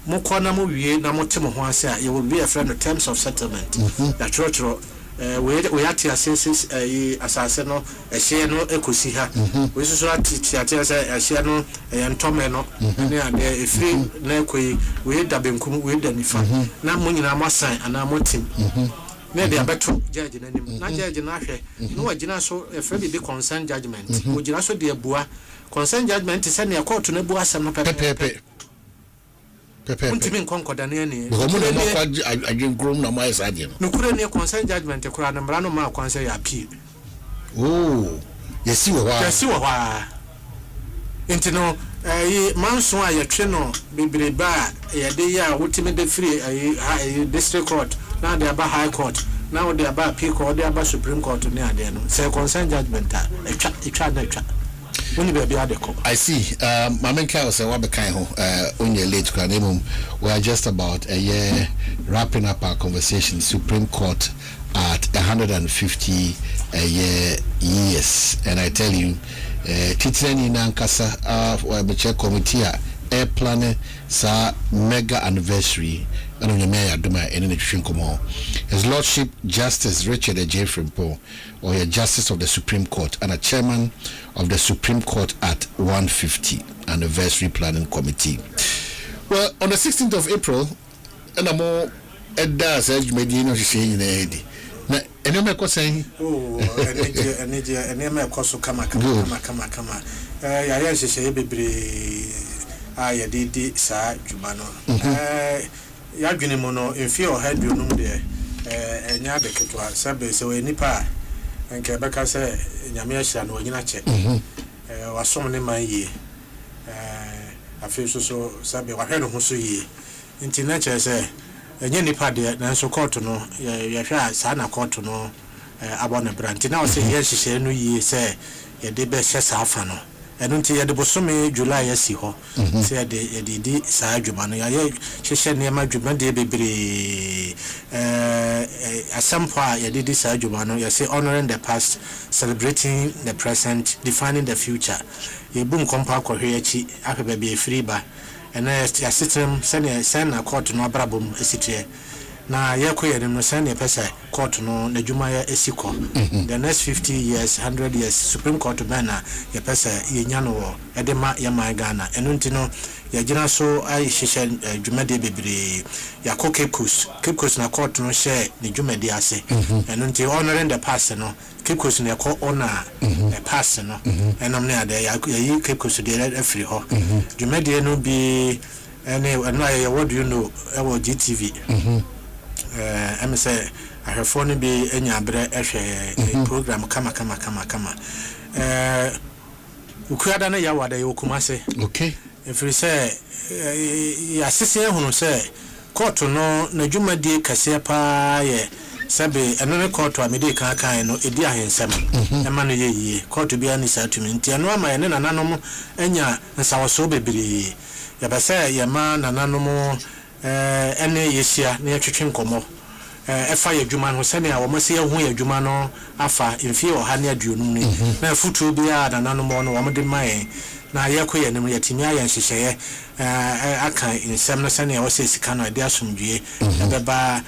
mokọ na mo wie na mo temo ho ase a ye will be a friend of terms of settlement that church we ati asensis asase no ehye no ekosi ha we so ati ase ehye no entome no ne ade efri na ekoi we da benkum we da nifa na mo nyina masan ana motim ne de abeto judge nanim na judge na hwe no wagina so efri bi consent judgment wo gira so de abua consent judgment se ne court no bua asem no pepe untimi nkonkoda ne ne bomo no kwa adwen grom na mai saje no nukure ne consent judgment kura na mra no ma kwanse ya appeal yesi wo wa intino manso a yetwe no bibireba ya de ya wotimi de free district court na de aba high court na wo de aba appeal court de aba supreme court ne ade no say consent judgment a etwa I see. Mamenka was a wabekai ho onye late kranimum. We are just about a year wrapping up our conversation. Supreme Court at 150 years, and I tell you, Titani Nankasa Meche Committee air planning sa mega anniversary. And on your mayor Duma and in the Shinkomo. His Lordship Justice Richard J. Frimpo, or a Justice of the Supreme Court and a Chairman of the Supreme Court at 150 Anniversary Planning Committee. Well, on the 16th of April, and a more Edda says Medina saying in the head. And you make saying, and come. I say, baby, I did sa Jumano. Yadwene mo no mfi o ha duonum de enya de ketwa sabe se we nipa enke beka se nyame ahia no nyina che wasom ne man yi afi so sabe wa hwe no ho so yi nti na che se enye nipa de na so court no ye hwa sa na court no abona branti na o se ye hihye no yi se ye de be hye sa afa no eno nti ye de bosome July yasi ho se ye de di sa adwuma no ye hyehyɛ ne ma adwuma de bebre Asempa ye de di sa adwuma no ye say honoring the past, celebrating the present, defining the future. Ye bum kompa kwahwe achi afeba be free ba ena ya system send na court no abrabom esitie na yekoye dem no send pesa court no na dwuma ya esiko the next 50 years 100 years Supreme Court bana ye pesa ye nya no edema ya man Ghana eno ntino ya gina so ai hihye dwuma de bebre ya ko Cape Coast na court no share ni dwuma de ase eno nti honoring the past no Cape Coast na ko honor the past no enom ne ade ya yi Cape Coast de afri ho dwuma de no bi ene what do you know ewo GTV I'm say I have phone be enya bre ehwe program kama ukuada na ya wada yokumase okay if you say ya sisi ehunu say court no na dwumadie kase pa ye sabe enone court amede kan no edi ahensem ema no ye court bia ni sa tumi nti eno ama ene nananom enya nsawoso bebiri ya ba say ye ma nananom ene yesia na yetwetwe nkomo efa ye dwuma no sene a wo mase ye hu ye dwuma no afa mfie o ha ne aduonum ni na futu bia nananom no wo mde mai na yekoye ne yatimi ayan hyehyeye aka insem no sene wo se sika no de asomdue beba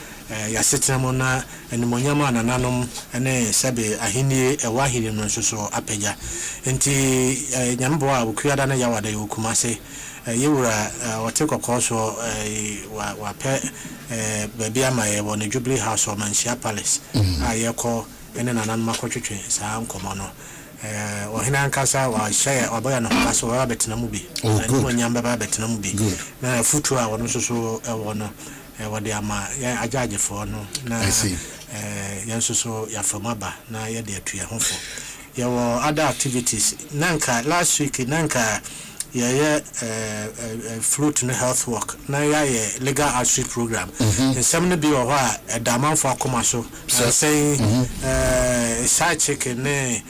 ya setramo na enimonyama nananom ene sebe ahini ewa ahini no so apagya enti nyambo a okuada na yawada yokumase yewura wateko koso wa pe baby amaye won Jubilee House o Manshia Palace ayeko ene nananom akotwetwe saa nkomo no ohina nkasa wa share oboya no kaso wa betena mu bi no nyamba ba betena mu bi na futu a wono so wono what the ama a judge for no na I see so ya famaba na ya de atu ya hofo ya wo other activities nanka last week nanka ya fruit no health work na ya legal outreach program some no bi wo ha da manfo akoma so say side chicken ne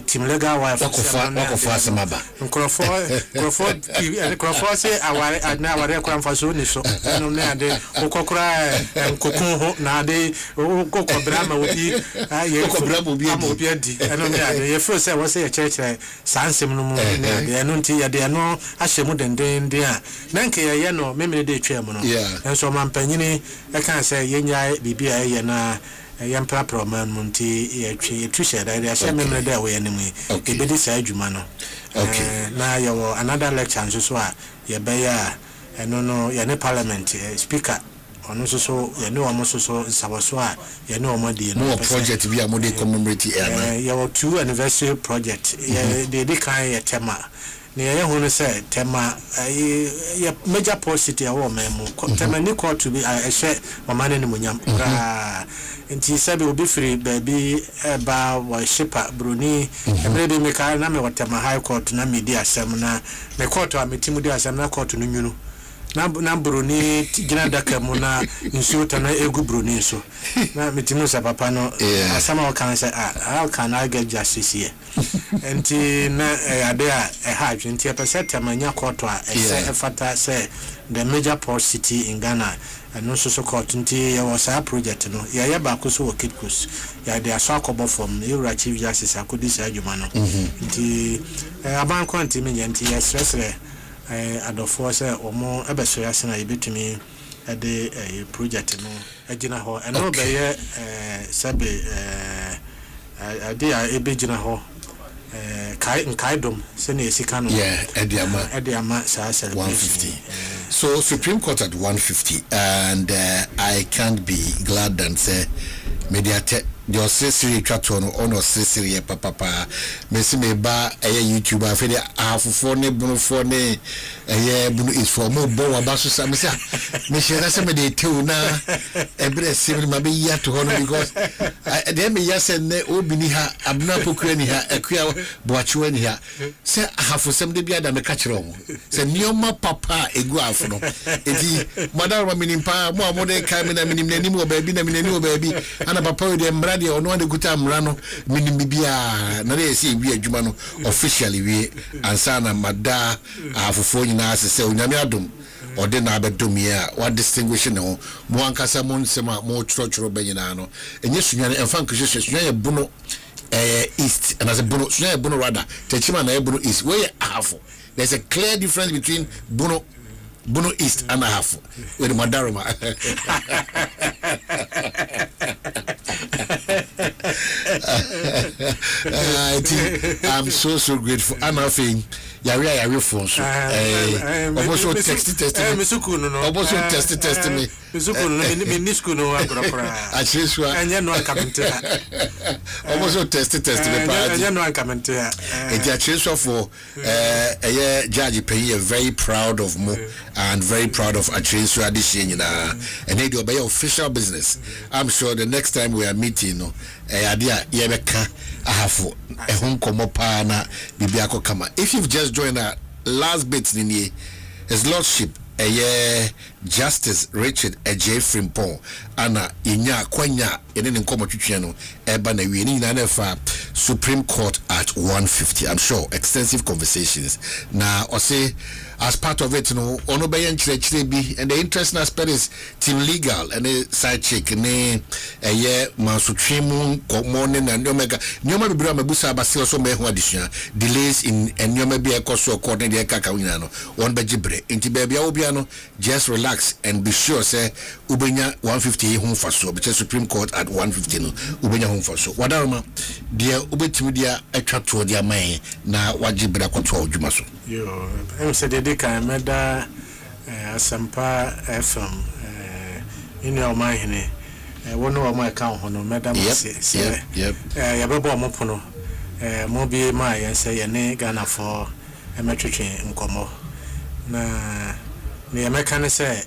team legal wife wakofa Asemaba Crawford say aware kwanfa so ni so no na ade okokora kokon na ade okokobra ma obi okokobra obi adi no na ade ye feel say we say church sansem no mu na ade no nti ye de no ahyemu denden a na nke ye no memene de twam no enso mampanyini e kan say yenya bibia ye na yampra proman munti yetwisha da ya sha memre da we anim e be dis adwuma no na yawo another lecture nso so a ye be ya no ya ne parliament speaker ono so ye ne omo so nsaboso a ye ne omo di no project bi amode commemorate yawo 2 anniversary project ye de kan ye tema ne ye hu say tema ye major policy ya wo memu tema ni court to be ehwe mama ne munyam nti sabe obi free baby ba wa shipa bruni ebrebe me ka na me watema high court na media asem na me court a metimu di asem na court no nwunu na bruni gina daka mu na nsuota na egu bruni so na metimu sa papa no asama o kan say how can I get justice here nti na ade a ha nti e pese temanya court a efata say the major port city in Ghana and also so court nti ya was a project no ya ba ko so okitkus ya de aso akobo from Eura Chief Justice akodi adwuma no nti aban kwanti me nti ya stressre adofo say omo ebeso ya sena yebetumi de project no agina ho eno be ye sabe ade a ebegina ho kaidom sene esika no ediama sa 150 so Supreme Court at 150 and I can't be glad and say mediate your sesiri twato no ono sesiri papa mesi me ba YouTuber fe de afofo ne bunofo ne bunu is for mo bo wa baso sa mesi me share se me de tew na ebre simi ma be ya to hono because de me ya se ne obi ni ha abuna pokura ni ha akua boachewa ni ha se afo sem de bia da me ka kire o se nioma papa egu afo no enti madara minimpa mo amode ka me na minim nani mo baabi na minani mo baabi ana papa de mra de ono de guta mra no minim bibia na de esi wi adwuma no officially wi ansa na mada afofo nyina se onyame adom ode na abedom ya what distinguishing no mo ankasa mo nsema mo choro benyina no enye sunyane emfa nkehwe sunyane buno east and as a buno sunyane buno rather techima na buno east where afo there's a clear difference between buno east and half with Madarama. I'm so grateful. I'm having Yari phone. Almost testing me. Almost testing me. And you're not coming to that. Almost testing me. You're not coming to that. It's a chance for a judge pay very proud of Mo and very proud of Achresu Adishin and they do by official business. I'm sure the next time we are meeting, idea Yebeka Ahafu, a home komopana, Bibiako Kama. If you've just joined our last bit in here, His Lordship, Justice Richard J. Frimpong, Anna Inya Kwanya, and then in Komotuchiano, Ebana Wini Nanefa, Supreme Court at 150. I'm sure extensive conversations. Now, I say, as part of it, Onobayan Church and the interesting aspect is team legal and a side chick, and a year Mansutrimu, morning and Omega. Nyoma Bibra Mabusa Basil so me addition delays in and Nyoma be a cost according to the Kakawinano, one by Jibre, into Baby Obiano, just relax and be sure, say, Ubenya 150 home for so, but Supreme Court at 150, Ubenya home for so. Wadarma, dear Ubetimedia, a trap to their may, now what Jibra control Jumaso. Yo, I'm said the Dika Meda Asempa FM in your Omanhene. One of my account on Madam. Yep. Yababo Mopono, Mobi Mai, and say a ne Ghana for a metric in Como. Na ne American say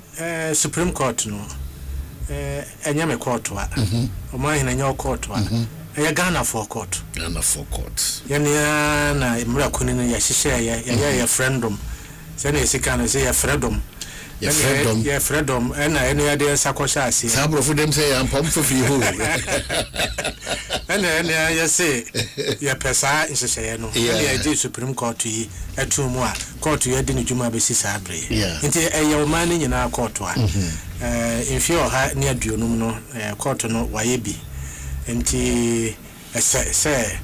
Supreme Court no enya me court wa Omanhene nya court wa ya Ghana for court ya na imra kuni ne ya hihye ya referendum say na esika no say ya freedom ya freedom ene ya de sakosha ase sabro for them say am pom for free ho ene ya say ya pesa nhihye no ya di Supreme Court yi atumu a court ya di ne djuma be si sabre nti ya Omanhene nyina court wa infio ha ne aduonum no court no waye bi nti se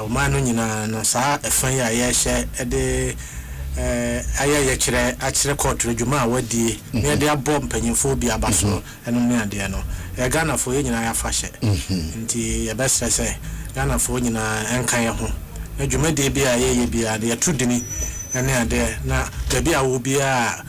Omanhene nyina no sa efan ya ye hye de aya akire court adwuma wadi ne de abom panyimfo bi abaso eno ne ade no Ghana fo nyina ya fa hye nti ya best say Ghana fo nyina enkan ye ho adwuma de bi ye bi ade ya tudini ene ade na bi a wo bi a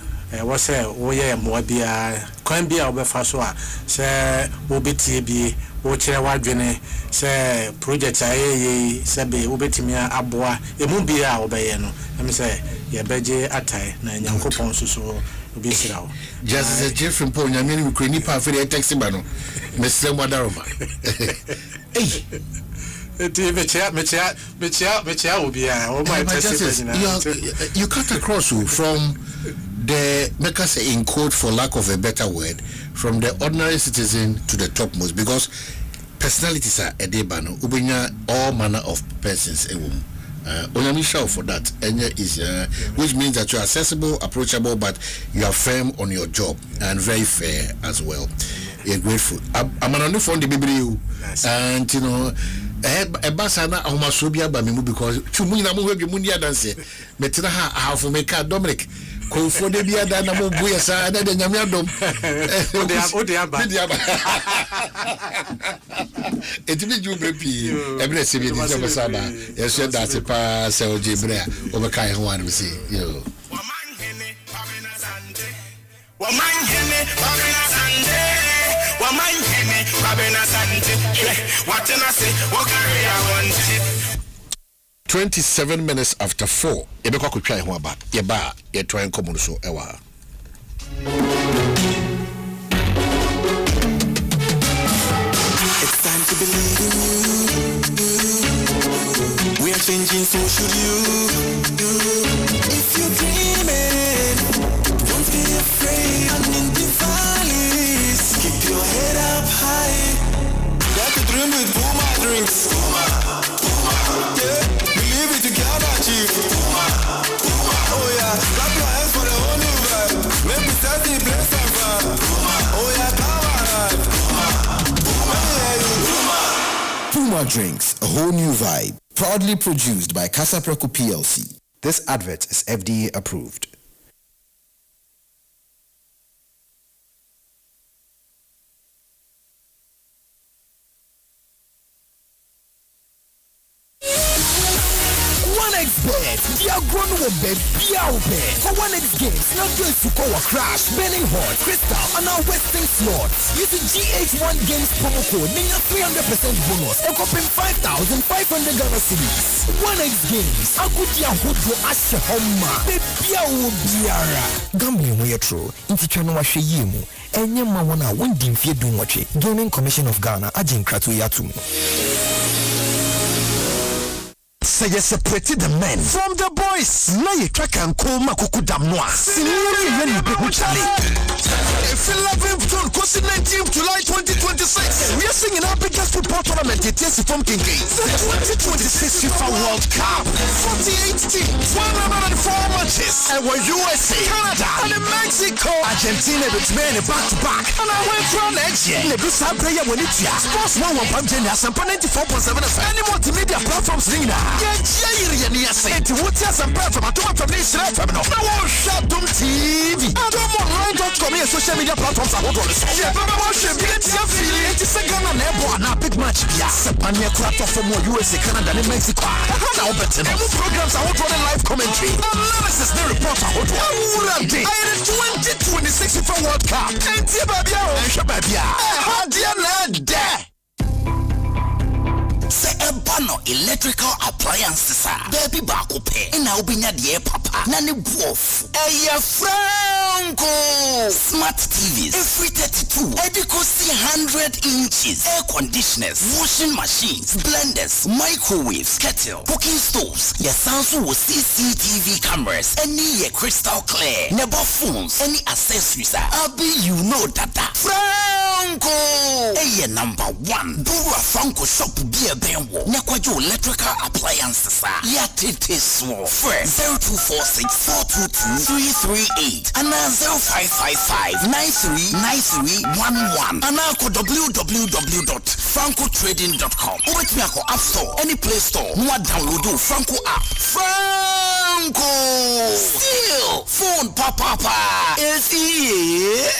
wo se wo ye mo bi a kwan bi a wo be fa so a se wo betie bi wo kire wadwene se project aye se be wo betimi aboa emu bi a wo be ye no em se ye beje atai na nyankopon so obi sirawo just as Jeffrey Paul nyame ni kro ni pa fe de taxi ba no mesre mo daroma mecha obi a o my taxi you cut across from the make us say in quote for lack of a better word from the ordinary citizen to the topmost because personalities are a debano ubenya all manner of persons Onyamisha for that is which means that you are accessible, approachable, but you are firm on your job and very fair as well. You're grateful. I'm on the phone the baby and you know a basana omasobia ba me because chumu na mo hwe mundia dance metina ha for make Dominic ko for de bia da na mo buya sa na de nyame adom ode aba etimi ju bepi ebre se bi de so basaba yeso da se pa se ojebra o be kai ho anu se yo Omanhene Kwabena Asante Omanhene Kwabena Asante Omanhene Kwabena Asante what can I say what carry I want 27 minutes after 4 ebekwa kotwa ho aba ye ba ye try nkomo so ewa it's time to believe in you we are changing so should you if you're dreaming don't be afraid and in the valleys keep your head up high got to dream with Puma drinks yeah believe it together chief oh yeah clap your hands for the whole new vibe make me start the place on fire oh yeah come on Puma Drinks, a whole new vibe. Proudly produced by Casa Preco PLC. This advert is FDA approved. We are going to bed, for 1x games, not going to call a crash, Benning Hall, Crystal, and our Western slots. Use the GH1 Games promo code, meaning a 300% bonus, and copying 5,500 Ghana cedis. 1x games, a good year who do Asha Homa, Biara. Gambling we are true, into Chano Washe Yimu, and Yamawana won't dim fear doing what Gaming Commission of Ghana, Ajin Kratu Yatum. Say you separated the men from the boys. Now you track and call Makuku Damnoa. Senior if 11th June, 19th July 2026, we are singing our biggest football tournament. It is from King the 2026 FIFA World Cup. 48 teams, 104 matches. And we're USA, Canada, and Mexico. Argentina with men back to back. And I went from next year. The Busa player when it's here. Sports 1 Asempa 94.7 FM. Any multimedia platforms ring now. Eti wuti Asempa from Atoma from Israel from now. Now shut them TV. Adomonline.com and social media platforms are what on the song. Yeah, Baba Washem, get your feeling. It is a Ghana nebo and a big match. Yes, Sepania Craft for more USA, Canada, and Mexico. Now better. New programs are what on live commentary. Analysis, the report are what on. I had 2026 FIFA World Cup. And Babia, and Shababia. How do you know that? Say Ebano electrical appliances baby bakupe. In a na obinya de papa na ne buof eye franco smart TVs every 32 Ekosiise 100 inches air conditioners washing machines blenders microwaves kettle cooking stoves your sounds with CCTV cameras any crystal clear never phones any accessories abi you know that franco eye number 1 Bura Franco shop be a benwo nekwajo electrical appliances ya tete so first 0246 422 338 and 0555 939311 and ako www.francotrading.com or me ako app store any play store no download the Franco app Franco still phone papa is here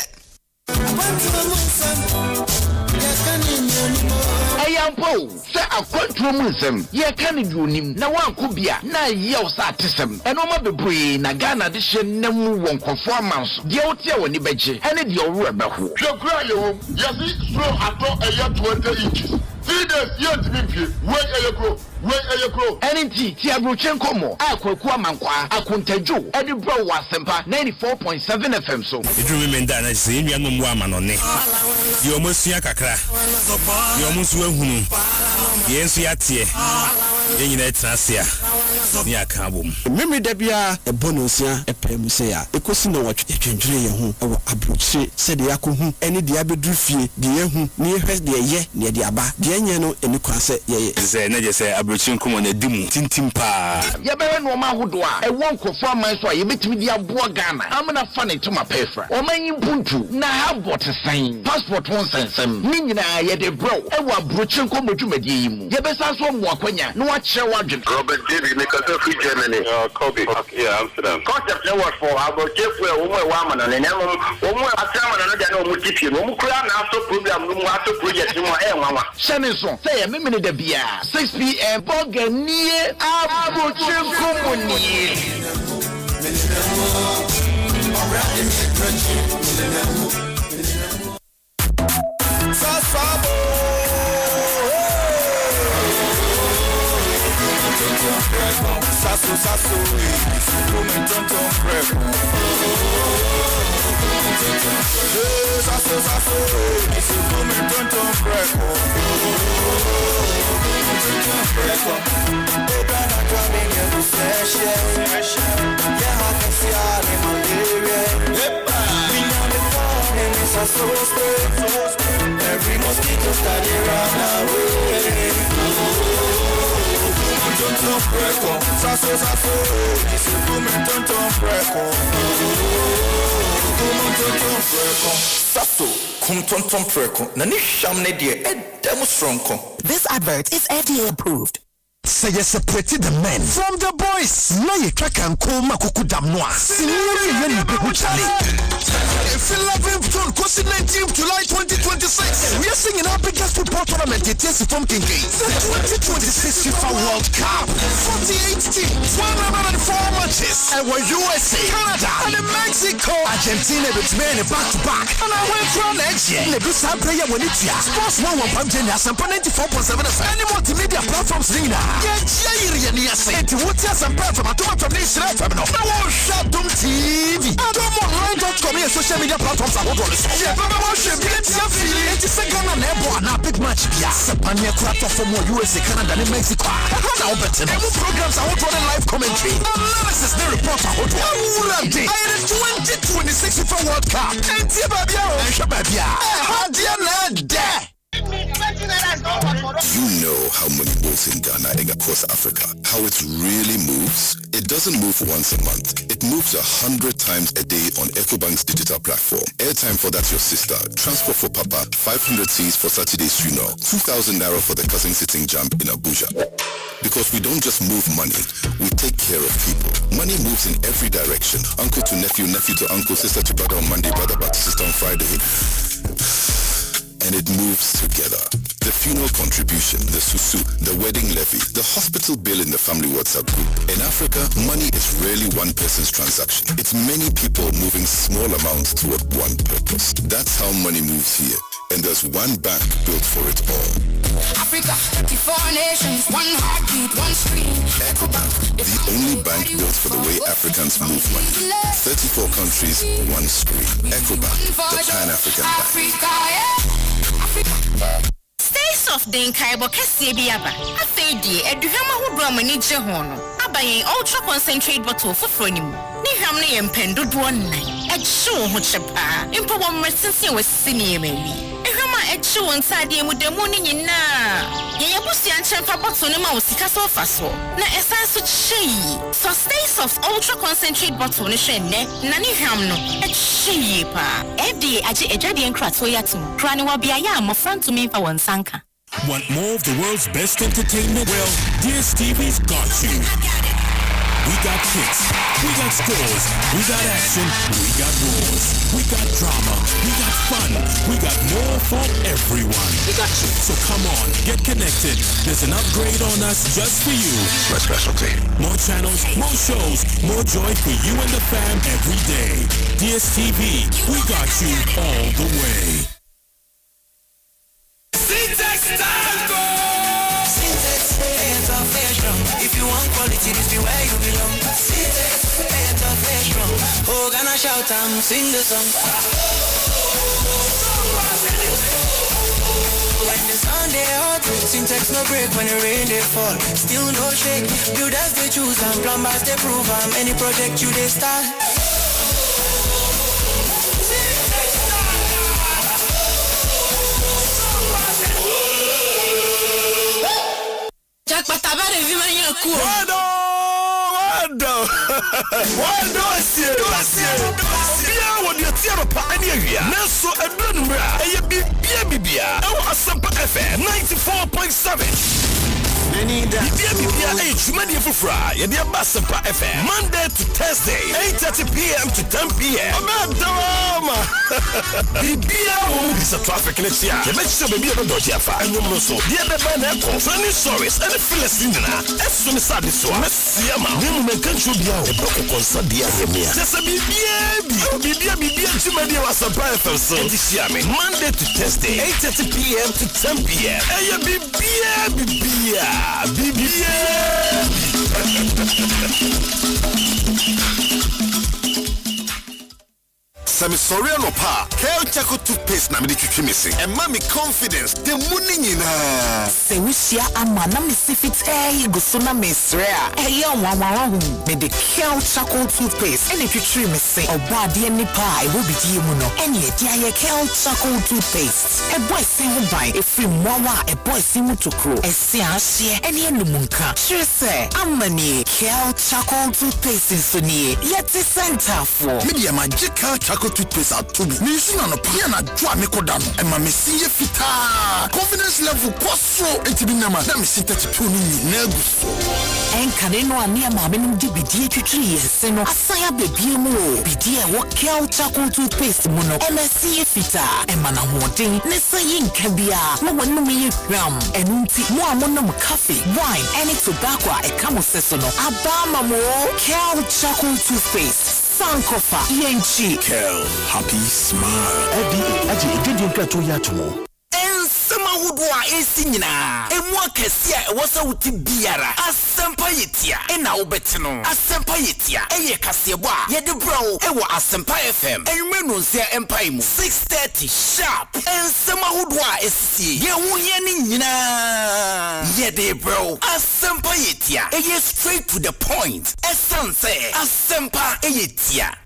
Ayampo se akwantro musem ye kan duonim na wankobia na ye sa atesem enoma bebre na Ghana de hye namu wonkofo amanso de wotia woni beje ene de owura beho hwekura yewo yesi slow ato eye 20 inches 3 days yet me wait ayekro enti ti abrochen komo akwaku amankwa akontajo edi bro wa Asempa 94.7 FM so edru me nda na se nua no mu amanone ye omosua kakra ye omusu ehunu ye nsu yatie ye nyina trasia ni akabom memi da bia ebonosia epem se ya ekosi na watwe twendwere ye ho ewo abroche se de yakohu ene de abedru fie de yehu ni ehwe de ye ne de aba de nye no eni kwase ye ze na je se abroche nkomo na dimu tintim pa ye be no ma hodo a ewo nkofo aman so a ye betimi de aboa Ghana amna fa ne tuma pefra omanyi buntu na habot sign passport won sensem ni nyina ye de bro ewo abroche nkomo dwumade yi mu ye be sa so mo akwanya no wa kire wadwen Robert David because free Germany Kobe yeah Amsterdam concept network for about jefu e wo wa mana ne nemo wo atama na no dia no mo tipie no mo kura na so program no mo aso project no e nwanwa shane so say ye memene da bia 6 p.m. Boganie abroche komoni Sasso, come tonton prego. Sasso, come tonton prego. Ogana coming in the session. Yeah, I can see all in malaria. We on the phone and it's a so spray. Every mosquito study run away. Tonton prego, sasso, esse come tonton prego. Tonton prego, sasso, come tonton prego. Na ni shamne die edemo stronko. This advert is FDA approved. Say you separated the men from the boys. Now you track and call Makuku Damnoa. Sinuri Yeni Pekuchali. If 11th June, 19th July 2026, we are singing our biggest football tournament. It is from King Games. The 2026 FIFA World Cup. 48 teams, 104 matches. And we're USA, Canada, and Mexico. Argentina with men back to back. And I went from next year. The best player when it's here. Sports 1 Pamjani Asempa 94.7 FM. Any multimedia platforms Nina. Yeah, it's what's some from a tomato nation. No, shut them TV. Online.com and social media platforms are what yeah, but I worship it's your feeling. It's a second and airborne. Now, big match. Yes, a pioneer craft from USA, Canada, and Mexico. Now, better. Every programs are running live commentary. Analysis, the report. I had a 2026 FIFA World Cup. And Tibabia, and Shababia. How do you know that? You know how money moves in Ghana and across Africa. How it really moves? It doesn't move once a month. It moves 100 times a day on EcoBank's digital platform. Airtime for that your sister. Transport for Papa. 500 Cs for Saturday's funeral. 2,000 Naira for the cousin sitting jump in Abuja. Because we don't just move money, we take care of people. Money moves in every direction. Uncle to nephew, nephew to uncle, sister to brother on Monday, brother back to sister on Friday. And it moves together. The funeral contribution, the susu, the wedding levy, the hospital bill in the family WhatsApp group. In Africa, money is rarely one person's transaction. It's many people moving small amounts toward one purpose. That's how money moves here. And there's one bank built for it all. Africa, 34 nations, one heartbeat, one screen. Ecobank, the only bank built for the way Africans move money. 34 countries, one screen. Ecobank, the Pan-African Bank. Stay soft, then Kaibo Cassibiaba. I say, dear, Eduhama who brought me Jehono. I buy an ultra concentrate bottle for Fronimu. Nihamni and Pendu one night. At show which a pa. Impo one mercy was singing maybe. Ehama at show inside the with the morning in na. Yabusi and Champa Botonema was Sikaso Faso. Na essence of shea. So stay soft, ultra concentrate bottle shene. Nani hamno. At shea pa. Every aji ejadi and kratoyatu. Kraniwa biaya mo front to me for one sanka. Want more of the world's best entertainment? Well, DSTV's got you. We got hits, we got scores, we got action, we got wars, we got drama, we got fun, we got more for everyone. We got you. So come on, get connected. There's an upgrade on us just for you. My specialty. More channels, more shows, more joy for you and the fam every day. DSTV, we got you all the way. Syntax Tango! Syntax, if you want quality, this be where you belong. Syntax, oh, gonna shout and sing the song. When the sun they hot, Syntax no break when the rain they fall. Still no shake, builders they choose and plumbers they prove any project you they start. Jack Patabare Vimanya Ku. Wado asie bia wodi atiaro pa ania naso adonumra eye bibia Asempa FM 94.7 Bibia jumadi fufra ye dia Asempa FM Monday to Thursday 8:30 p.m. to 10 p.m. Amadama Bibia wo bisa traffic lecture ye make sure bibia no dodge afa anyum so dia be na ko funny stories and Philistine na eso ni sabi so mesia ma nemu menkancho bia o boko konsa dia yemia just bibia jumadi Asempa FM so Monday to Thursday 8:30 p.m. to 10 p.m. Eye bibia Sami sorry no pa. Kel Chaco toothpaste na me di twitwi me se. E ma me confidence the money nyina. Se wusia ama na me sifit guso na me sre a. Eye onwa hu. Me de Kel Chaco toothpaste ene twitwi me se. Oba de ni pa e wo bidie mu no. Ene e dia ye Kel Chaco toothpaste. E boy se ho bai e free mwa e boy se mu tokro. E se ahye ene enumunka. Sure se amani Kel Chaco toothpaste so ni. Yeti center for. Media magical Chaco toothpaste at to me. Nishina no pia na dwa me kodano. E ma me siye fita. Confidence level kwaso etibi na ma na me sita tipu ni na gusto. Enkane no ani ama me no di bidie twitwi yense no. Asaya bebie mu o. Bidie wo Kel Chaco toothpaste mu no. E ma siye fita. E ma na hoden ne sayi nka bia. Mo wonu me ye gram. Enunti mo amonom coffee, wine, any tobacco e kamo seso no. Abama mo Kel Chaco toothpaste. Sankofa yenchi Kel happy smile FDA aje edin krato ya to ensema wudwa esi nyina emu akese a wo sa wuti biara Asempa yetia na wobetino Asempa yetia eye kasebo a ye de bro wo Asempa FM enwenu nsia empai mu 6:30 sharp ensema wudwa esi ye hunye ni nyina ye de bro Asempa yetia eye straight to the point essence Asempa yetia.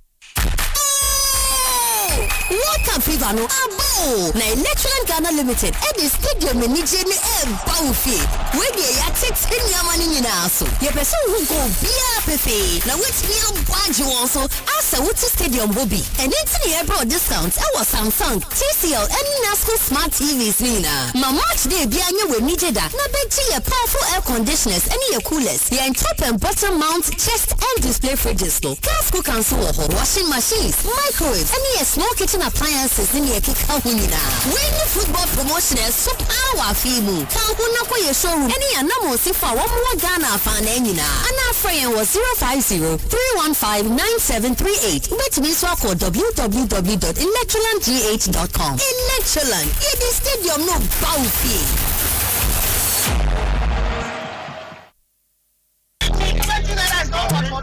Water fever no abo na Electrical Ghana Limited e the stadium ni je ni baufi we dey ya text nyama ni nyina so ye person who go bia pefe na which me budge won so asa wuti stadium hobby and it ni bro discount e was Samsung TCL and Nasco smart TVs ni na ma match day bia nya we ni jeda na beji ye powerful air conditioners and ye coolers ye top and bottom mount chest and display fridges no gas cook and so washing machines microwaves and ye small kitchen kitchen appliances in your kikahunina. When the football promotion is so power fimu. Kahuna ko your showroom. Any anamo sifa one more Ghana fan enina. And our friend was 050-315-9738. Which means walk on www.electrolandgh.com. Electroland. Yeah, the stadium no bouncy.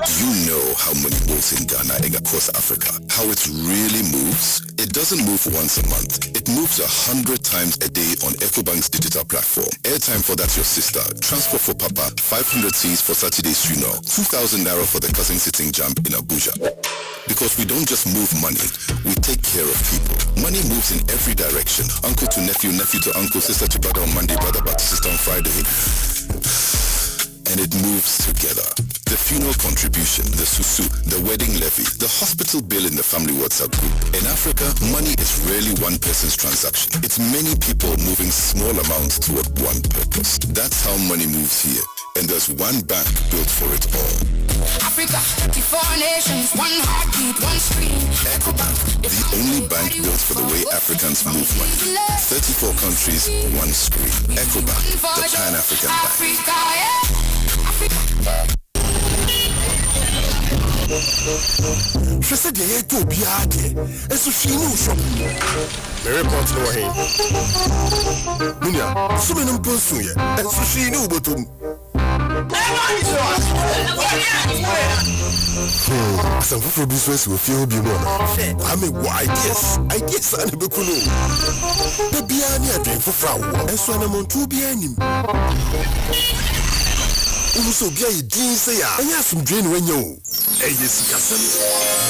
You know how money moves in Ghana and across Africa. How it really moves? It doesn't move once a month. It moves 100 times a day on Ecobank's digital platform. Airtime for that's your sister. Transport for Papa. 500 Cs for Saturday's funeral. 2,000 Naira for the cousin sitting jump in Abuja. Because we don't just move money, we take care of people. Money moves in every direction. Uncle to nephew, nephew to uncle, sister to brother on Monday, brother back to sister on Friday. And it moves together. The funeral contribution, the susu, the wedding levy, the hospital bill in the family WhatsApp group. In Africa, money is rarely one person's transaction. It's many people moving small amounts toward one purpose. That's how money moves here. And there's one bank built for it all. Africa, 34 nations, one heartbeat, one screen. Ecobank, the only bank built for the way Africans move money. 34 countries, one screen. Ecobank, the Pan-African Bank. Africa, yeah. She said, "Yeah, go be out there." And so she knew something. Very important, no way. Minya, so many people here, and so she knew what to. Some for business will feel be more. I mean, why? Yes, I guess I'm a Bukuno. The Biania drink for flower, and so I'm on 2 bianim. Also, be a dean say, I have some drain when you. Yes,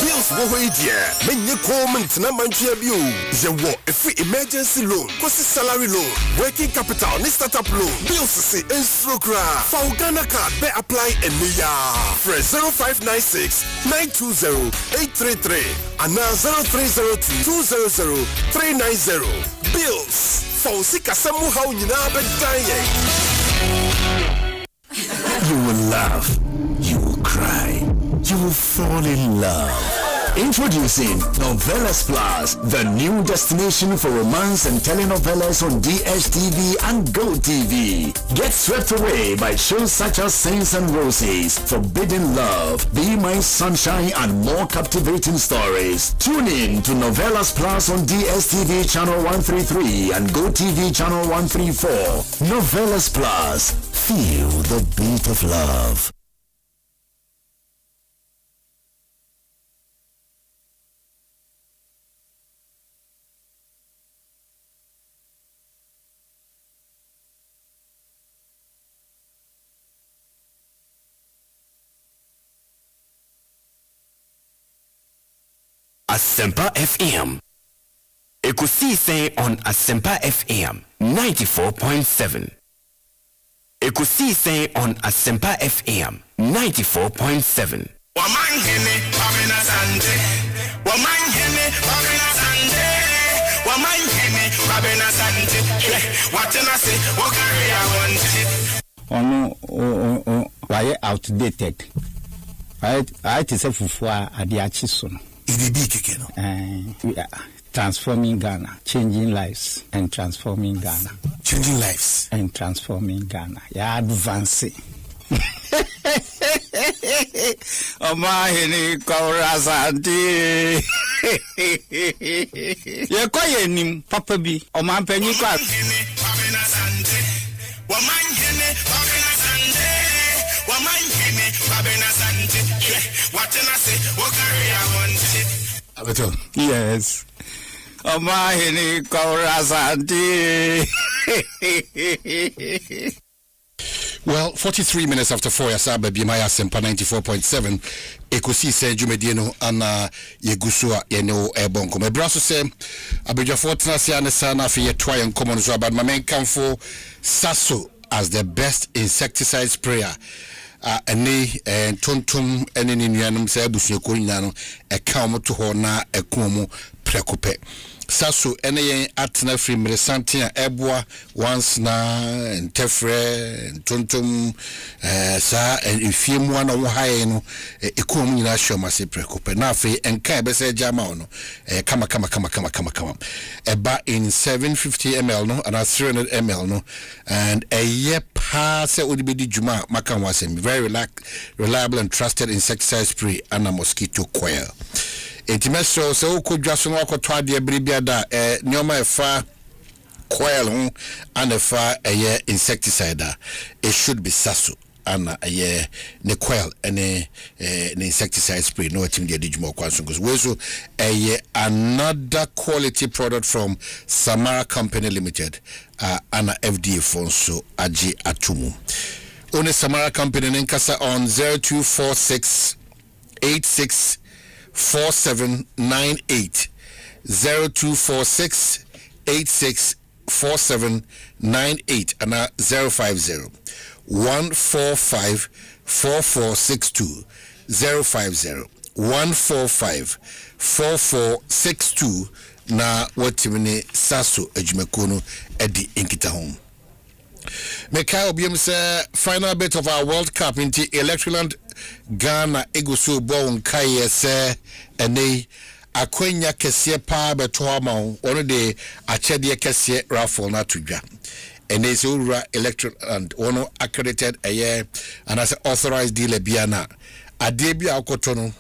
bills were here. Many comments, no man to you. The war, a free emergency loan, cost salary loan, working capital, ni startup loan, bills say, and stroke. For Ghana card, they apply a year. Press 0596 920 833 and now 0302 200 390. Bills for Sikasamu how you know You will laugh, you will cry, you will fall in love. Introducing Novelas Plus, the new destination for romance and telenovelas on DSTV and GoTV. Get swept away by shows such as Saints and Roses, Forbidden Love, Be My Sunshine, and more captivating stories. Tune in to Novelas Plus on DSTV channel 133 and GoTV channel 134. Novelas Plus, feel the beat of love. Asempa FM. Ekosiise On Asempa FM 94.7. Ekosiise On Asempa FM 94.7. Omanhene, Kwabena Asante. Omanhene, Kwabena Asante. Omanhene, Kwabena Asante. What can I say? What carry I want? Why outdated? I just have for a diachisun. Transforming Ghana, changing lives and transforming Ghana. Changing lives and transforming Ghana. Yeah, advancing. Omanhene Asante. Ye koye nim papa bi omanpanyi kwa. Omanhene Kwabena Asante. Omanhene Kwabena Asante. What can I say? What carry I want? Yes. Omanhene Asante. Well, 43 minutes after 4, Yasaba Bimaya Asempa 94.7. Ekosiise Jumedieno ana Yegusua Yeno Ebonko. My brother say, Abeja Fortuna Siana Sana for your try and common so, but my main come for Sasso as the best insecticide sprayer. Ene tontum ene ni nuanum se abusuako nyina no e ka mo to ho na ekomo prekope saso ene yen atena free mresante a eboa once na entefre ntontom sa efiemu ana wo haye no ekom nyina hwe mase prekope na afi enka ebese jama ono kama eba in 750 ml no and 300 ml no and a year pass odibedi juma maka wasem very reliable and trusted insecticide spray and a mosquito coil. Etimeso se ukodwa so no akoto ade bribia da nyoma efa coil ho and efa insecticide it should be saso ana ne coil ne insecticide spray no atim de adjuma kwanso weso another quality product from Samara Company Limited ana FDA fonso agi atumu one Samara Company nkasa on 0246 86 4798 0246 86 4798 and 050 145 4462 050 145 4462 na watimini saso ajumakono edi inkita home. Meka obiam say final bit of our World Cup into Electroland Ghana egoso bon kaye se ene akwenya kese pa beto ama ono de achede kese raffle na tudwa ene se ura Electroland ono accredited and as authorized dealer biana ade bia akoto no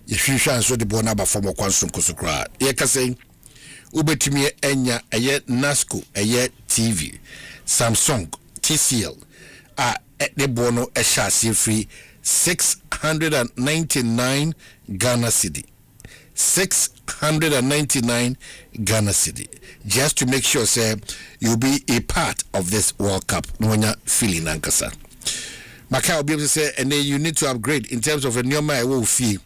ye hwehwan so de bona ba form kwanso nkosokra ye kase ubetumi enya Nasco TV Samsung TCL the bono shasi free 699 Ghana cedi 699 Ghana cedi just to make sure say you'll be a part of this World Cup no nya feeling ankasa maka obi say and you need to upgrade in terms of a nyoma e wo fee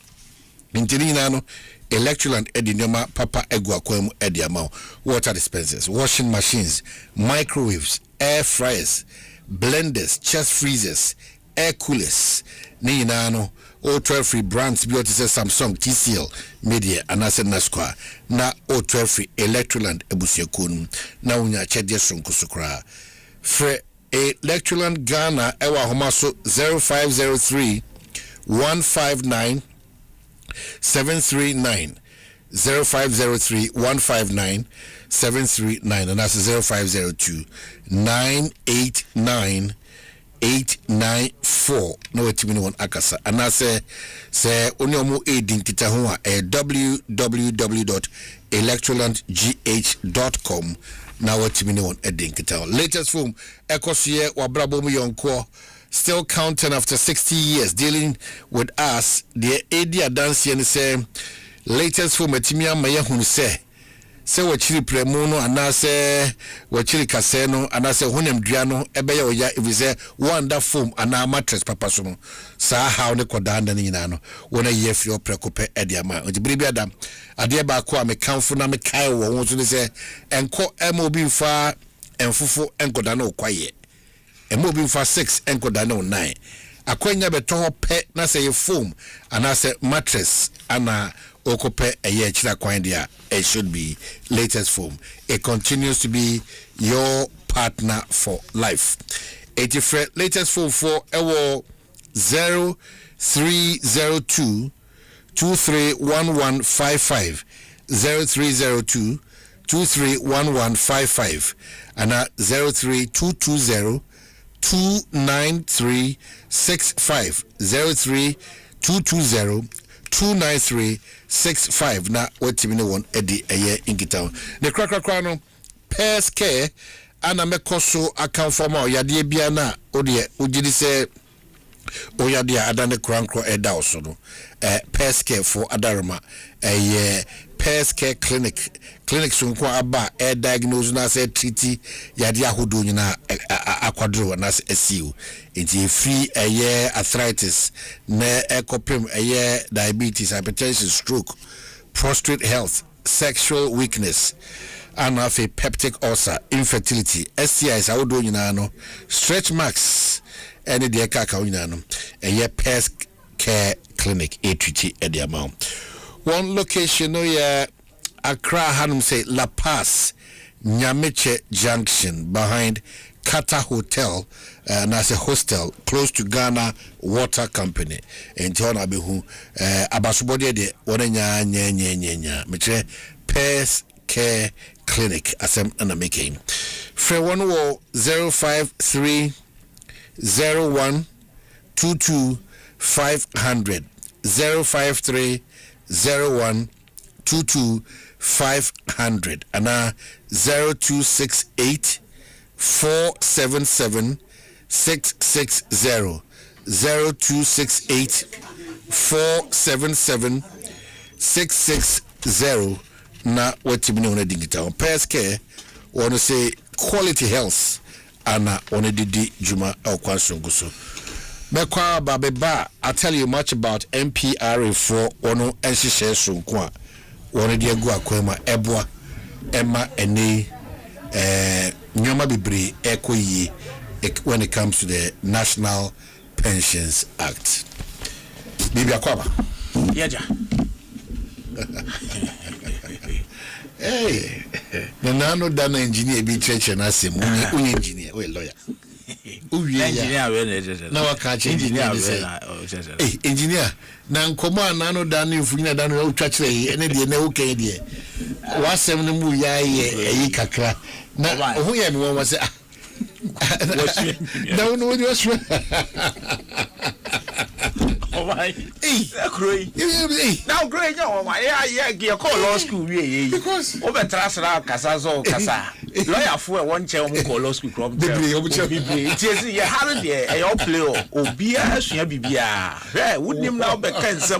intinina no Electroland Edinoma Papa Egua Kwemu Ediamao water dispensers, washing machines, microwaves, air fryers, blenders, chest freezers, air coolers. Ninano all 12 free brands beauty says Samsung, TCL, Media, and Nasco. Na all 12 free Electroland Ebusiakun. Na unya chedia sunkusukra. Fre Electroland Ghana Ewa Homaso 0503 159 739 0503 159 739 and that's 0502 989 894 no etimini won akasa and that's say onyomo edin kita ho www.electrolandgh.com now etimini won edin kita latest film ekosiye wabrabo mu yonko still counting after 60 years dealing with us the idea dance and say latest film etimia maye hunu say wachiri premuno anase wachiri kaseno anase hunem duano ebeye oya if say wonder foam ana mattress papa so sa how ne kodanda ni nyina no wona ye fio prekope ediama ojibiri adam ade ba ko amekanfo na mekai wo won so ne say enko mobi mfa enfofo enkodana okwaye emobi mfa 6 enkodana 9 akwenya beto pe na say ye foam anase mattress ana okope eye chira kwan dia it should be latest foam. It continues to be your partner for life. 83 latest foam for ewo 0302 231155 0302 231155 and 03220 29365 03220 29365 na watimine won edi eye ingita ne krakrakra no pest care ana mekoso account for ma yade bia na ode ugidi se oyade adane krankro eda oso no pest care for adarma pest care clinic so nko aba diagnose na say treat yade ahodo nyina akwadro na asiu enti free arthritis na ekopem diabetes, hypertension, stroke, prostate health, sexual weakness, and a peptic ulcer, infertility, STIs ahodo nyina no, stretch marks any de kaka nyina no pest care clinic treat the amount. One location no Accra Hanum say La Paz Nyameche Junction behind Kata Hotel and as a hostel close to Ghana Water Company and Tona Behu Abasubode de Onenya nya meche Pairs Care Clinic asem na making Fre 053 01 22 500 053 01 22 500 and 0268 477 660 0268 477 660 na wetimi ne digital Pairs Care want to say quality health ana one didi juma okwansongo so Mekwa babeba I tell you much about MPRA for ono enhihye sonko a one de agu akwema eboa ema ene nyoma bibri ekoyi when it comes to the National Pensions Act. Bibi akwaba. Yaja. Hey. Nano dana engineer bi church na asem unye engineer we lawyer. Engineer we na waka engineer engineer na nkomo anano dana ifunyina dana utwa kire ene de na uke de wasem no mu yaye eyi kakra na ohu ye me won say no what's oh my great now great yeah call law school because over transfer kasa lawyer for one chair call law school club it yeah how there e play obia asua bibia would him now be cancel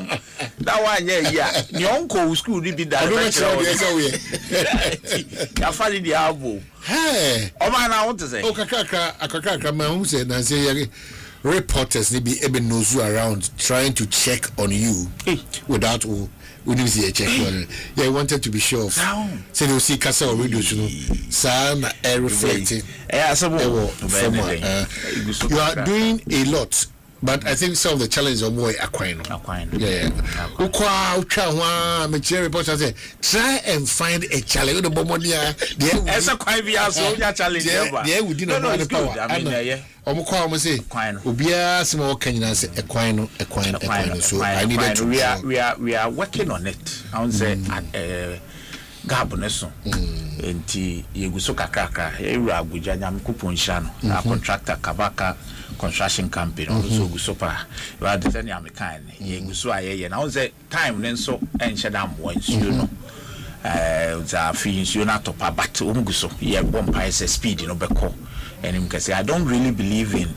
that one yeah ni uncle school be that ya fali di abo hey o man na want to say o kakaka ma hu say na say reporters they be able nozu around trying to check on you without we didn't see a check on yeah I wanted to be sure of so they see kasa or radio you know sound reflecting you are doing a lot. But I think some of the challenges are more acquiring. Yeah. Reporter say try and find a challenge. The bomonia. Esa kwai bi aso ya challenge ever. Yeah, we didn't know the power. I mean, yeah. Omukwa omo say. Obia sima wo kanyina say equine. So I needed to. We are working on it. I would say Gaboneso. Enti yeguso kakaka. Ewa Abuja nyam kuponhia no. A contractor Kabaka construction company also gusopa we are designing American ye guso aye na say time nenso enche dam once you know za finish you na topa but guso ye bomb price speed no beko and him can say I don't really believe in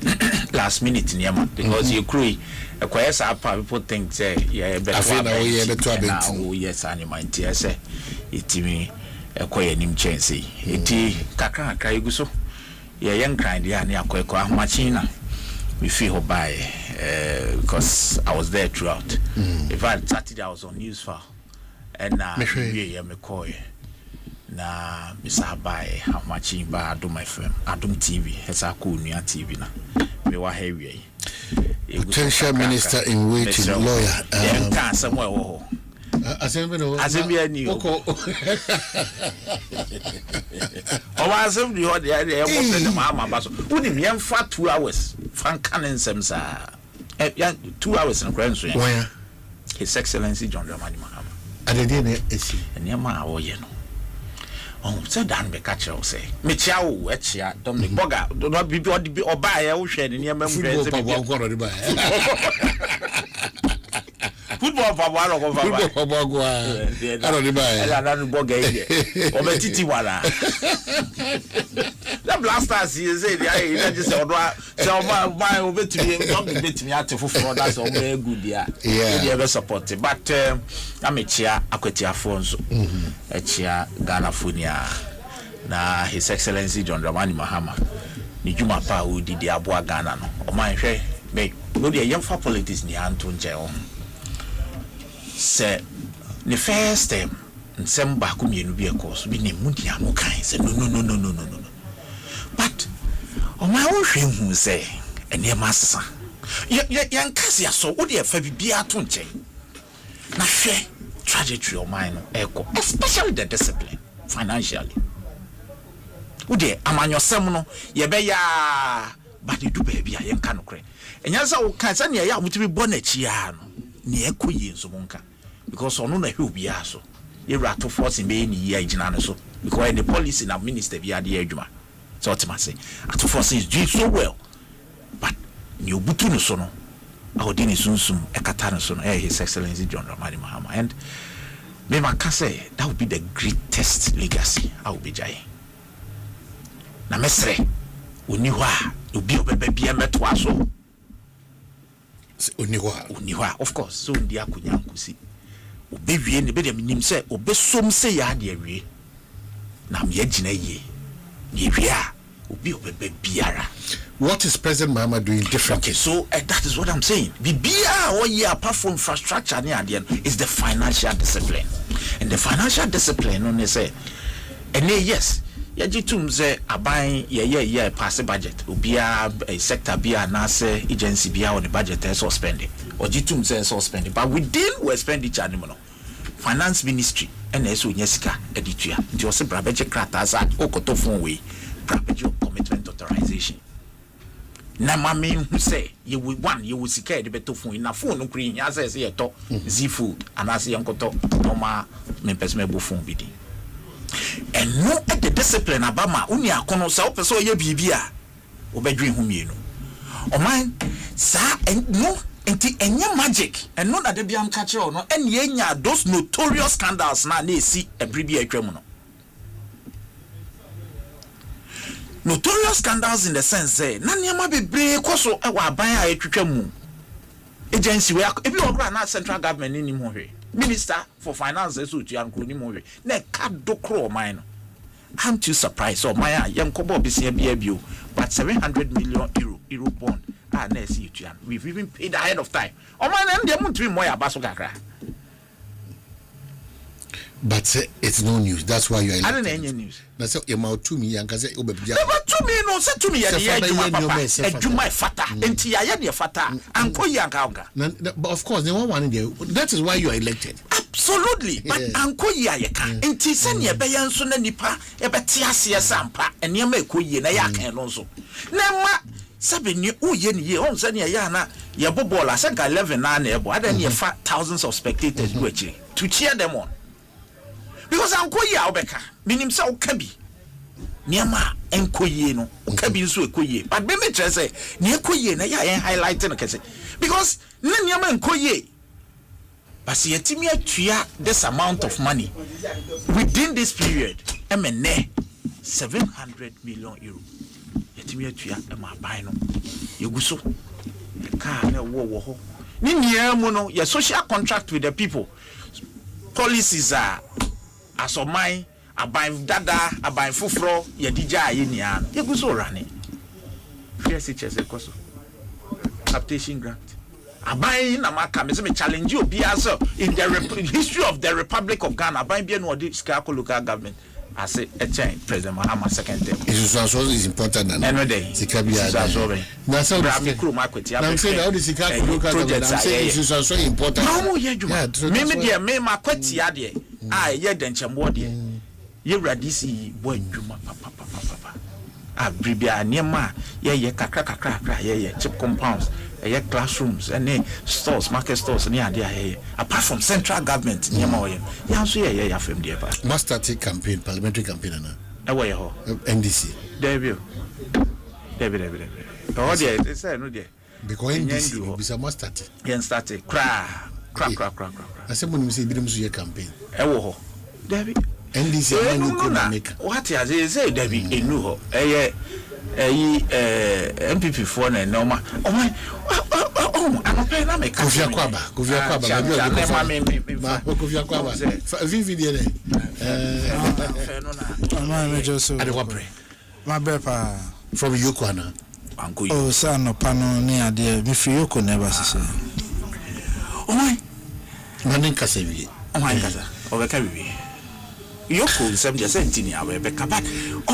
last minute niema because you create a kwesa people think say yeah better oh yes animal ntia say itimi ekoye nim chance eti kakaka guso ye young kind ya na akwekwa ahmachina we feel by because I was there throughout. In fact, Saturday I was on news file and me call na Mr. By how much in by Adum FM, Adum TV, has a cool new TV na. Me wa heavy. Potential minister in waiting, lawyer. Somewhere. Asempa ni oko o wasem di hode ya e mo se ma baso woni me mfa 2 hours franka nsem sa 2 hours in kranso ya His Excellency John Dramani Mahama adede na esi ene ma awoye no on se dan be ka kire o se me chia wo e chia Dominic Boga do bibi oba ya wo hwe ne ma mu hwe se bi football Fabwalo ko Fabwa. Football Fabwa. Aro ni ba. Ela na boga ide. O be titi wala. The blasters say they are just say odwa say o ma o betumi ate foforo that's o be good ya. Yeah. They support it. But amechia akwetiafo nso. Echia Ghana fonia na His Excellency John Dramani Mahama. Ni juma pa o didi aboa Ghana no. O ma hwe me no dey yemfa politics ni anto nje o. Say the first time nsem ba ko mienu bi ekos bi ne mudi amokan say no but o ma wo hwe hu say ene massa yan kasi aso wo de fa bibia to nche na hwe try budgetary or mine echo, especially the discipline financially. Ude amanyo semuno yebeya but do baby I can cry. And yes, I can't send ya to be bonnet near Queen Sumunka because on no who be aso. You rat to force in being ye so because the policy now minister via the Ejuma. So what must say at to force is doing so well. But you butuno sono our dini sunsum ekatano sono His Excellency John Ramani Mahama and maybe I can say that would be the greatest legacy I will be jay. Na mesre uniwa ubi obebebi emeto aso uniwa of course so ndia kunyankusi obewie ne be dem nim se obesom se ya de awie na me agina ye ye wia obi obebebiara. What is President Mahama doing differently? Okay, so that is what I'm saying. Bibia or ye apart from infrastructure is the financial discipline. And the financial discipline on say and yes yajitum say aban ye pass budget obia a sector bia na say agency bia on the budget is suspended or jitum say suspended but within we expenditure no finance ministry and eso nyesika editua nti o se brabeje krata za okoto phone we brabeje commitment authorization na mami hu say you will sika de beto phone na phone no kri nya say ye to z food anase yankoto normal me person me phone bi di. And no at the discipline abama uni akono sa opeso ye bibia obedwe hu mienu o man sa no enti enye magic and no that dey am catch no and ye nya those notorious scandals na esi ebribi atwam no notorious scandals in the sense say na niam bebre koso e wa aban a etwetwa mu agency we ebi okra na central government ni mu hwe Minister for Finance so to yankuni mo we na ka dokro man no I'm too surprised so my yankobo bisia biabio but 700 million euro bond na see to yan we've even paid ahead of time o man na dem ntumi mo ya baso kakra but it's no news that's why you are I don't any news na say e ma to me yanka say obebia never to me no say to me ya ejuma fata enti ya de fata anko yanka onka of course they one there that is why you are elected absolutely but anko ya kan enti se ne be yanso na nipa e beti ase sampa ene ma ekoyie na ya kan no so na ma sabe ni oye ni ye on se ne ya na ye bobola se ka 11 na na ebo ada ne fa thousands of spectators do actually to cheer them on because ankoye a obeka minim se okabi niama enkoye no okabi nso ekoye but be me try say ne ekoye na ya highlight no kese because na niama enkoye but see yetimi atua this amount of money within this period emene 700 million euro yetimi atua e ma ban no yeguso ka na wo ho ni niamu no your social contract with the people policies are as of mine aban dada aban fufro ye dija aye nia no ye guso rane first chese koso adaptation grant aban na maka me se me challenge obi as in the history of the Republic of Ghana aban bia no odi ska local government as a change President Mahama second term is important than another sika bia na so the crew market ya I'm saying all the sika local government I'm saying it is also important no ye juma me dia me makwati ya de ye denchembo de ye radisi boy juma papa abribia niema ye kakra ye chip compounds ye classrooms and stores market stores ni ade ye apart from central government niema oye ya so ye afem de ba master campaign parliamentary campaign na e wo ye ho NDC David oh there say no there because NDC be some master yen start cra I say money say bi dem so ye campaign e wo ho David NDC anu ko na make what ya say David enu ho MPP for na normal anope na make Kofia Kwaba Kofia Kwaba vivi de ama me joso ade wapre ma bepa from Yokwana anko oh sa no pano ni ade mi fi Yoko never say my manin kasebi my kasa obeka bibi Yoko sem just sentini abeka but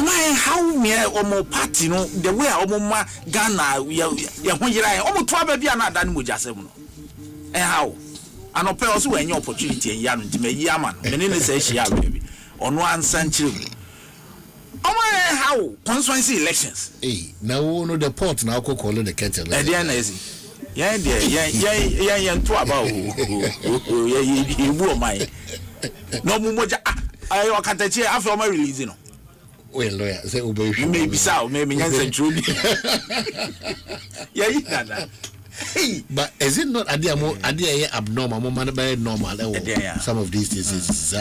my how me omo party no the way omo ma Ghana ya ho yira omo to aba bia na ada no moja sem no how anope also when your opportunity and yam to me yaman menene say shia baby ono ansanchire how constituency elections now no the port now call the kettle there na easy yeah to about you my no mumoja ayo katachi after my release no well lawyer say obey maybe so maybe nyansa truly yeah but is it not adia abnormal mo man by normal some of these things is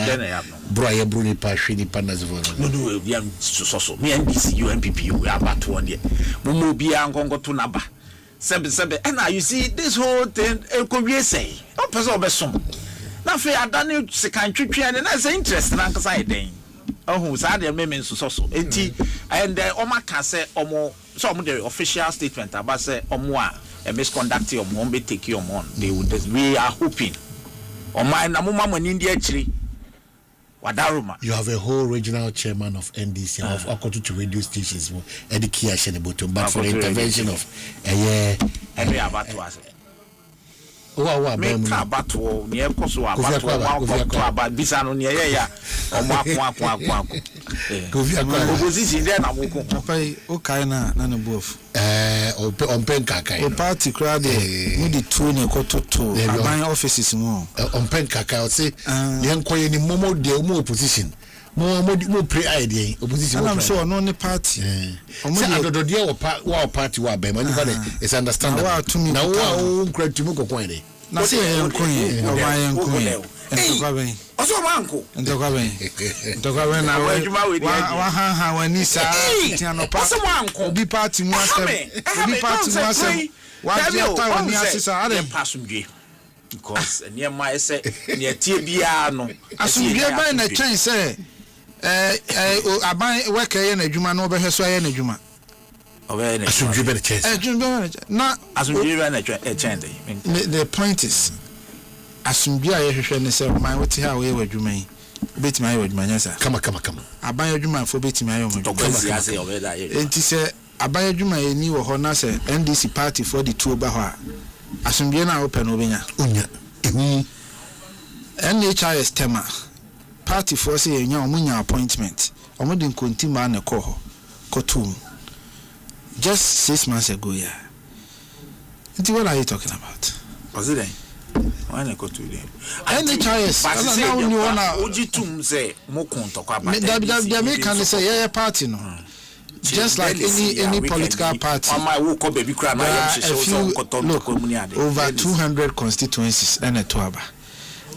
broye bruni pashini panazvo no we am so me NDC UNPP we about one there mo bi ankonko to naba sebe and now you see this whole thing ekowie say o person obesom na fe adane sekan twetwe and na say interest na nkasa eden oh so dey me so enti and oma ka say omo so omo the official statement about say omo a misconduct your mom be take your on they would we are hoping on my na mama in India actually wadaruma you have a whole regional chairman of NDC of Akoto to radio stations education about but for the intervention of every about to us me about to near koso about bisano near ya omwa opposition there na moko papa o kai na no bof on pen kaka o party crowd we the two ne kototo aban offices mo on pen kaka o say yen koye ni momo de mo opposition mo pre idea opposition I'm so no ne party omo de dia wa party wa be man is understandable na wa credit mo kokon de na say yen kun o ba yen kun Ndokwaben. Oso manko. Ndokwaben na wa ha wani sa tianopa. Oso manko. Obi party mu asem. Obi party mu asem. Wa dia ta wani asisa ade pasumdwe. Because niema ese ne tie bia no. Asumdwe ban na twen se aban weka ye na adwuma no obehwe so ye na adwuma. Asumdwe ban na twen. Na asumdwe ban na twen. The point is asumdwe a yehwehwe ne se man wote ha we wadwuma yi betima ye wadwuma nyasa kama aban adwuma fo betima ye wadwuma enti se aban adwuma ye ni wo ho na se NDC party for the two ba ho a asumdwe na open no benya onya NHIS tema party for se yenya omunya appointment omudi nkontima na ko ho kotum just 6 months ago enti what are you talking about was it wana ko to dem NHIS na woni wona ojitum say mokun to kwa ba the me can say yeah party no just like any political party over 200 constituencies and a toaba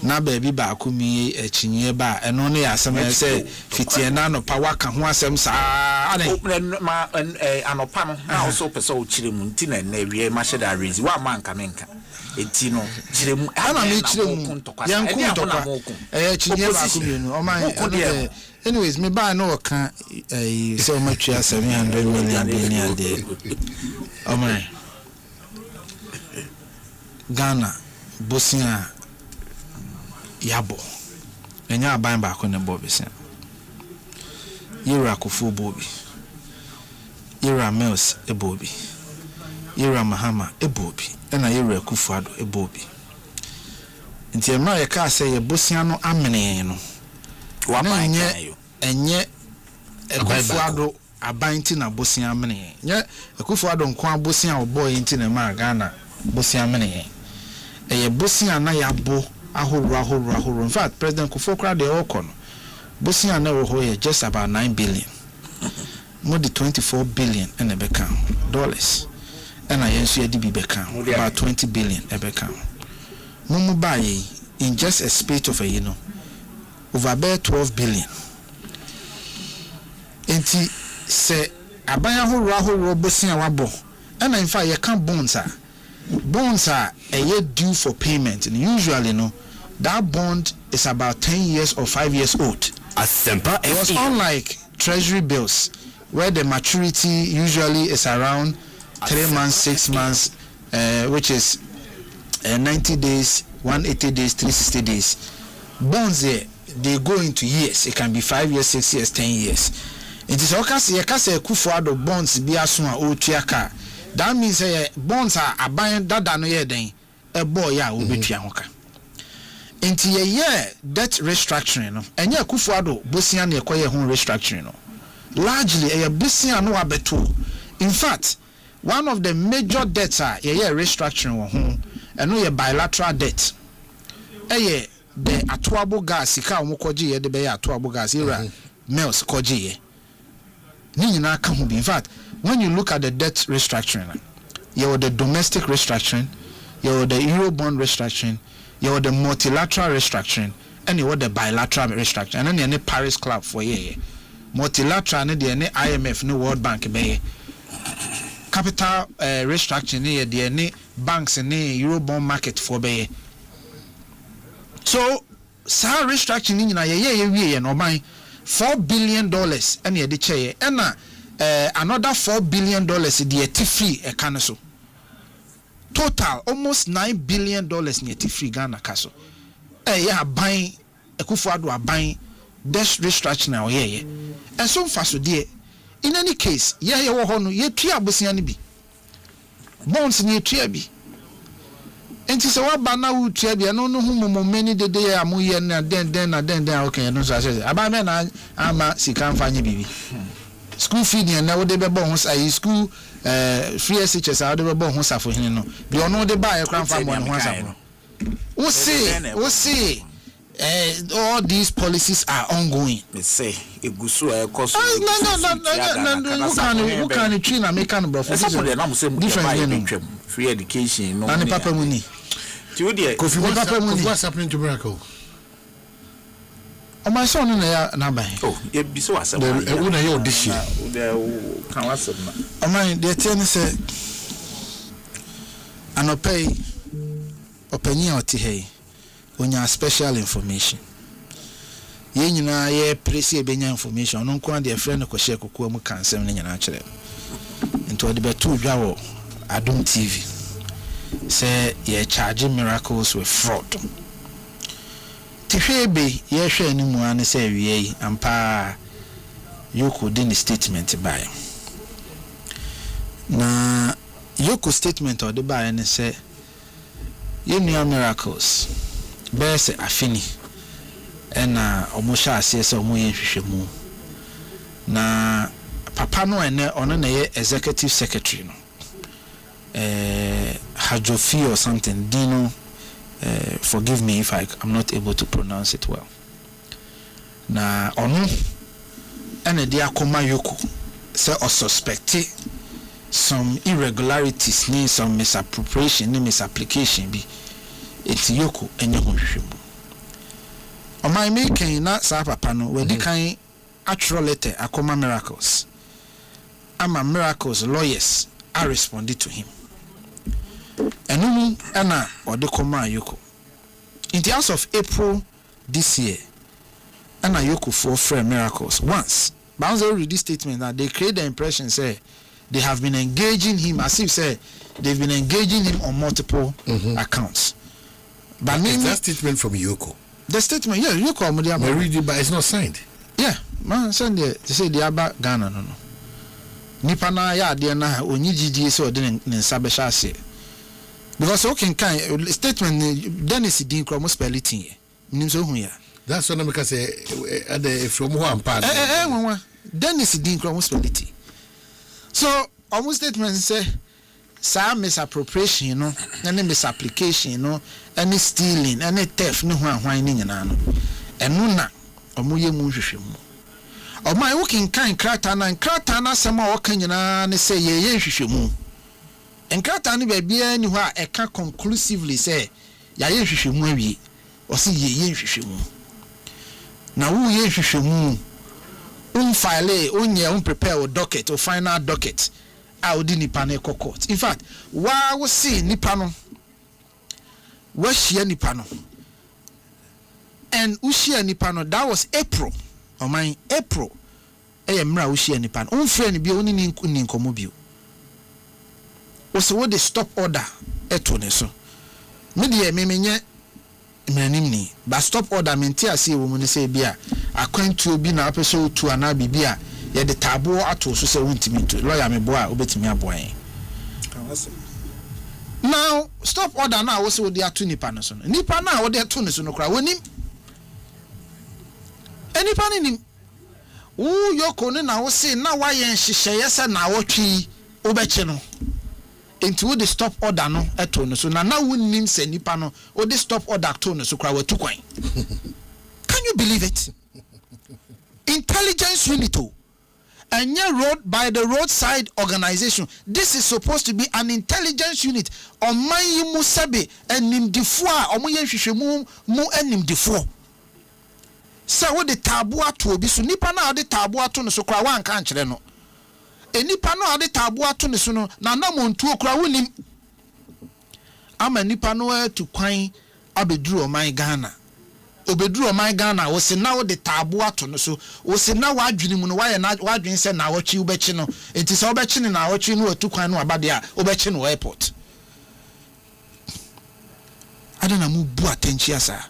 na baby ba akumi echinye ba eno ne asem say fitie na no power ka ho asem saa ma anopa no na also pese o chire mu ntina na wie ma sheda raise wa manka menka eti no chire mu ana me chire mu yankun tokwa chinye ba akumi no o man anyways me ba no ka say o matwa 700 million billion there o man Ghana Bosnia yabo enya aban ba ko ne bobisa yira kofu bobi yira Mills ebobi yira Mahama ebobi ena yira Kufuado ebobi nti emra ye ka say ye Bosnia no amene no wa enye Kufuado aban ti na Bosnia amene nye Kufuado nko Bosnia oboy nti na ma Ghana Bosnia amene eye Bosnia na yabo ahoro. In fact, President Kufuor de Okono, Bosnia na wo here just about 9 billion. More than 24 billion in a account dollars. And I answer the account about 20 billion a account. Mumu buy in just a space of a over about 12 billion. Enti say abaya ahoro Bosnia wabo. And in fact you can't bonds are a year due for payment, and usually that bond is about 10 years or 5 years old. Asempa it was unlike treasury bills where the maturity usually is around 3 months, 6 months, which is 90 days, 180 days, 360 days. Bonds they go into years. It can be 5 years, 6 years, 10 years. It is okay. Kufuado bonds be asuma otuaka. That means bonds are buying that no ye den a boy ya obetua hoka Enti ye debt restructuring no. Enye Akufo-Addo bosia na ekoye ho restructuring no. Largely bosia no abeto. In fact, one of the major debts are restructuring wo ho. Eno ye bilateral debt. The atoabo gas sika omokoje ye de be atoabo gas era mills koje ye. Ni nyina ka ho bi. In fact, when you look at the debt restructuring, you have the domestic restructuring, you have the Eurobond restructuring, you have the multilateral restructuring, and you have the bilateral restructuring. And then you have the Paris Club for ye. Multilateral, and then the IMF, no World Bank, be capital restructuring, the banks and the Eurobond market for be. So, sa restructuring ye no mind $4 billion and ye de chair and another $4 billion the free e kanaso. Total almost $9 billion near free Ghana castle. Buying Akufo-Addo buying debt restructuring now and so fast dear. In any case, wo hono ye tua bosia ne bi. Bonds ni tua bi. Enti se wa ba na wo tua bi no no hu many de amuye na den okay no so say aba me na ama sika mfa nye bibi. School fee na wo de be bo ho say school free SHS how de be bo ho safo hin no. Bi ono de ba e kran fa mo ho safo. We see all these policies are ongoing. Me say egusu e cost. No. Who can train and make an bro for different free education no. And papa money. What's happening to Miracle? Oh, my son na buy. Oh, you be so asem. Una yo this year. Can wasem na. Oh my, they tell me say anopay openya oti hey. Onya special information. Ye nyina ye presi ebenya information no nko ade friend ko share kokko mu kansem ne nyina kire. Into de betu dwa wo Adom TV. Say ye charge Miracles with fraud. Tihwebe ye hwe ni mu an say wiei ampa Yoko din statement by. Na Yoko statement or the by and say ye nua Miracles. Bese afini ena omosha asese omoye hwehwemu na papa no ene ono na ye executive secretary no Hajofi or something Dino forgive me if I'm not able to pronounce it well na ono ene dia akoma Yoko say or suspect some irregularities ni some misappropriation ni misapplication bi it's Yoko enye ho hwehwemu o my making na sa papa no we di kan actual letter akoma Miracles ama Miracles lawyers are responded to him enunu ana odekoma Yoko in the house of April this year ana Yoko for friend Miracles once bounce read this statement that they create the impression say they have been engaging him as if say they've been engaging him on multiple accounts. But is that statement from Yoko? The statement, yeah, Yoko Amudiaba. I read it, but it's not signed. Yeah, man, send it. They say the Aba Ghana, no. Nipana ya de na onyi gigi so de ne nsabesha ase. Because okay kan statement Dennis din kro mo spell it here. Nim so hu ya. That's what I say at the from who am part. Dennis din kro mo spell it. So almost statement say some misappropriation no any misapplication no any stealing any theft no hwan ni nyina no eno na omoye mu hwehwemu omai wokin kan krata na sema wokan nyina ne say ye hwehwemu enkrata ne ba bia ni ho a eka conclusively say ya ye hwehwemu awie o say ye hwehwemu na wo ye hwehwemu file onye prepare o docket o final docket audi nipa na court. In fact, wa wo see nipa no wa hia nipa no and ushia nipa no that was April o man April mra ushia nipa no unfre ni bi oni ni nkomo bi o so what the stop order eto ne so me de memenye mranim ni ba stop order menti ase wo mu ne se bia akwantu obi na apese otu ana bibia ye de tabo ato so se wontimi to lawyer me boa obetimi aboa. Now stop order na wo se wo de ato nipa no so no nipa na wo de to ne so no kra wonim enipa ne nim wo yoko ne na wo se na wa ye nhyehyeye se na wo twi wo beche no enti wo de stop order no eto ne so na wonim se nipa no wo de stop order to ne so kra wo tu kwan. Can you believe it? Intelligence unit and road by the roadside organization. This is supposed to be an intelligence unit. On my musabe and nimdifua or mu and nimdifo. So what the tabua to be so nipa na the tabua to no so kra wan kan kire no. E nipa no the tabua to no so no na na montuo kra wonim. Ama nipa no to kwan abeduru o man Ghana. Obeduru o man Ghana wo se na wo de tabu ato no so wo se na wadwene mu no wa ye na wadwen se na wochi wo bechi no enti se wo bechi na wochi no atu kwan no abade a wo bechi no airport adana mu bu attention asa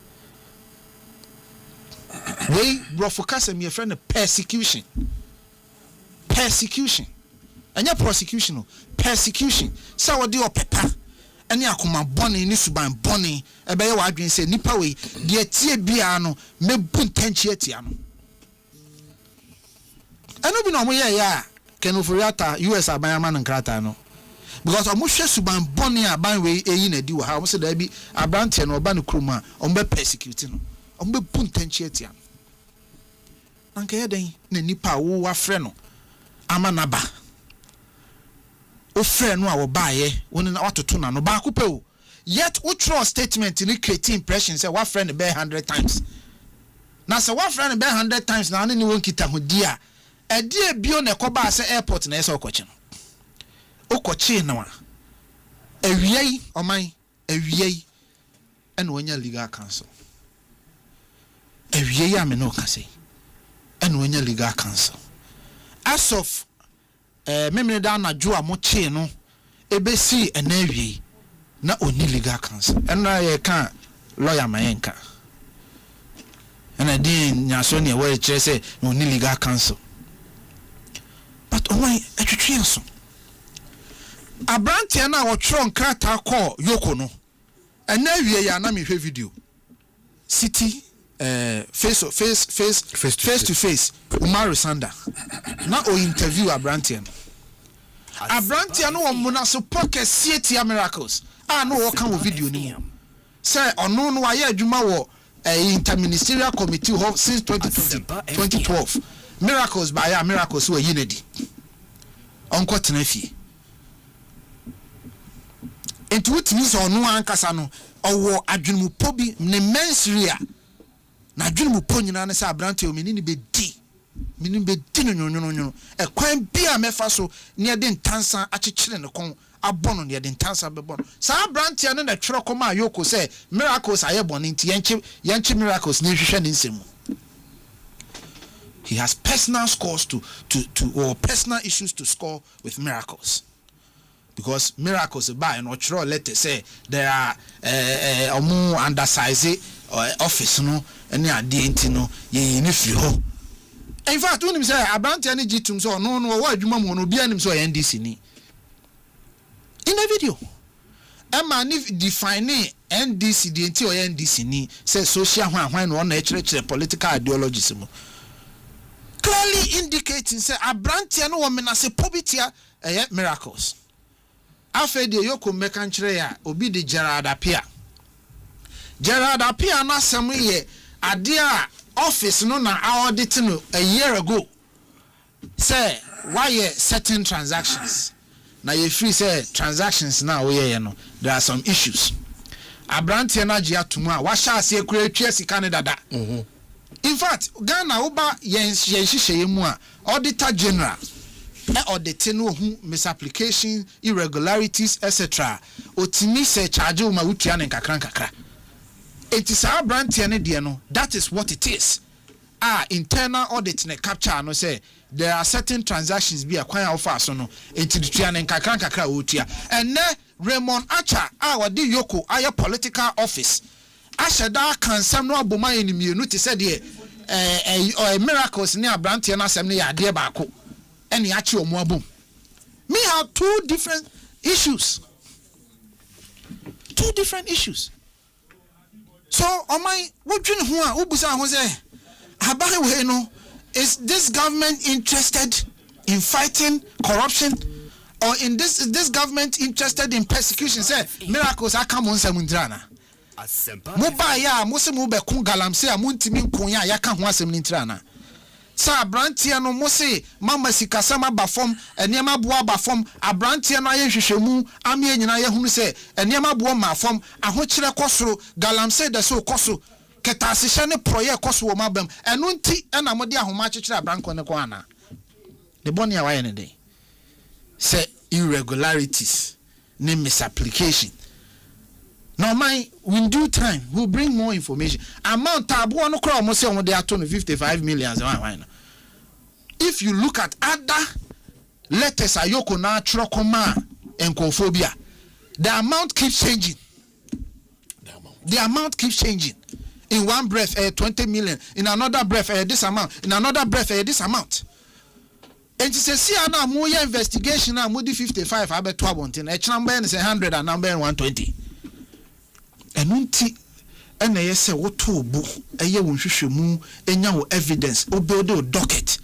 we brofocus me friend persecution anya prosecution no persecution sa wo de opepa ani akoma bone ni suban bone ebe ye wadwen se nipa we de tie bia no mebu ntanchi atia no eno bi no mo ye ya kenoforiata US abayama no nkrata no because omo hwe suban bone aban we eyi na di wo ha omo se da bi abrante no oba no kroma omo be persecute no omo be bu ntanchi atia no anka ye den na nipa wo wafre no amanaba o frɛ no a wo baaye woni na watoto na no ba ko pe o yet wo trust statement ni create impression say wa frɛ no be 100 times na say wa frɛ no be 100 times na ne won kita hodi a ade ebio na ekoba say airport na yesa okochi no okochi na wa awiei oman awiei ene wonya legal counsel awiei a me no ka say ene wonya legal counsel as of memene da na jo a mo che no ebesi enawie na oni legal counsel ena ye kan lawyer mayenka ena din nyaso ne we kire se na oni legal counsel but why atwetwe so abrante na wo tro nkrata call yoko no enawie ya na me hwe video city face to face Umaru Sanda na o interview abrante no wo so pocket CT miracles no wo kan wo video ni mu say ono no aye adwuma wo interministerial committee since 2012 miracles by ya miracles wo yinedi onko tenafie enti wutimi so ono ankasa no owo adwunumu pobi ne mensiria na adwunumu ponyina ne say abrante o menini be di minim be dinu nyonyo kwan bia mefa so ne de ntansa akyekyere ne kon abono ne de ntansa be bono sa brantia no na twere koma yoko say miracles aye boni nti yenche miracles ne hwehwe ne nsemu. He has personal scores to or personal issues to score with miracles, because miracles by no twere letter say there are omo undersize office no ene ade enti no ye ni firi ho. In fact, when you say Abante and Jitum, so no, what you mamma no be an so NDC ni. In the video, a man if defining NDC, the entire NDC ni says social when one natural political ideology, clearly indicating say Abante and woman as a pobitia miracles. After the Yoko Mekanchrea, obi the Gerard Apia. Gerard Apia na some ye adia office no na audit no a year ago say why certain transactions na you free say transactions now we no there are some issues abrante na gia tumu a wa sha ase ekura twa sika ne dada in fact Ghana oba yen hihye mu a auditor general audit no hu misapplication irregularities etc otimi say charge o ma wutua ne kakra it is our brand no, that is what it is. Internal audit ne capture no say there are certain transactions be acquire offer so no into the trian and kakra utia and ne Raymond Acha wadi yoko aya political office asha da kan sam no aboma enimi no te said there miracles ne abrante na asem ne ya de baako ene achi omo abom me have two different issues. two different issues. So on my what you know ubusa ho say abai we no is this government interested in fighting corruption or in this government interested in persecution? Say miracles are come on Samundrana. Muba ya mose mu be kun galamse a muntimi nkon ya ka ho asem ni ntrana. Sa abrantie no mose mama sikasama ba fom enema boa ba fom abrantie no ayehwehwemu ame nyina yehunu se enema boa ma fom ahokyere kosoro galamse de so koso ketasehye ne proye koso wo mabam eno nti na mode ahoma kyekere abranko ne ko ana. The boni ya waye ne dey say irregularities ne misapplication. Now, in due time, we'll bring more information. Amount tabu no crowd almost say they are 55 million. If you look at other letters, ayoko na trokoma and kophobia, the amount keeps changing. The amount keeps changing. In one breath, 20 million. In another breath, this amount. In another breath, this amount. And to say, see, now more investigation now, more 55. I bet 12 a number is 100 and number 120. Enunti ena yese woto bu eye wonhwehwemu enya wo evidence obuild o docket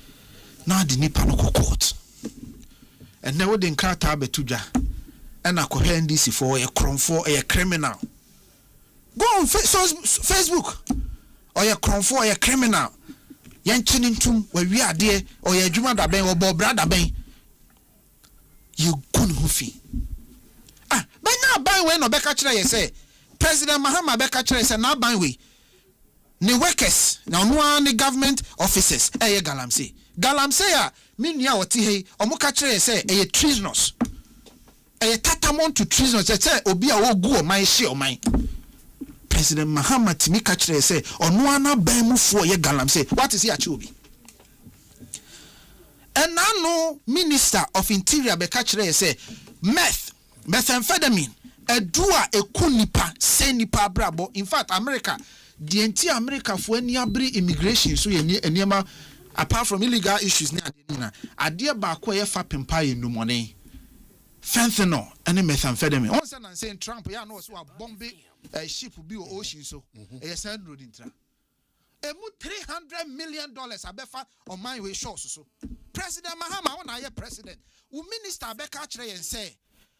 na de nipa no court ene wo de nkrata abetudwa ena ko NDC for a kronfo a criminal go on Facebook or a kronfo a criminal yen chinintum we wi ade or ye adwuma da ben obo brother ben you gun hufi but now by when no beka kire ye say President Mahama Beka Chere say na ban we ni workers na no ni government officers galamse ya minia oti hei omuka chere say treasonous tatamount to treasonous say obi a wo gu o man hye o man. President Mahama timi ka chere say ono ana ban mu fo ye galamse what is he achi obi and now Minister of Interior Beka Chere say methamphetamine edua ekunipa senipa brabo. In fact America the entire America for any abri immigration so eniema apart from illegal issues ni adena ade ba ko ye fa pempa ye numone fentanyl and methamphetamine on say and saying Trump ya no so a bomb ship bi o ocean so e send road intra emu $300 million abefa on my way shores so President Mahama when I president u minister Beka Chere yen say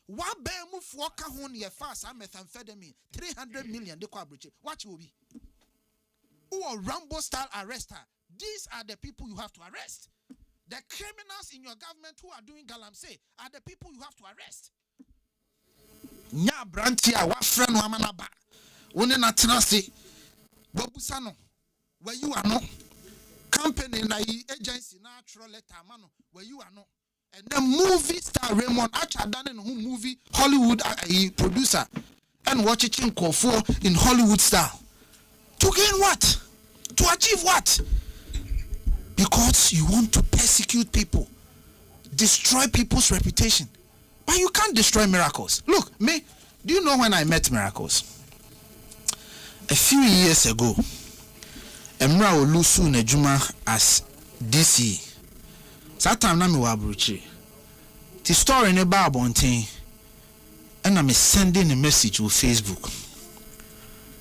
what bear move for Kahon ye fast and methamphetamine 300 million de kwabriche. What you will be? Who are Rambo style arrester? These are the people you have to arrest. The criminals in your government who are doing galamse are the people you have to arrest. Nya brantia wa friend wa manaba. One na tenasi. Bobusano. Where you are no company na agency natural letter mano where you are no. And the movie star Raymond actually done in who movie Hollywood producer and watching Kofo in Hollywood style. To gain what? To achieve what? Because you want to persecute people, destroy people's reputation. But you can't destroy miracles. Look, me, do you know when I met Miracles? A few years ago, Emra Olusu Nejuma as DC. That time na me wa abrochi. The story ne ba abonten and I'm sending a message on Facebook.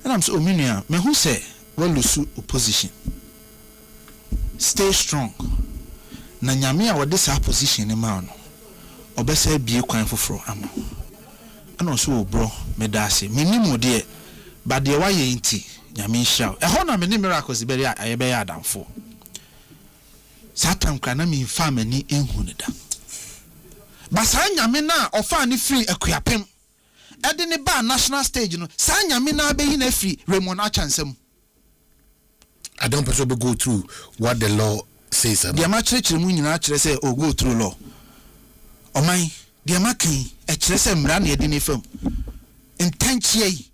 And I'm so ominia me who say well lusu opposition. Stay strong. Na nyame a wode sa position ne ma no. Obese bie kwan foforo ama. And also bro me da se menimu de but de wa ye nti nyame hia. E ho na me ne Miracles be ya ayebe ya adamfo. Satan kana mi fama ni enhunida basa nyame na ofa ni free akuapem ede ne ba national stage no sa nyame na be yi na free Raymond Achansem. I don't possibly go through what the law says about. The matrix mu nyina kire say o go through law oman the makin e kire say mra na ede ne fam intenchie yi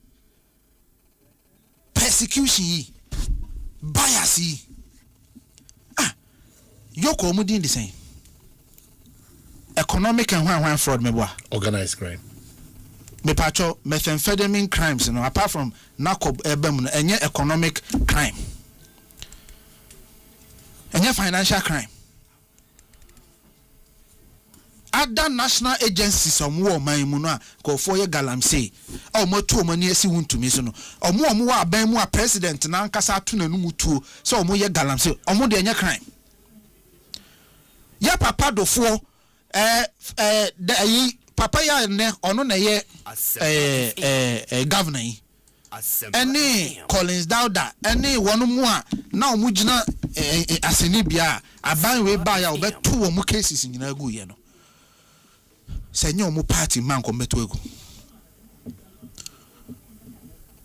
persecution yi bias yi Yoko mudin the same. Economic and one fraud meboa. Organized crime. Me pacho methamphetamine crimes, you know, apart from narco ebem and economic crime. And financial crime. other national agencies omo man mu no a ko for ye galamsey omo to omo ne asi wuntumi so no omo wa aban mu a president na nkasa to nanum tuo so omo ye galamsey omo de enya crime ya papa dofo papa ya ne ono na ye governor yi any Collins Dauda any one mu a na omo gina aseni bia aban we ba ya obeto omo cases nyina gu ye no senyo omo party man ko meto egu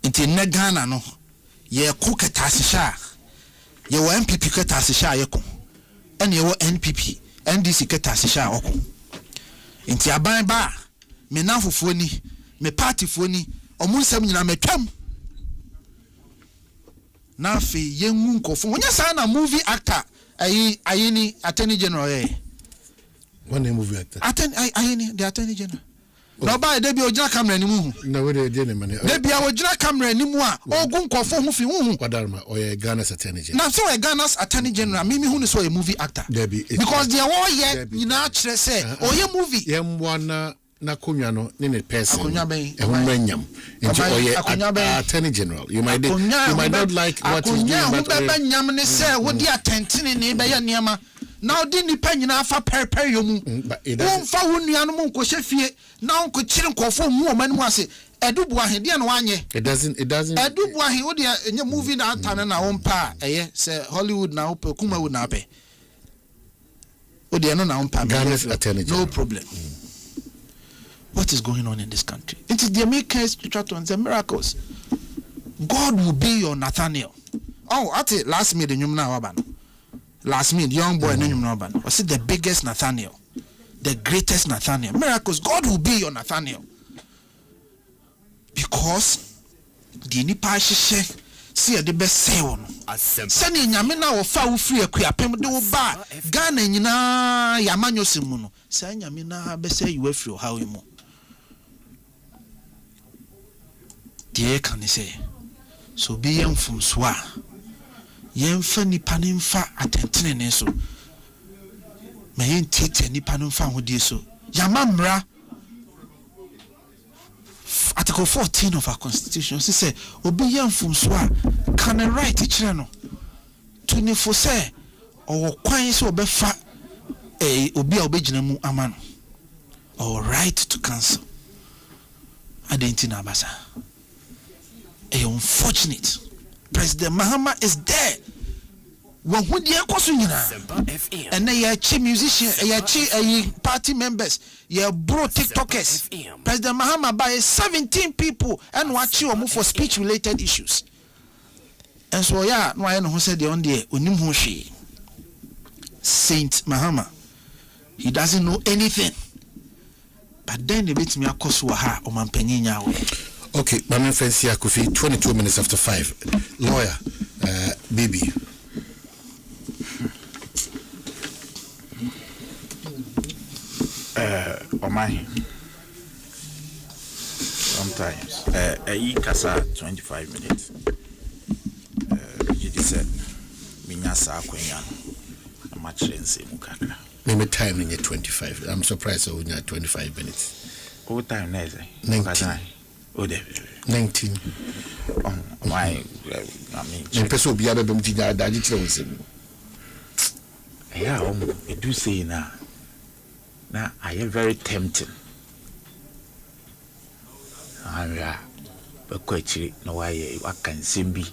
nti ne Ghana no ye ku ketasisha ye wo MPP ketasisha ye ko ene ye wo NPP NDC ketasisha oko nti aban ba me nafufuo ni me party fuo ni omo nsam nyina metwam na fe yengu nkofo wonya sa na movie actor ayini attorney general one movie actor ayini the attorney general no ba de bi ojina camera ni mu na we de ne mane de bi ojina camera ni mu a ogun nkofo hu fi hu Kwadarma oye Ghana's attorney general na so Ghana's attorney general mimi hu ni so a movie actor because they all ye nyina kire say oye movie yemwa na konwa no ne person ehumanyam nti oye attorney general you might not like what is doing but ehumanyam ne say wodi atentene ne be ya niam now di nipa nyina afa perper yomu won fa wonua no mo nkɔhye fie na onko kire nkɔfo mu o manu ase edubu ahede na wanye it doesn't edubu ahe wodi enye movie na atana na won pa eye say Hollywood na ope kuma wood na ape wodi eno na won pa Ghana's attorney general no problem. What is going on in this country? It is the Americans try to answer miracles. God will be your Nathaniel. Oh, at it last meet the Waban. Last meet young boy Waban. Was it the biggest Nathaniel? The greatest Nathaniel. Miracles. God will be your Nathaniel. Because the nipa shishe see the best say on. Sani nyamina wo fa wo free akuapem de wo ba Ghana nyina yamanyo simu no. Sani nyamina be say you free how you mo. Die kan say so be yam from swa yem fa nipa ne mfa atentene ne so me yen tete nipa ne mfa hodie so yamamra Article 14 of our constitution say obi yam from swa can right kire no 24 say o kwan say obefa obi a obegina mu ama no or right to cancel identity basa. Unfortunate. President Mahama is there. When the Ekosiise and they are musicians, party members, bro TikTokers. President Mahama by 17 people and watch you move for speech related issues. And so no I know who said the on the Unimhoshi Saint Mahama. He doesn't know anything. But then they beat me akoswa o mampenyinya we. Okay, Mama Fancy Akufi, 22 minutes after 5. Lawyer, baby. Omanhene. Sometimes. Kasa 25 minutes. You said, Minyasa Quenya. I'm much in Mukaka. Maybe time in 25. I'm surprised I only had 25 minutes. What time is it? 19. 19. My, I mean, person be able to do that. Yeah, I do say now. Now I am very tempting. But quite no why I can be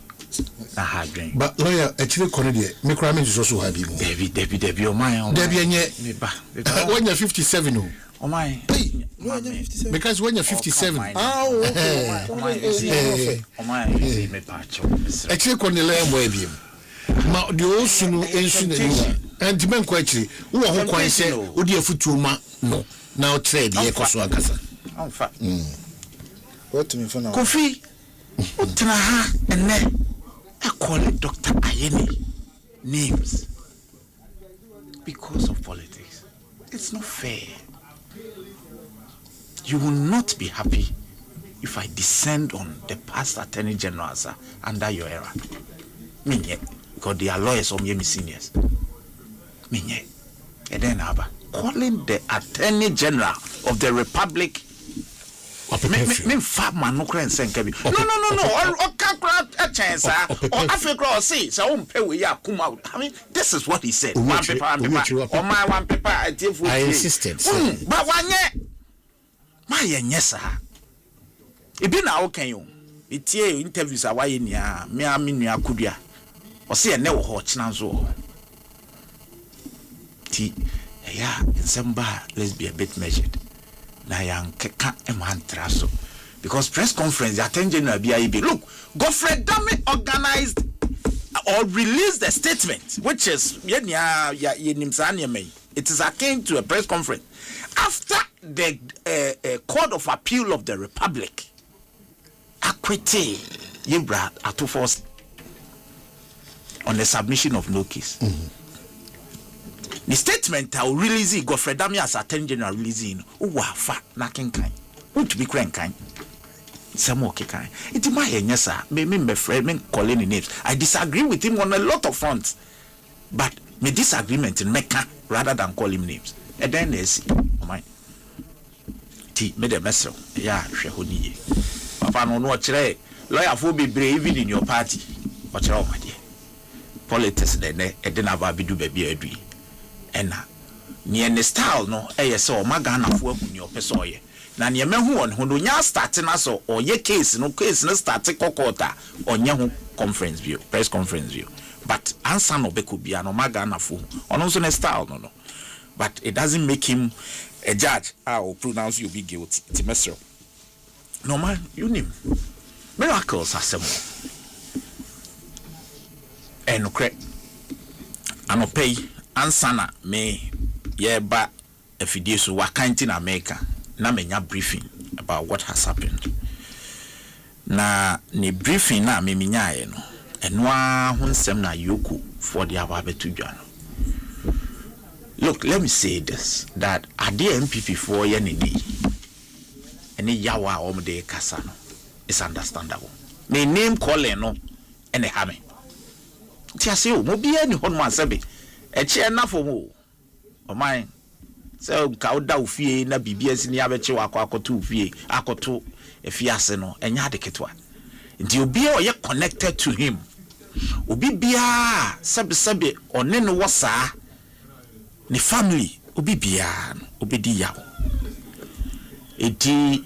na hard drink. But lawyer, actually, Cornelia, me crime is also happy. Debbie, oh my own. Debbie, when you're 57, oh my. Because when you're 57, actually, Cornelia, where ma the osu no ensu na and men kwachiri wo ho kwan se odi afutuma no na o trade ye koso akasa amfa what me for now Kofi utra ha ene I call it Dr. Ayeni names because of politics. It's not fair. You will not be happy if I descend on the past attorney generals under your era. Minye, because they are lawyers or maybe seniors. Minye, and then Abba. calling the Attorney General of the Republic. Me farmer no cry and send No. Or chance or Africa or see so pay we come out. I mean, this is what he said. One paper, I insisted. But one yet. My yes, sir. It be now can you? It's here interviews are why in ya, me a minia kudia. Or see a never hot now so. Yeah, in some bar, let's be a bit measured. Na yang keka emantraso because press conference the Attorney General BIB look Godfred Dame organized or released a statement which is it is akin to a press conference after the Court of Appeal of the Republic acquitted Yibra Atufos on the submission of no case. The statement I will release Godfred Dame as Attorney General releasing fa nakin kan to be crank kind some okay kind it my yes sir me friend me calling the names I disagree with him on a lot of fronts but me disagreement in Mecca rather than call him names and then there's my T me the message hwehoni papa no chere lawyer for be brave in your party what you my dear politics then e dey never be do baby adui ena ne style no so magana fo akuni opesoye na ne mehu on ho no nya start na so oye case no start kokota onye ho conference view press conference view but answer no beko bia no magana fo ono so ne style no but it doesn't make him a judge or pronounce you be guilty it's mesro no man you name miracles asemo enokre anopay ansana me yeba afidie so wakanti na America na menya briefing about what has happened na ne briefing na me menyae no eno a ho nsem na yoku for the ababetudwa no. Look, let me say this that ade MPP for ye ne di ene yawa omde kasa no is understandable me name calling no ene ha me ti ase o mo bia ni hono asebe eche na fo mo o man se ka oda ofie na bibia si ni abeche akoto ofie akoto efiase no enya de ketwa nti obi o ye connected to him obi bia sebe one no wosa ni family obi bia obedi yawo edi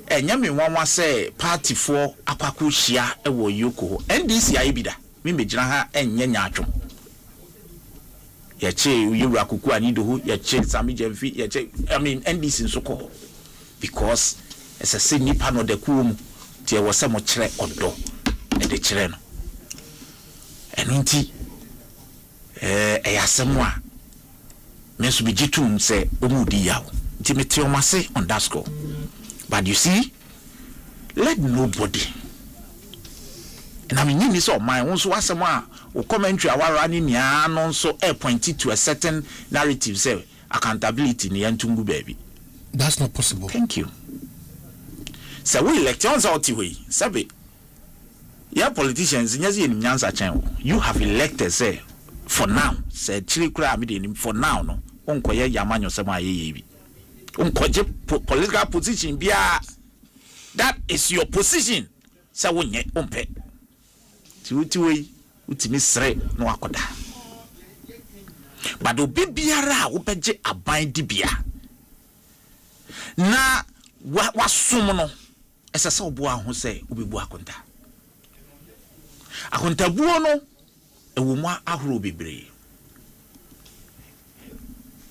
enya me nwanwa se party for akwako hia ewo yoko NDC ayibida me mejira ha enye nyaatwo yache yewura kuku ani do ho yache sami jemfi yache I mean NDC nso ko because esa se nipa no de kuom tie wo se mo kire odo e de kire no eno nti yasemo a me so bijitum se omudi yawo nti meti o mase on that score but you see let nobody and I mean you so my own so asemo a o commentary awara ni nia no so pointed to a certain narrative say accountability ni yantungu baby that's not possible. Thank you. So we elections out way sabe ya politicians nyazi ni nyansa chen you have elected say for now say chiri kura me for now no onkoye yamanyo sema ayeye bi onkoje political position bia that is your position say wonye ompe ti way utimi sre no akoda but obi biara wo beje aban dibia na wasum no esese obo aho se obebu akonta akontabuo no ewomu ahoro bebre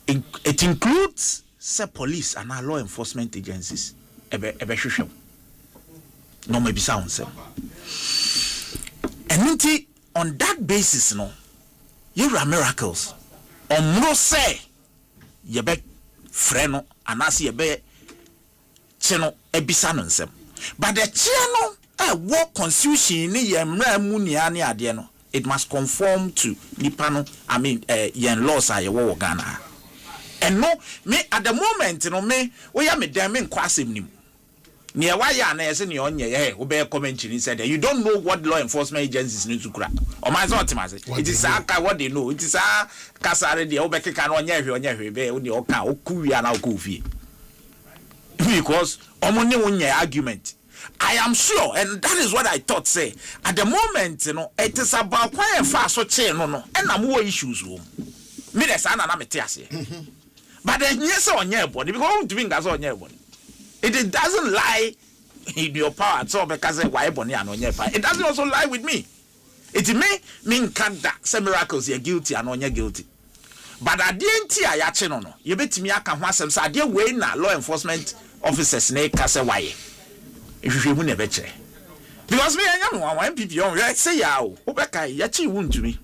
it includes say police and law enforcement agencies ebe hwehwem no maybe sound say and on that basis no you are miracles omro say yebe freno anasi yebe cheno ebisa no nsem but the cheno war constitution ni yemra mu nia ne ade no it must conform to nipano I mean yen laws are wo Ghana and no me at the moment no me we ya me dem me kwasem nim near why ya na yesi ni onye ye obey commentary said you don't know what law enforcement agencies need to crack or my son it is what they know it is kasare de obey keka no onye hwe be o de oka okuwia na okufie because omone wonye argument. I am sure, and that is what I thought. Say at the moment, it is about quite fast so chain, and I'm more issues. Me the son and I'm a tease. But then yes on your body because doing as on your body. It doesn't lie in your power at all because why bonny and on your power. It doesn't also lie with me. It may mean can't that some miracles you're guilty and on you're guilty. But I didn't hear ya channel. You bet me I can want some say dear way now law enforcement officers snake case why. If you never check. Because me I am one people on say yaw. Obeka yachi won't to me.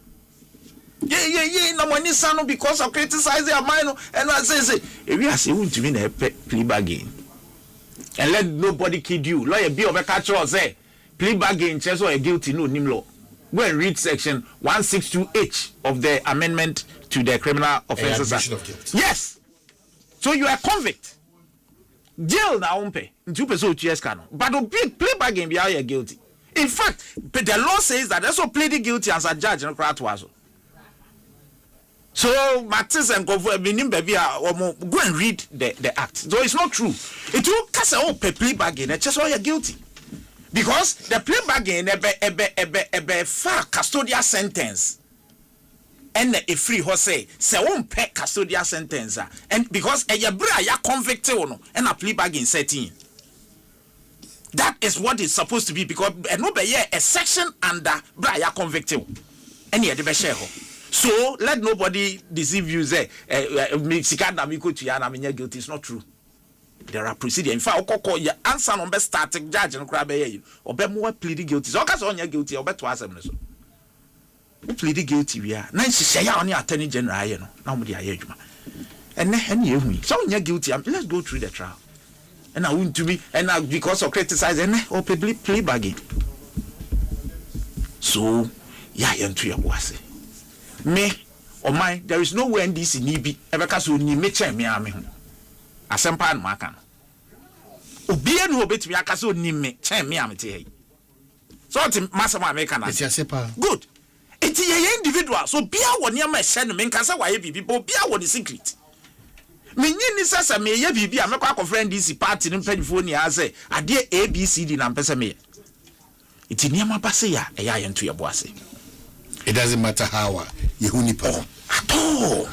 Yeah, no money son because of criticizing your mind and I say if you say won't to me a plea bargain. And let nobody kid you. Lawyer be Obeka or say plea bargain chess or a guilty no nim law. Go and read section 162H of the amendment to the Criminal Offences Act. Yes. So you are convict. Jail na umpe. 2 years canon. But the plea bargain be are guilty. In fact, the law says that also pleading guilty as a judge in Kratwazo. So Matis and go and read the act. So it's not true. It will cast a plea bargain and just all you're guilty. Because the plea bargain ebe far custodial sentence and a free horse say won't pay custodial sentence and because a bra ya convicted and a plea bargain setting. That is what it's supposed to be because no be a section under bra ya convicted and ye the share. So let nobody deceive you say Mexican amigo to yana mean guilty. It's not true. There are procedures. In fact, your answer on best starting judge and crab or be more pleading guilty. So cause on your guilty or better so. Who pleaded guilty we are. Now she say on your attorney general, you know. Now we are here. And then you me. So you're guilty. Let's go through the trial. And I want to be and now because of criticizing or plea bargain. So yeah, into your boss. Me or mine, there is no way in this in Nibi ever cause you need me check me Asempa and Makan. Obia no bet me akaso ni me chen me amete hey. So ati masama American. It's Asempa. Good. It's ye individual. So bia woni am ehye no me nkasa wa ye bibi, but bia woni secret. Me nyi ni sasa me ye bibi a me kwa conference DC party ni mpanifo ni ase ade ABCD na mpese me. Iti niam abase ya eya ye nto ye boase. It doesn't matter how you huni pa. At all.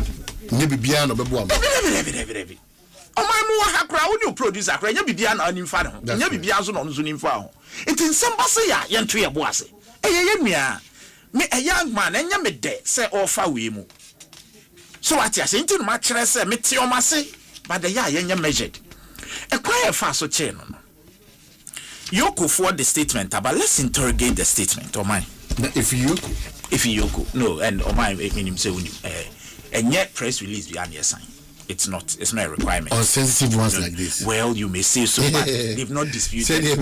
Ni bibia no bebo am. My more hakra when you produce akra nya bibia na anim fa no nya bibia so no nso nim fa ho it nsem base ya ye nto ye boase ye nua me a young man enya me de say offer we mu so what ya say nti no ma kire say me te o ma se but the ya ye nya measured e kwa e fa so che no you go for the statement but let's interrogate the statement o man if you go no and o man meaning say when you and yet press release behind your sign. It's not a requirement. On sensitive ones like this. Well, you may say so, but they've not disputed. It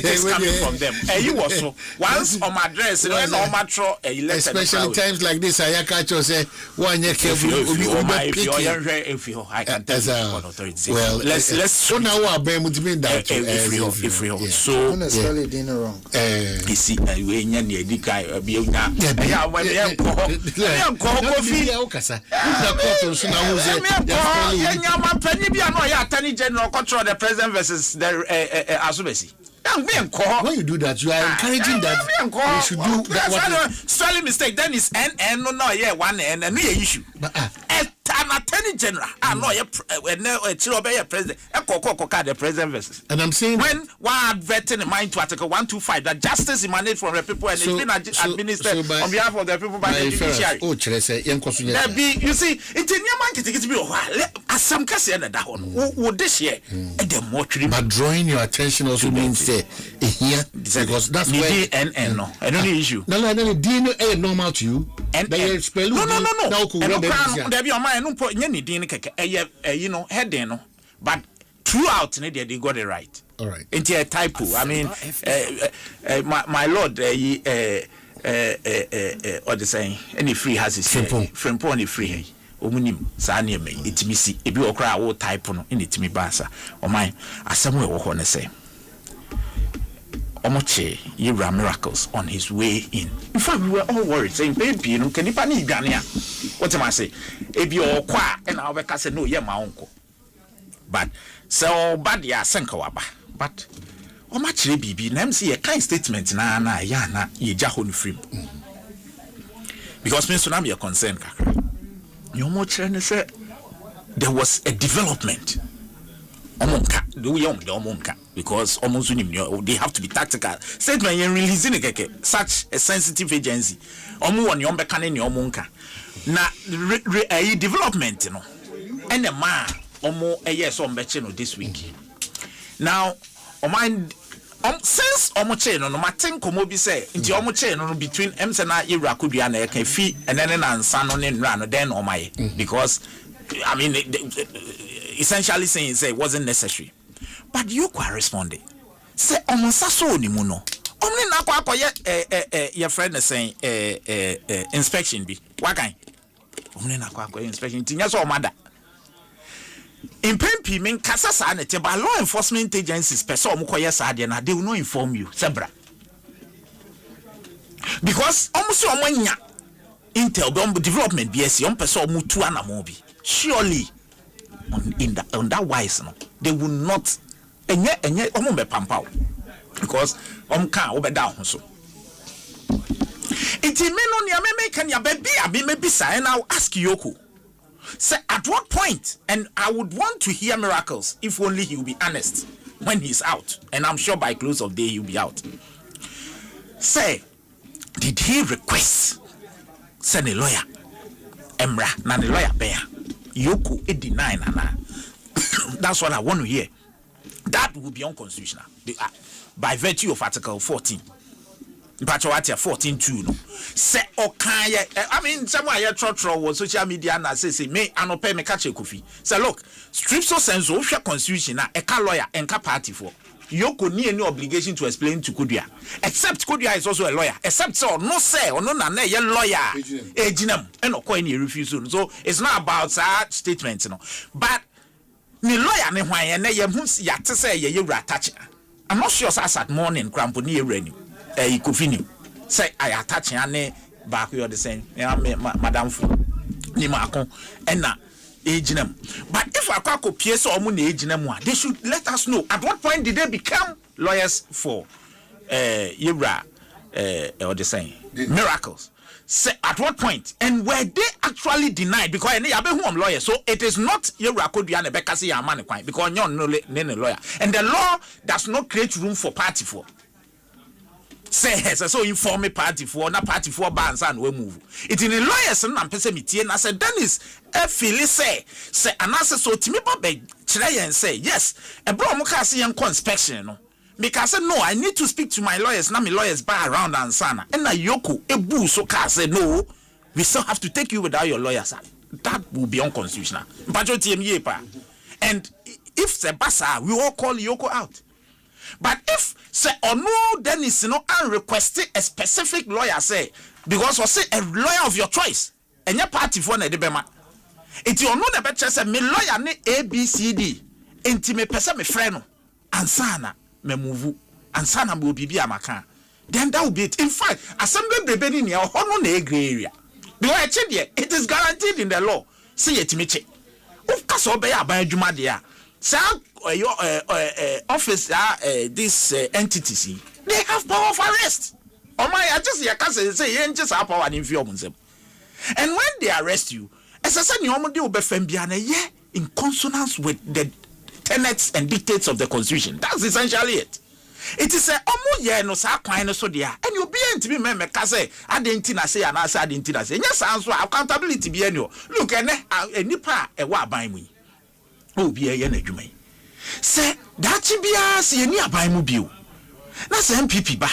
is coming from them. You also once on my dress, and on my throw, especially times like this, I catch you say one year careful. If you, I can tell you. Well, let's. So now we are being that. If we so spell it wrong. You see, we need the guy. Yeah, Okasa. The court so now Attorney General control the president versus the Asubesi. When you do that, you are encouraging that we should do that. Spelling mistake. Then it's N no yeah 1 N and no issue. An attorney general, no president, the president versus. And I'm saying when one adverting in mind to Article 125 that justice emanates from the people and it's been administered on behalf of the people by the judiciary. Oh, you see, it's in your mind to be as some case and that one. Would this year and the more but drawing your attention also means here because that's where and no, I don't issue. No, DNA normal to you. And no. There be on my no point any din you know heading no but throughout they got it right. All right. Into a typo. I mean my lord or the saying any free has his friend pony free omunim saa ne me etimi si ebi okra wo type no ina etimi basa oman asem we wo ho ne say omoche Yira miracles on his way in fact we were all worried saying baby no can nipa ni dwane a what am I say ebi okwa e na obeka say no ye ma onko but so bad ya senka waba but omachire bibi na msi ye kind statement na ya na ye ja ho no free because me so na be concern kakra you mochire ne say there was a development omonka do ye omonka because they have to be tactical statement you releasing such a sensitive agency won you be kan ni omonka na development no and the man yes no this week now since che no matin komo bi say nti che no between na Yira Kodua na kan fi and then na nsa no ne nra no then because I mean essentially saying say it wasn't necessary but you corresponded say omonsa so ni mu no omni na akwa your friend is saying inspection bi wakan omni na akwa inspection tinya so omada in pempi men kasa sa na te ba law enforcement agencies person omkoye sa de na they will not inform you sebra because omso omanya intel bomb development BSc person omutu anamo bi surely on that wise no they will not enye ombe pampao because kan obeda ho so iti me no nia me kan ya baby abi me bisa and I'll ask Yoko say at what point, and I would want to hear miracles if only he will be honest when he's out, and I'm sure by close of day he'll be out. Say, did he request send a lawyer emra na the lawyer bear Yoko it deny na that's what I want to hear. That would be unconstitutional by virtue of Article 14. Patriotia 14.2 no. Say okanye. I mean, someone here trotro was social media na say me anope me catch Kofi. Say look, stripso senso share constitution na eka lawyer enka party for. Yoko ni any obligation to explain to Kodua. Except Kodua is also a lawyer. Except so no say or no na ye lawyer. Ejinem and okwa any refuse. So it's not about that statement no. But ni lawyer ne hwan na ye hu ya te say ye Yura touch. I'm not sure at morning crampo ni renew. Kofini say I attach ane back you the same madam fu ni mako ena ejinem but if akwa kopie so omo na ejinem they should let us know at what point did they become lawyers for Yira or the same miracles say at what point and were they actually denied because any abe who am lawyer so it is not Yira Kodua na beka say amane kwan because nyon no lawyer and the law does not create room for party for say so inform me party for na party for bands and we move it in the lawyers na pese metie na say Dennis feel say anase so timi ba be kire yen say yes e bro mo ka say yen inspection no because no I need to speak to my lawyers na my lawyers ba around and sana and na Yoko ebu so ka say no we still have to take you without your lawyers. That will be unconstitutional and if say basa we all call Yoko out. But if say or no Dennis no and requesting a specific lawyer say because or say a lawyer of your choice and your party for na debema it you know the better say me lawyer ne ABCD enti me pese me friend no ansana me move ansana me obibi amaka then that will be it. In fact assembly brebe ni ya hono na gray area because it is guaranteed in the law say yetimiche of kaso obeya aban adwuma de a your office these entities they have power of arrest. Oh my, I just say you just have power in fear them. And when they arrest you, as I said, you will be in consonance with the tenets and dictates of the constitution. That's essentially it. It is a no sa kwine so dia and you be to be me say adentina say and answer adentina say yes answer accountability be any look nipa e wa ban mu o bi e na adwuma say that bia say ni aban mu bio na say MPP ba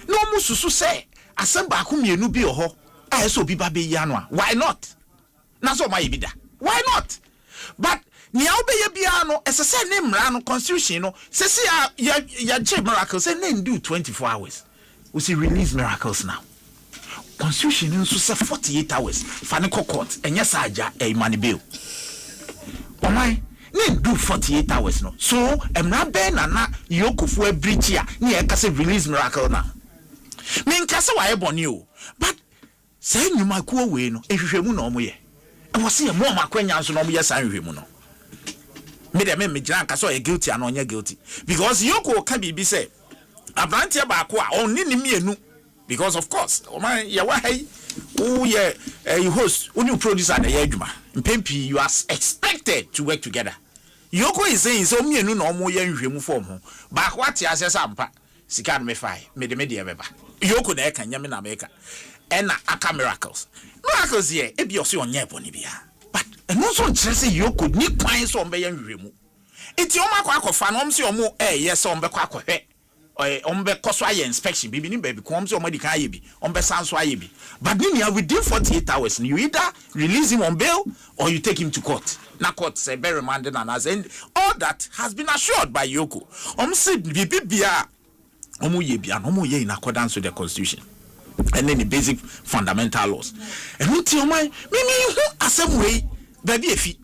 no mu susu say Asempa ko mienu bi ho a so bi ba be ya no why not na so my bida why not but ni obeye bia no esese ne mra no constitution no sese ya miracles say na do 24 hours we see release miracles now constitution nso say 48 hours fane court enye saja money bill omai need do 48 hours no so emra be na yokufu abridge a na e ka say release miracle na me nka say wa eboni o but say nyuma ku we no ehwehwemu na omo ye e wo say mo makwanya nso na omo ye san hwehwemu no me de me gina nka so ye guilty and onye guilty because yoku ka bibi say abrantie ba ko a onni ni mienu because of course man ya wa hey who ye host when producer na ye adwuma mpempi you are expected to work together. Yoko is saying so mienu na omo ye nhwemu form ho ba ko ate asesa mpa sika no me fai me de beba Yoko na e kan nyame na America na aka miracles ye e bi o se onye boni bia but no so kire say Yoko ni kwan so ombe ye nhwemu enti o makwa akofa no om se omo ye so ombe kwa akohwe ombe koso aye inspection bibi ni baby come so omadi kan aye bi ombe sanso aye bi but then within 48 hours you either release him on bail or you take him to court na court say be remanded and as and all that has been assured by Yoko say bibi bia omo ye bia no omo ye in accordance with the constitution and then the basic fundamental laws and until omai me who asem way baby efi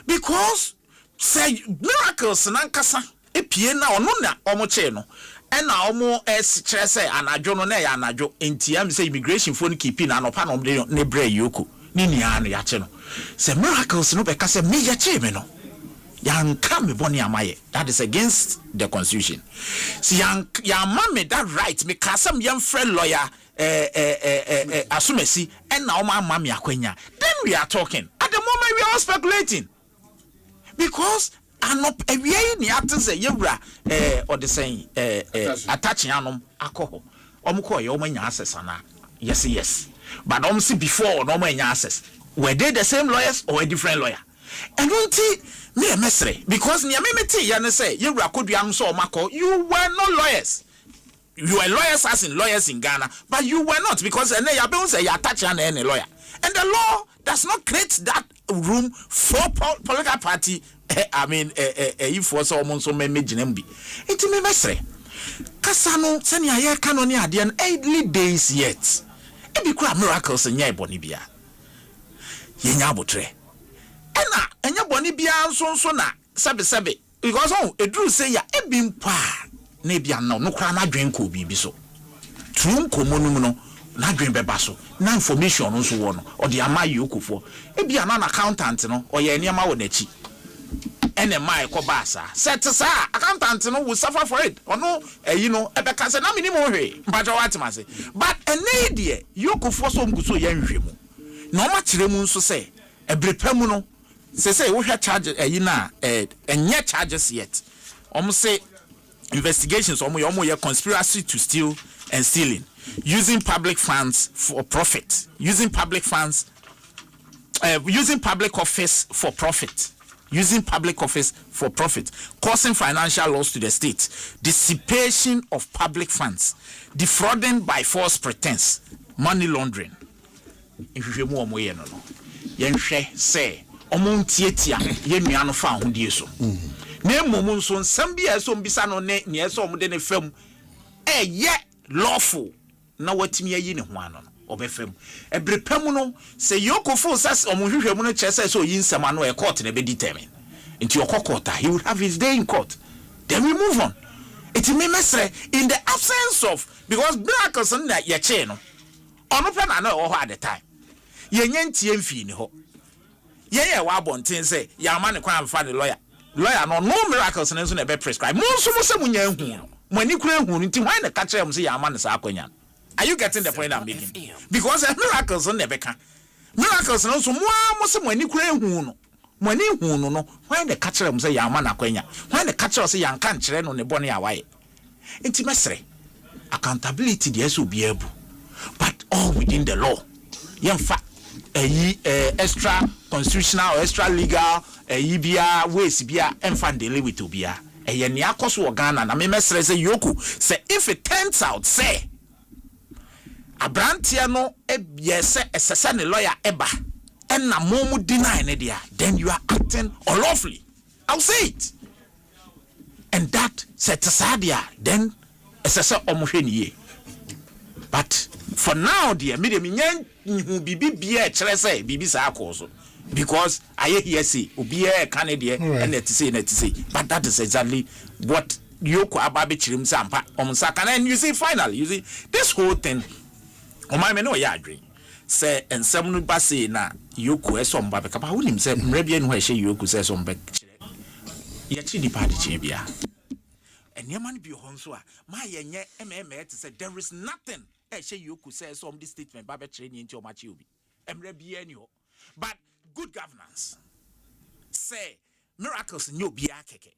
because say miracles nankasa epie na ono na omo che no na omo kire say anadwo no na ya anadwo enti am say immigration phone keeping na anopa no ne bre Yoko ni nia no ya che no say miracles no be ka say me ya che me no yan come boni amaye that is against the constitution si yan ma me that right me ka say yan friend lawyer asumesi na o ma me akwanya then we are talking at the moment we are all speculating because anop ewie ni atse yewura or the saying attaching anom akoho omko ye omanya access na yes but see before no omanya access were they the same lawyers or a different lawyer and unti me mesre because ni amemeti ya ne say yewura kodua nso omako you were not lawyers. You were lawyers as in lawyers in Ghana, but you were not because you say you attach any lawyer. And the law does not create that room for political party. If for someone so may make Jinembi. It may mesre. Kasano, send ya canoni at the early days yet. It be quite miracles in your bonibia. Yenyabutre. And your bonibia so na sabe. Because a drew say ya ebim pa. Nebia no kra na dwen ko bibi so trum komonum no na dwen beba so na information no so wo no o de ama Yokofo ebia na accountant no o ye niam wo nachi ene mai ko basa set sa accountant no will suffer for it ono ebeka se na minimum hwe mpajo watimase but ene de Yokofo so mguso ye nhwemu na o ma kire mu nso se ebrepam no se wo hwa charge enye charges yet say investigations omo conspiracy to steal and stealing, using public funds for profit, using public office for profit, causing financial loss to the state, dissipation of public funds, defrauding by false pretense, money laundering. If you omo ye no yenhwe say omo ntietia ye nuano fa hodie so. Ne momun so nsam bia so mbisa no ne eso omde ne fam ye lawful na watimi ayi ne ho ano no obefam ebrepam no se Yokofo sas omuhwehwem no chese so yi nsam ano e court na be determine into your court he will have his day in court then we move on it may mesre in the absence of because miracles na ye che no ono pe na ho at the time ye nyentie mfi ni ho ye wa bonten say ya ma ne kwan amfa ne lawyer no miracles na so na be prescribe mo so mo se munya hu no mo ani kura hu nti why na ka kire mo se ya ma ne sa akwanya. Are you getting the point I'm making? Because miracles on never can. Miracles no so mo se mo ani kura hu no mo ani hu no why na ka kire mo se ya ma na akwanya, why na ka kire se ya nka nkire no ne bone awaye. Nti mesre accountability dey so be able but all within the law. Yemfa extra constitutional or extra legal bia ways bia emfa ndele with obia eye ne akoso Ghana na me mesre say Yoko say if it turns out say abrantia no yes esese ne lawyer eba and na momu deny ne dia then you are acting unlawfully. I'll say it. And that set sadia then esese omohwe niye but for now dear me nyan bibi bia kire say bibi sa akoso because I hear say obi e kan de and it say but that is exactly what Yoko ababe chirim sampa omsaka and you see finally you see this whole thing o my me no ya adwen say ensem no ba say na Yoko esomba be kapa wonim say mrebia no ha hye Yoko say esomba kire ya chi di party chi bia enyeman bi ho nso a ma yenye ememe to say there is nothing e hye Yoko say some this statement ba be kire ni nti o ma chi obi emrebia ni ho but good governance say miracles nyo bia keke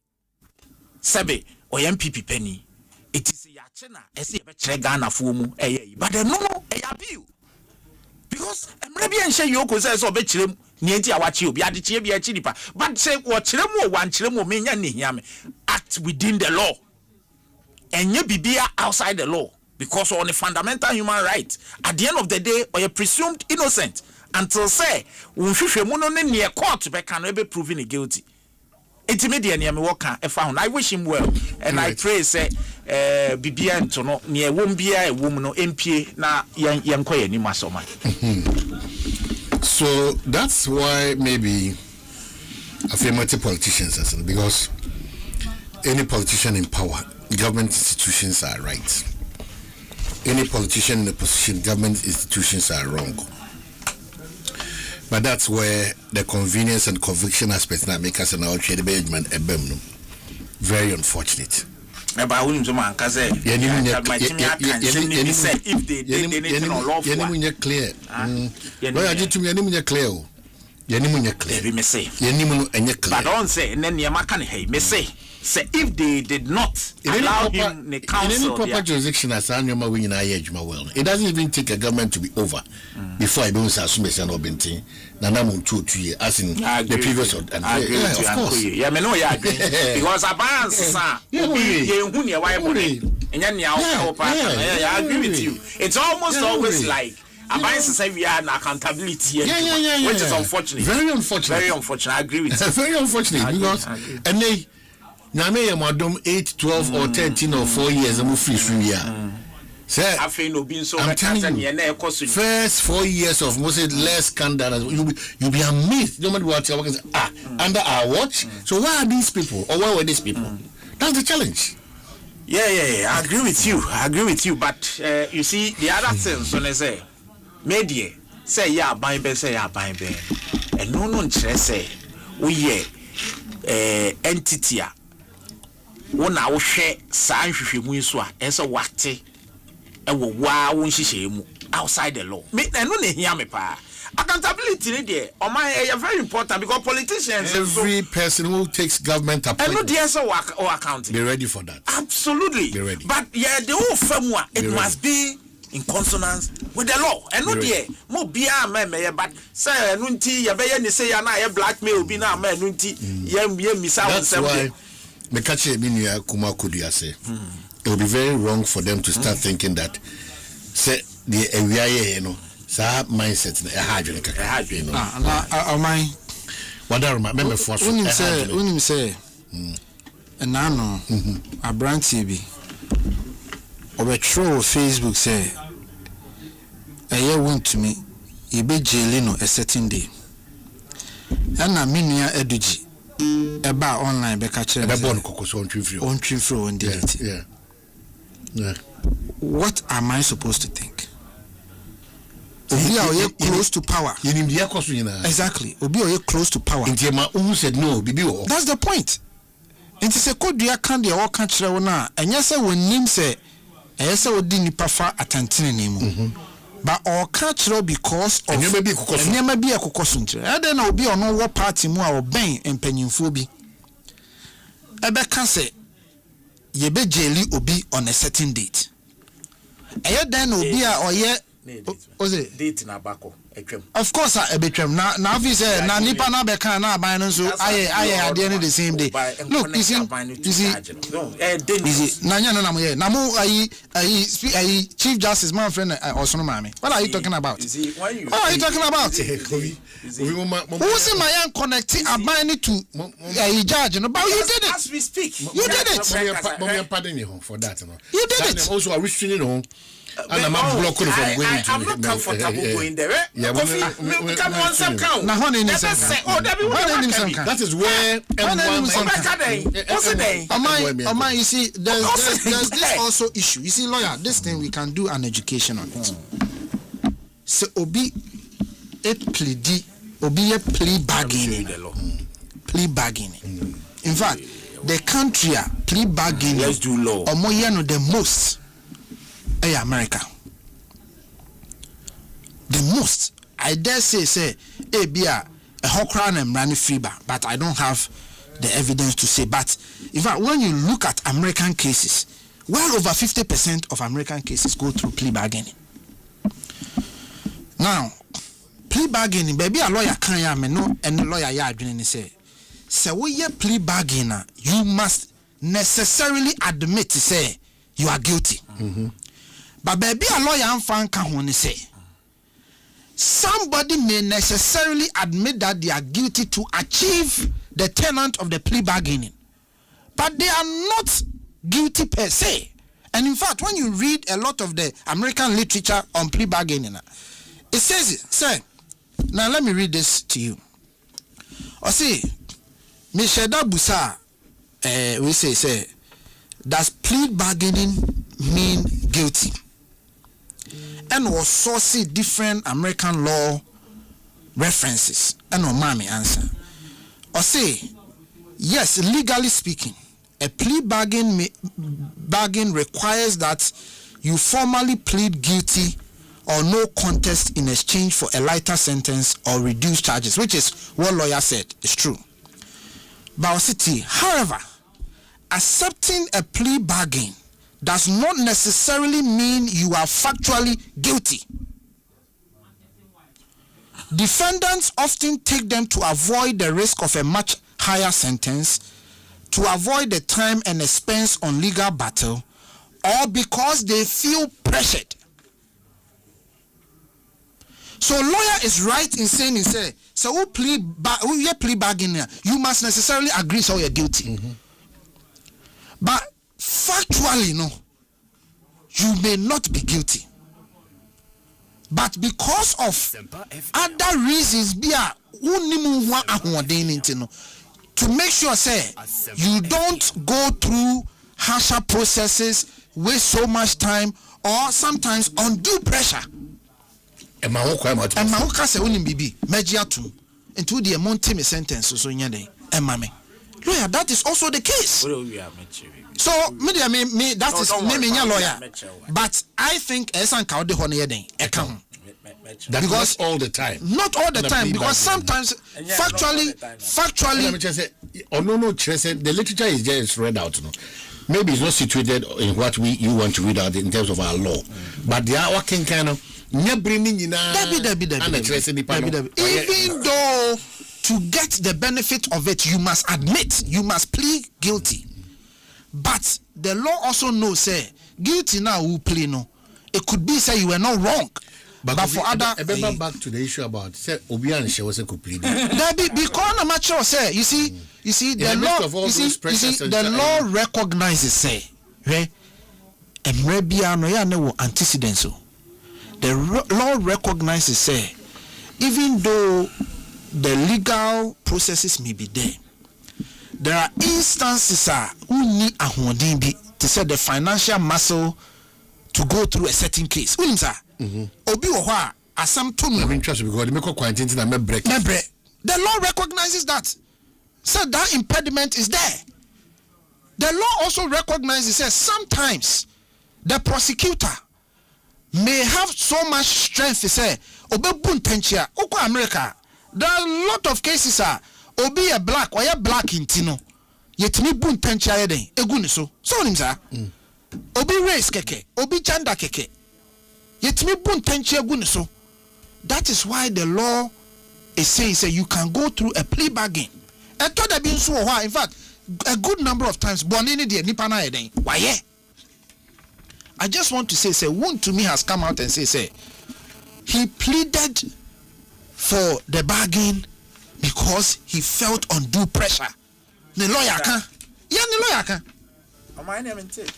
sebe o MPP penny it is ya chena ese be kire Ghana fo mu but no bill because emrebia nhye Yoko say so be kire ni enti a wachi obi ade kire bia chiripa but say wo kire mu wan kire mu menya ne hia me act within the law enye bibia outside the law because on a fundamental human right at the end of the day or you presumed innocent until say unhwehwe mu no ne ne court be can be proven guilty. Intimidate me worker e found. I wish him well and I pray say bibia nto no ne e wom bia e wom no empie na yenkoye ni masoma. So that's why maybe affirmative politicians because any politician in power, government institutions are right. Any politician in a position, government institutions are wrong. But that's where the convenience and conviction aspects now make us an outrage management very unfortunate. If they did anything unlawful, clear. But don't say, and then Yamakan, hey, me say if they did not allow him the council. In any proper jurisdiction, as Anyama winning well, it doesn't even take a government to be over before I don't assume it's an obinting. Nanamun 2 years, as in the previous of course. Yeah, me know you agree because I agree with you. It's almost always like I say we are an accountability, which is unfortunate. Very unfortunate. Very unfortunate. I agree with you. Very unfortunate because and they Name madam 8, 12 or 13 or 4 years I'm free here. Sir, I'm telling you, first 4 years of most less scandal, you'll be amazed. No matter what you're working, under our watch. So why are these people or why were these people? That's the challenge. Yeah. I agree with you. But you see, the other things when I say, media say yeah, buy be say yeah, buy be, and no say we entity. One I will share science with you, so as a wate. Outside the law. Accountability very important because politicians every person who takes government appointment accounting. Be ready for that. Absolutely. Be ready. But the whole framework must be in consonance with the law. And no dear more be but say nunti ya say na blackmail be na nunti that's why me catch a kuma kudu say. It will be very wrong for them to start thinking that say the area mindset unim say enano abrantie bi obetro Facebook say want to me e be jail no a certain day na minua eduji eba online be catch ebe bon kokoso on delete. Yeah. What am I supposed to think? Obi are close to power. Exactly. Obi are close to power. Who said no? That's the point. It is a code you can't do all country na. And yes, when nim say, yes, I would nipa fa atantine name. But all cultural because of and you may be a kokosuntre. I don't know be on what party mu or ben and penyinfobi. Ebe can say ye be jeli obi on a certain date. Eye then obi a oye date na bako etwem. Of course I betwem na office na nipa na be kan na aban no so aye at the end of the same day. Look, you see na nya na mo ye na mo ayi Chief Justice my friend Osono Mame. What are you talking about? What are you talking about? Who say my young connect aban to judge no, but you did it as we speak. You did it. Pardon you for that. You did it. Also a restraining And I'm not from going to. I'm not comfortable going there. Yeah, can one some count? Now, honey, that is where Am I? You see, there's this also issue. You see, lawyer, this thing we can do an education on it. So Obi plea bargaining. Plea bargaining. In fact, the country plea bargaining. Let's do law. The most. America. The most. I dare say, Bia, a hokran and run free bar, but I don't have the evidence to say. But in fact, when you look at American cases, well over 50% of American cases go through plea bargaining. Now, plea bargaining, baby, a lawyer can't no, and the lawyer ya doing say, so we plea bargainer, you must necessarily admit to say you are guilty. But baby, a lawyer and fan can say somebody may necessarily admit that they are guilty to achieve the tenant of the plea bargaining, but they are not guilty per se. And in fact, when you read a lot of the American literature on plea bargaining, it says, say, now let me read this to you. Or see, Misheda Busa, we say, does plea bargaining mean guilty? And also see different American law references. And no mommy answer. Or say, yes, legally speaking, a plea bargain requires that you formally plead guilty or no contest in exchange for a lighter sentence or reduced charges, which is what lawyer said. It's true. However, accepting a plea bargain does not necessarily mean you are factually guilty. Defendants often take them to avoid the risk of a much higher sentence, to avoid the time and expense on legal battle, or because they feel pressured. So lawyer is right in saying, so who plea bargain, you must necessarily agree so you're guilty. But factually, no, you may not be guilty. But because of other reasons, to make sure, say, you don't go through harsher processes, waste so much time, or sometimes undue pressure. And Mahoka say, into the monte sentence, so in your day, and mammy. Lawyer, that is also the case. So, me that is me lawyer. But I think because all the time. Not all the time, because sometimes factually, the literature is just read out. No? Maybe it's not situated in what you want to read out in terms of our law, but they are working kind of. Even though to get the benefit of it, you must admit, you must plead guilty. But the law also knows, say, guilty now will play no. It could be say you were not wrong. But for other, back to the issue about say Obian she was a complete. Because I'm not sure, say you see the law. You see the law recognizes say, antecedents. The law recognizes say, even though the legal processes may be there are instances who need a to say the financial muscle to go through a certain case. Obi oha Asante because they make quarantine and me break. The law recognizes that. So that impediment is there. The law also recognizes says sometimes the prosecutor may have so much strength to say obebun tenchia oko America. There are a lot of cases obi a black or black intino yetimi bun tenchia yeden eguni so nimsa obi race keke obi gender keke yetimi bun tenchia eguni so. That is why the law is saying say you can go through a plea bargain. And to the bin so in fact a good number of times bonini de nipa na yeden why. I just want to say one to me has come out and say he pleaded for the bargain because he felt undue pressure. The lawyer can. Yeah, the lawyer can.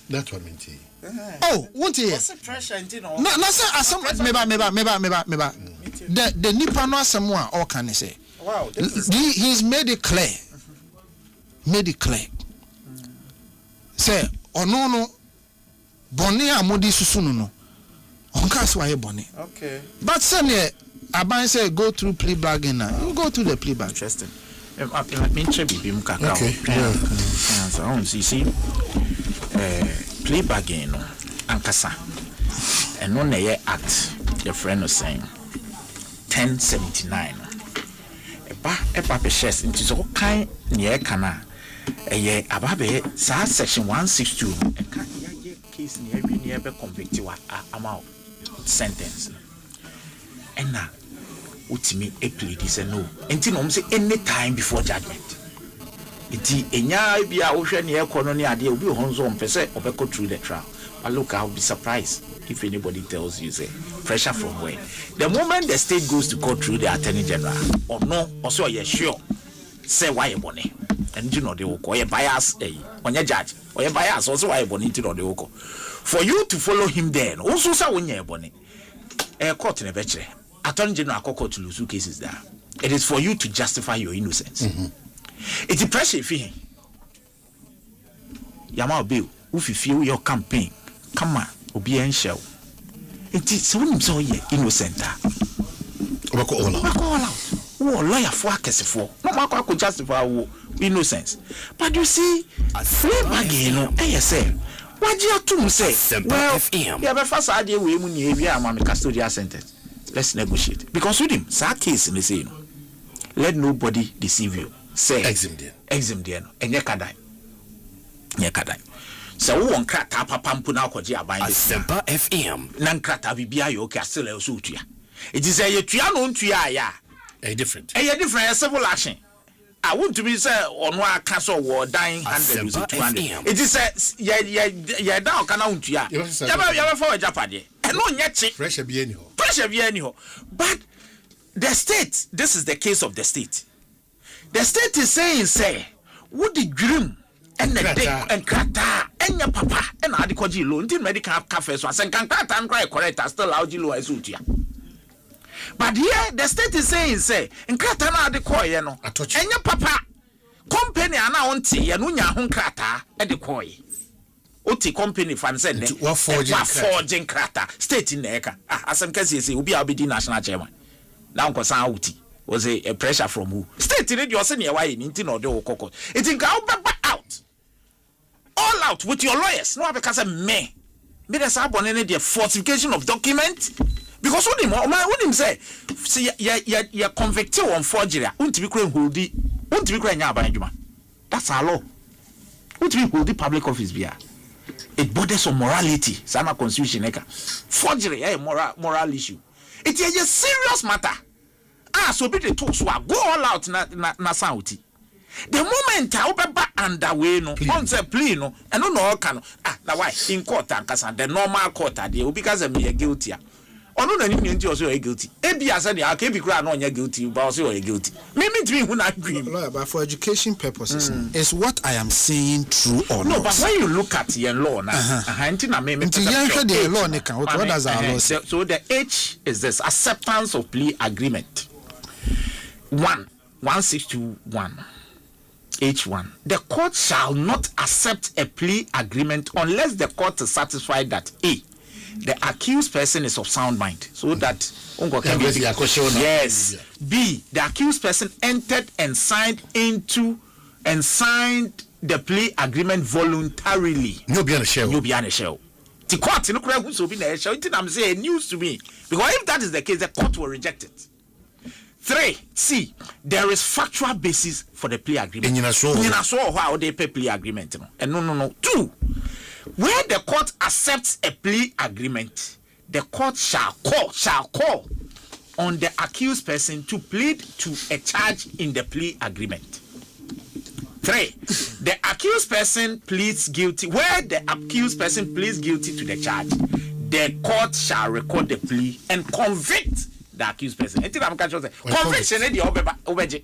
That's what I mean. Oh, won't he? What's the pressure into no? No, say Asempa meba. The nipa no Asemwa all can say. Wow, he's made it clear. Say no boni amodi susunu no. Onka so aye boni. Okay. But say Aban say go through plea bargain now. You go through the plea bargain. Interesting. Okay. So you see, plea bargain ankasa. And no na act. Your friend was saying 1079. Eba pe shares into so kind near kana. Ababe sa section 162. E kan ya case near be convicted amount sentence. And now utimi a plead is a no. Enti no say any time before judgment. Enti enya bia wo hwe ne ekono ne ade obi honzo mpese obeko through the trial. But look, I'll be surprised if anybody tells you say pressure from where. The moment the state goes to court through the attorney general or no, also you're sure say why money. And you know they will call a bias on your judge or a bias also why bonnet to the oko. For you to follow him then also say when you're bonnet. A court in a betray. Attorney General court to lose cases there. It is for you to justify your innocence. It's a pressure if he Yama Bill, if you feel your campaign, come on, obi en show. It is so innocent. All out. Oh, lawyer for for. No matter could justify innocence. But you see, free bargain, say. What you to say? Well, yeah, but first idea we am custodial sentence. Let's negotiate. Because with him, sa case in the same. Let nobody deceive you. Say exim there. And yakadai. So won krata papa mpu na kwaji aban Asempa FM. Nan krata bibia yo ka still so utua. It is a tua no ntua ya. Different. Different civil action. I want to be say ono aka so wo dan 100 to 200. It is ya down kana ntua. Ya for japade. E no nye pressure bi anyho. But the state, this is the case of the state. The state is saying say what the dream and the day and krata and your papa and adikoji loan till medical cafe so and can krata and cry correct still allow you as utia. But here the state is saying say and krata na adikoye no and your papa company ana onti ya no nya ho krata adikoye oti company fan send wa forging krata state in eka asem kase say obi abedi national chairman now ko san uti was a pressure from who state in your senior why in no de okoko it in go out all out with your lawyers no because me there's a falsification of document because what him say see you convicted on forgery won't be holdi won't be nya aban that's our law won't be holdi public office bia it borders on morality sama constitution eka forgery moral issue it is a serious matter so be the talk so go all out na sauti. The moment I open underway no on say plea no and no can na why in court and the normal court they because me guilty ono na ni nti also guilty e bia say dey aka bi kura na onya guilty but also you guilty me to who na dream lawyer but for education purposes is what I am saying true or no not. But when you look at your law na na me the law ne kan what does our law say? So the H is this acceptance of plea agreement 161 H1. The court shall not accept a plea agreement unless the court is satisfied that A, the accused person is of sound mind, so that yes. B, the accused person entered and signed the plea agreement voluntarily. No be on a shell. The court no kura so be na shell. It am say news to me because if that is the case, the court will reject it. 3. C. There is factual basis for the plea agreement. How they pay plea agreement. And no. 2. Where the court accepts a plea agreement, the court shall call on the accused person to plead to a charge in the plea agreement. 3. The accused person pleads guilty. Where the accused person pleads guilty to the charge, the court shall record the plea and convict the accused person. Conviction is the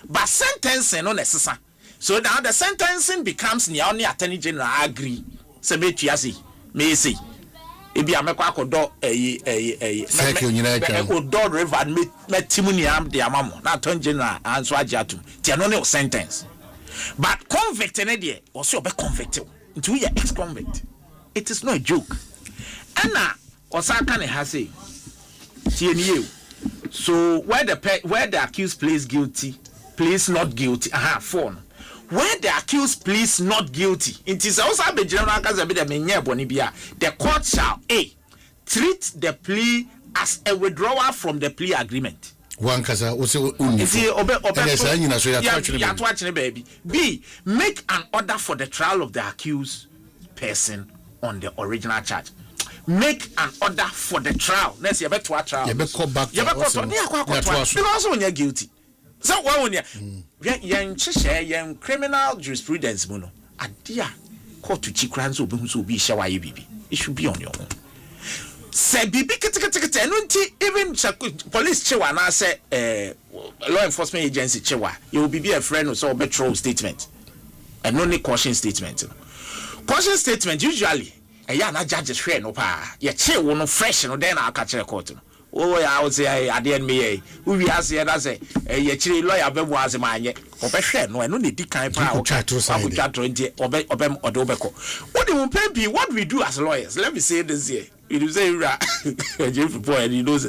but sentencing no necessary. So now the sentencing becomes the only attorney general agree. me say ebi amekwa akodo do river me timuni am de amamo na ton general anso agiatum ti no ne sentence but convict ne de also be convicted into your ex convict. It is not a joke. Anna osaka ne ha say tie ni you. So where the accused pleads guilty, pleads not guilty. Phone. Where the accused pleads not guilty, it is also be general the court shall treat the plea as a withdrawal from the plea agreement. One kasa baby. B, make an order for the trial of the accused person on the original charge. Make an order for the trial. Let's see, to a trial. You better back. Because when you're guilty. So when you're criminal jurisprudence, mono. Adia court to chikranz will be shawaii bibi. It should be on your own. Say bibi even police chewa na say law enforcement agency chewa. You will be a friend or so betroth statement. And only caution statement. Caution statement usually. Na judges share no pa ye che wo no fresh no den na aka kire court no oh ya o say ade en me we ase na say ye kire lawyer be mu ase ma anye obehwe no eno ne di kan pa o chatro ntie obem odobeko what do we pay what we do as lawyers? Let me say this here. You say Jeff boy and he knows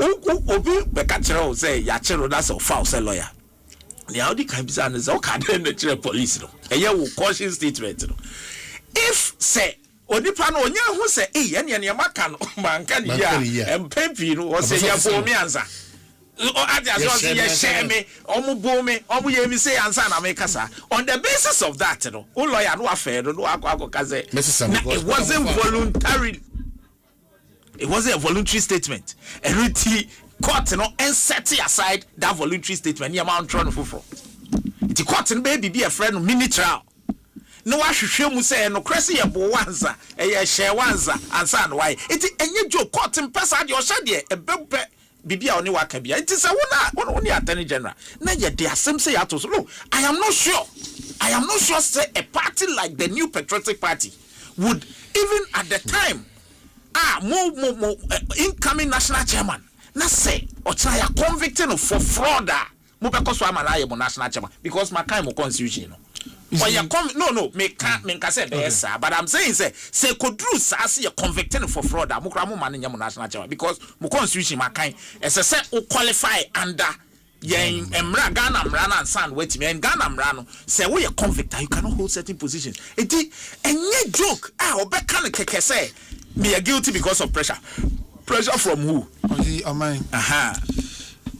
obi be ka kire o say ya kire na say foul say lawyer the how di kan bi say na say o ka den na kire police no eye wo caution statement no if say onipa no onye hu se ene maka no manka ni ya empepi no o se ya bo mi ansa o adia so se ya sheme omu bo me omu ye mi se ansa na me kasa on the basis of that no o lawyer no afa no akọ say it wasn't voluntary. It wasn't a voluntary statement. Every court no and set aside that voluntary statement near Mount Tron for the court and baby be a friend mini trial. No wa hwehwe mu say no kresi ye bo wanza ye share wanza ansa no why it enye jo court mpesa de o hye de ebebe bibia oni waka bia it is a wona oni attorney general na ye de asem say ya to so no I am not sure say a party like the New Patriotic Party would even at the time more incoming national chairman na say o try convicting for fraud mo be koso amana ye mo national chairman because my kind mo constitution no. Make say better, but I'm saying say could do say convicting for fraud. Mukra man in national chairman because mo constitution my kind as I say qualify under yen emra Ghana mrana and san wait me and Ghana mrano say we are convicted you cannot hold certain positions. It enye joke obe kan keke say me are guilty because of pressure from who? You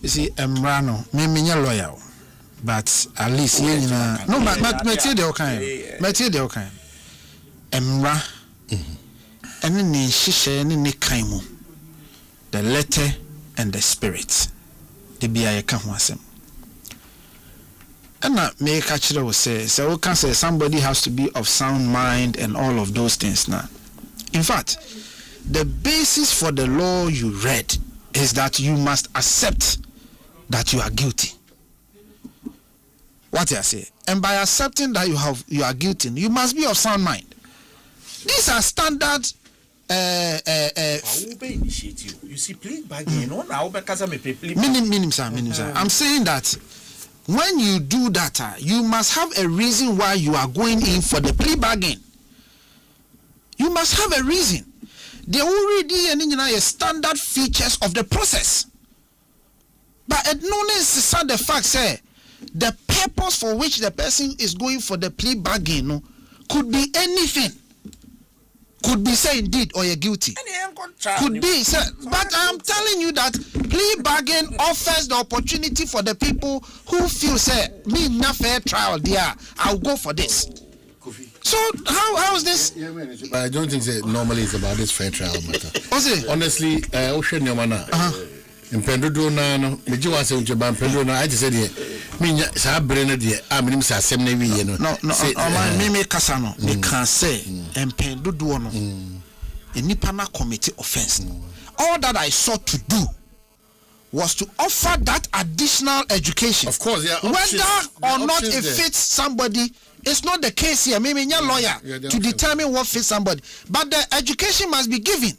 see emrano me lawyer. But at least no but material kind emra ene ni hihye ne ne kan mu the letter and the spirit the bia ye ka ho asem ana me ka kire wo say we can say somebody has to be of sound mind and all of those things now. In fact, the basis for the law you read is that you must accept that you are guilty. What I say, and by accepting that you are guilty, you must be of sound mind. These are standard. You see, plea bargaining. I'm saying that when you do that, you must have a reason why you are going in for the plea bargain. You must have a reason. They already standard features of the process. But it no necessarily the fact say. The purpose for which the person is going for the plea bargain could be anything. Could be say indeed or you're guilty. Could be say, but I am telling you that plea bargain offers the opportunity for the people who feel say me not fair trial there. I'll go for this. So how is this? I don't think that normally it's about this fair trial matter. Honestly, Ocean Yamana. Impendu na no meji wa se unje ban pendu na I just said me sa brene de aminim sa asem na wiye no me kasa no me can say impendu do no enipa na committee offense. All that I sought to do was to offer that additional education. Of course, yeah. Whether or not it fits somebody It's not the case here. Maybe you're lawyer to determine what fits somebody. But the education must be given.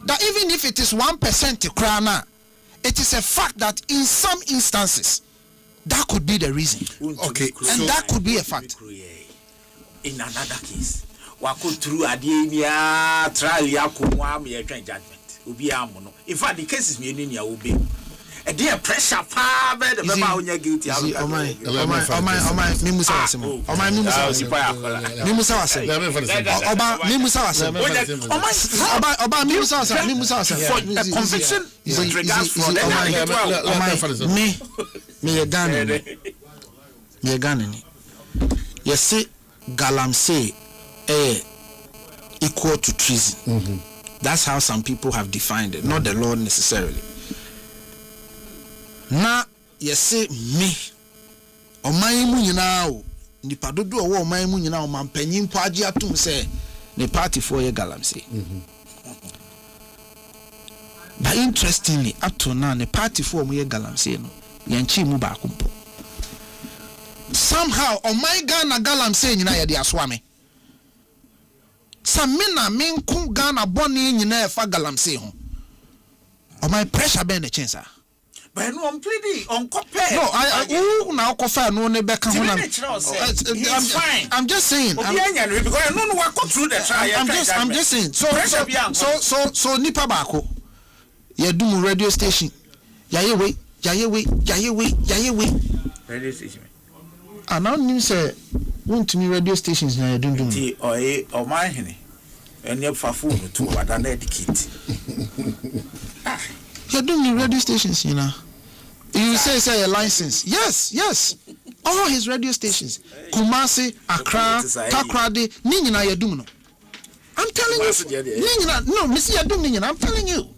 That even if it is 1% to Krana, it is a fact that in some instances, that could be the reason. Okay. And that could be a fact. In another case, wako through ademia trial yakwa me judgment. Obi amono. In fact, the case is me ni obi. A dear pressure pa be the baba onya guilty. Oh my mimusa wasemo. Oh my mimusa wasemo. Mimusa wasemo. Oba mimusa wasemo. Oba mimusa wasemo. Mimusa wasemo. For a conviction with regards for me Ghana. You see galamsey equal to treason. That's how some people have defined it, not the law necessarily. Na yese me oman mu nyina o nipa dodo wo oman mu nyina o mampanyin po age atum se ne party for ye galamsey. But interestingly, up to now the party for mu ye galamsey no yanchi mu ba akompo. Somehow oman Ghana galamsey nyina ye de aswame. Samina menku Ghana boni nyina e fa galamsey ho. Oman pressure be na chensa. But no, I'm pleading on compare. No, now coffee no ne beka ho na. I'm just saying. Because I know what go through the trial. I'm just saying. So nipa bako. You do radio station. Yayewe. Radio station. And now you say want to me radio stations na you do. Ti Omanhene. Enya fafu no to wadana educate. You're doing radio stations, you know. You say a license. Yes. All his radio stations. Kumasi, Accra, Takrade, Ninyina Yadumno. I'm telling you. Ninyina, no, Missy Yadum Ninyina, I'm telling you.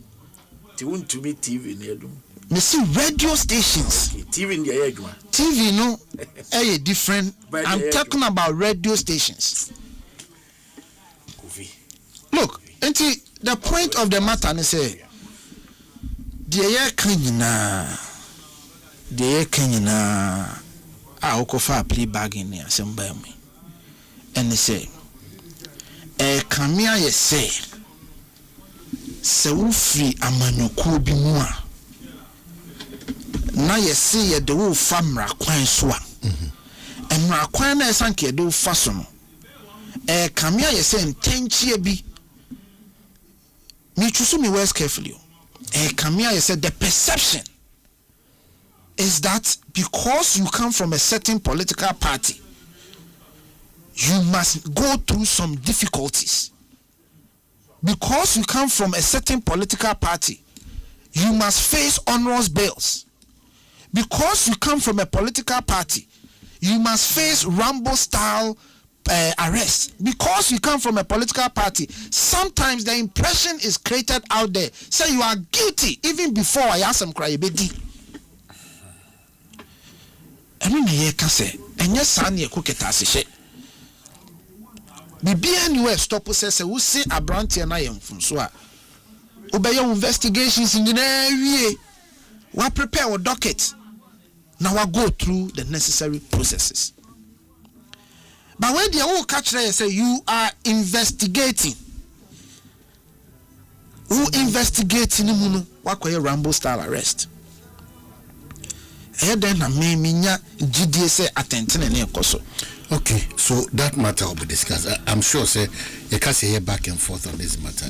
To me TV in Yadum. Missy radio stations. TV in Yadum. TV, no, a different. I'm talking about radio stations. Look, the point of the matter is say. The Kenyina, I okofa play bag in here, somebody. And they say, come here, you say, so free amanoku bimua. Now you see the wolf famra quine swa. And Rakwana sanke do fasono. Come here, you say, and 10 be. Me choose me words carefully. Kamia said the perception is that because you come from a certain political party, you must go through some difficulties. Because you come from a certain political party, you must face onerous bills. Because you come from a political party, you must face Rambo style arrest. Because you come from a political party, sometimes the impression is created out there. Say you are guilty even before I ask them cry bedi. I mean ye can say and yes san ye kuketa se. Bibi anywhere stop say we say abrantie na ye mfumso a. Obey investigations in the area. We prepare our docket. Now we go through the necessary processes. But when they all catch there, say you are investigating. Who investigating muno? What call Rambo style arrest? Then I may minya GDS attention and koso. Okay, so that matter will be discussed. I'm sure, say, you can't say back and forth on this matter.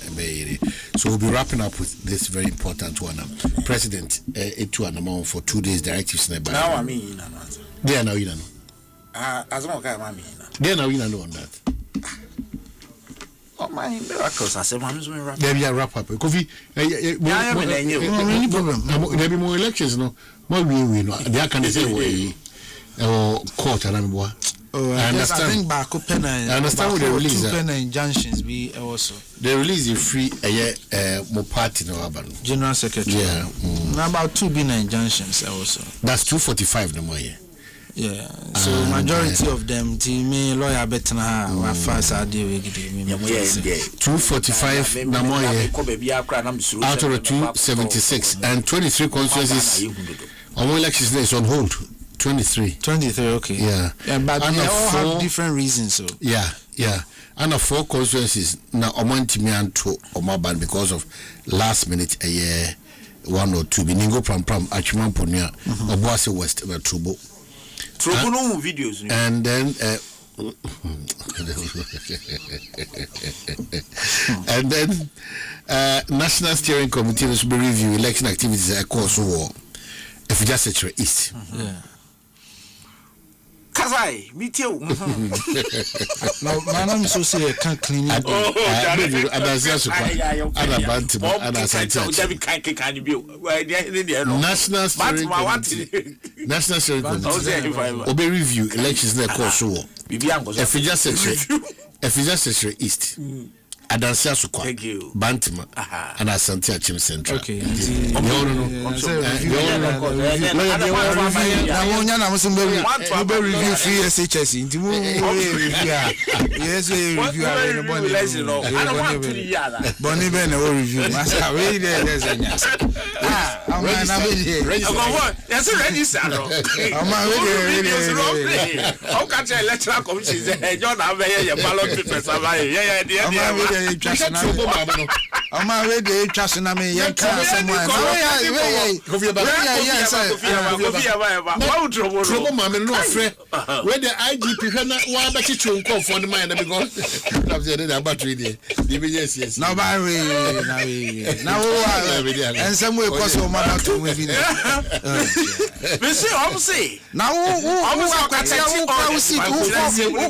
So we'll be wrapping up with this very important one. President, for 2 days directives. Now I mean, they are now in. As long as I mean. They are now in on that. Oh my miracles! I said, "I'm going to wrap." There be a wrap up. Kofi, any problem? There be more elections, no. More we no. They can say we court and boy. Oh, I understand. I think back open. I understand what they release. Open injunctions be also. They release the free more party no about General Secretary. Yeah. Now about 2 billion injunctions also. That's 245 no more. Yeah, so majority of them, me lawyer betna wa fast ade we gidi me 245 na more out of the 276 and 23 constituencies. Our elections is on hold. 23. Okay. Yeah. But they all have different reasons. So. Yeah. And 4 constituencies now Omantimi and to Omaban because of last minute a year 1 or 2. Biningo Pram Achiman Punya Obuasi West Trubo. Trubo no videos. And then and then National Steering Committee will review election activities at course war. If you just say East. Yeah. Kazai, me too. No, my name is also can't clean it. National Steering Committee will review elections in the course war. If you just say East. Adansia Sukwa, Bantima, and Asante Achim Central. Okay. Review free SHS. Yes, review. Bonnie Ben review. I'm already trusting me. Where the IGP why that you call for the mind because the battery there. Yes. Now and some way possible man to with it. Now who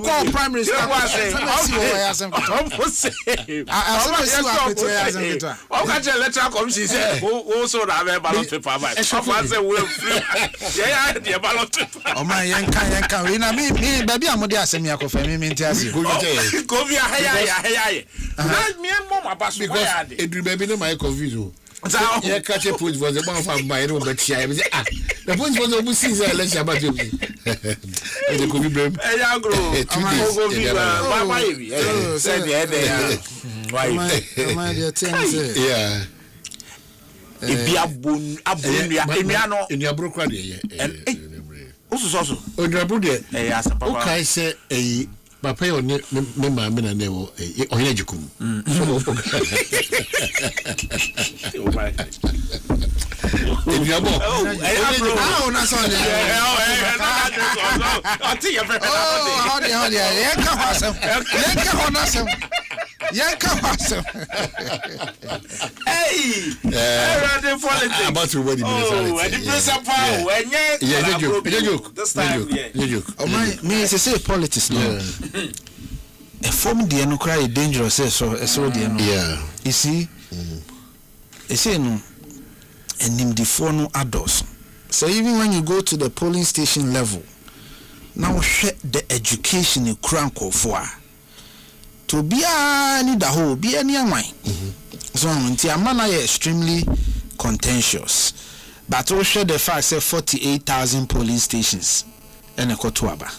call prime minister? Electoral commission say also na ballot paper by. Say we free. Yeah, the ballot paper. Oh my yanka we na me baby amode asem yakofa me nti ase. Go via hey. Na me mama pass because edru baby no my confuse. Yeah, catch a point was the one from my room, but the point was the season election about you. The coffee break. Yeah. If you are in your broker, also, okay, say a Papa on me mamma and they were Oyajukum. About to wedding. Me say politics now. A form the no cry dangerous so the no. Yeah. You see? You see no and him the phone adults. So even when you go to the polling station level, now share the education you crank for to be any the whole be any mine. So until a man are extremely contentious. But we share the fact say 48,000 polling stations and a kotuaba.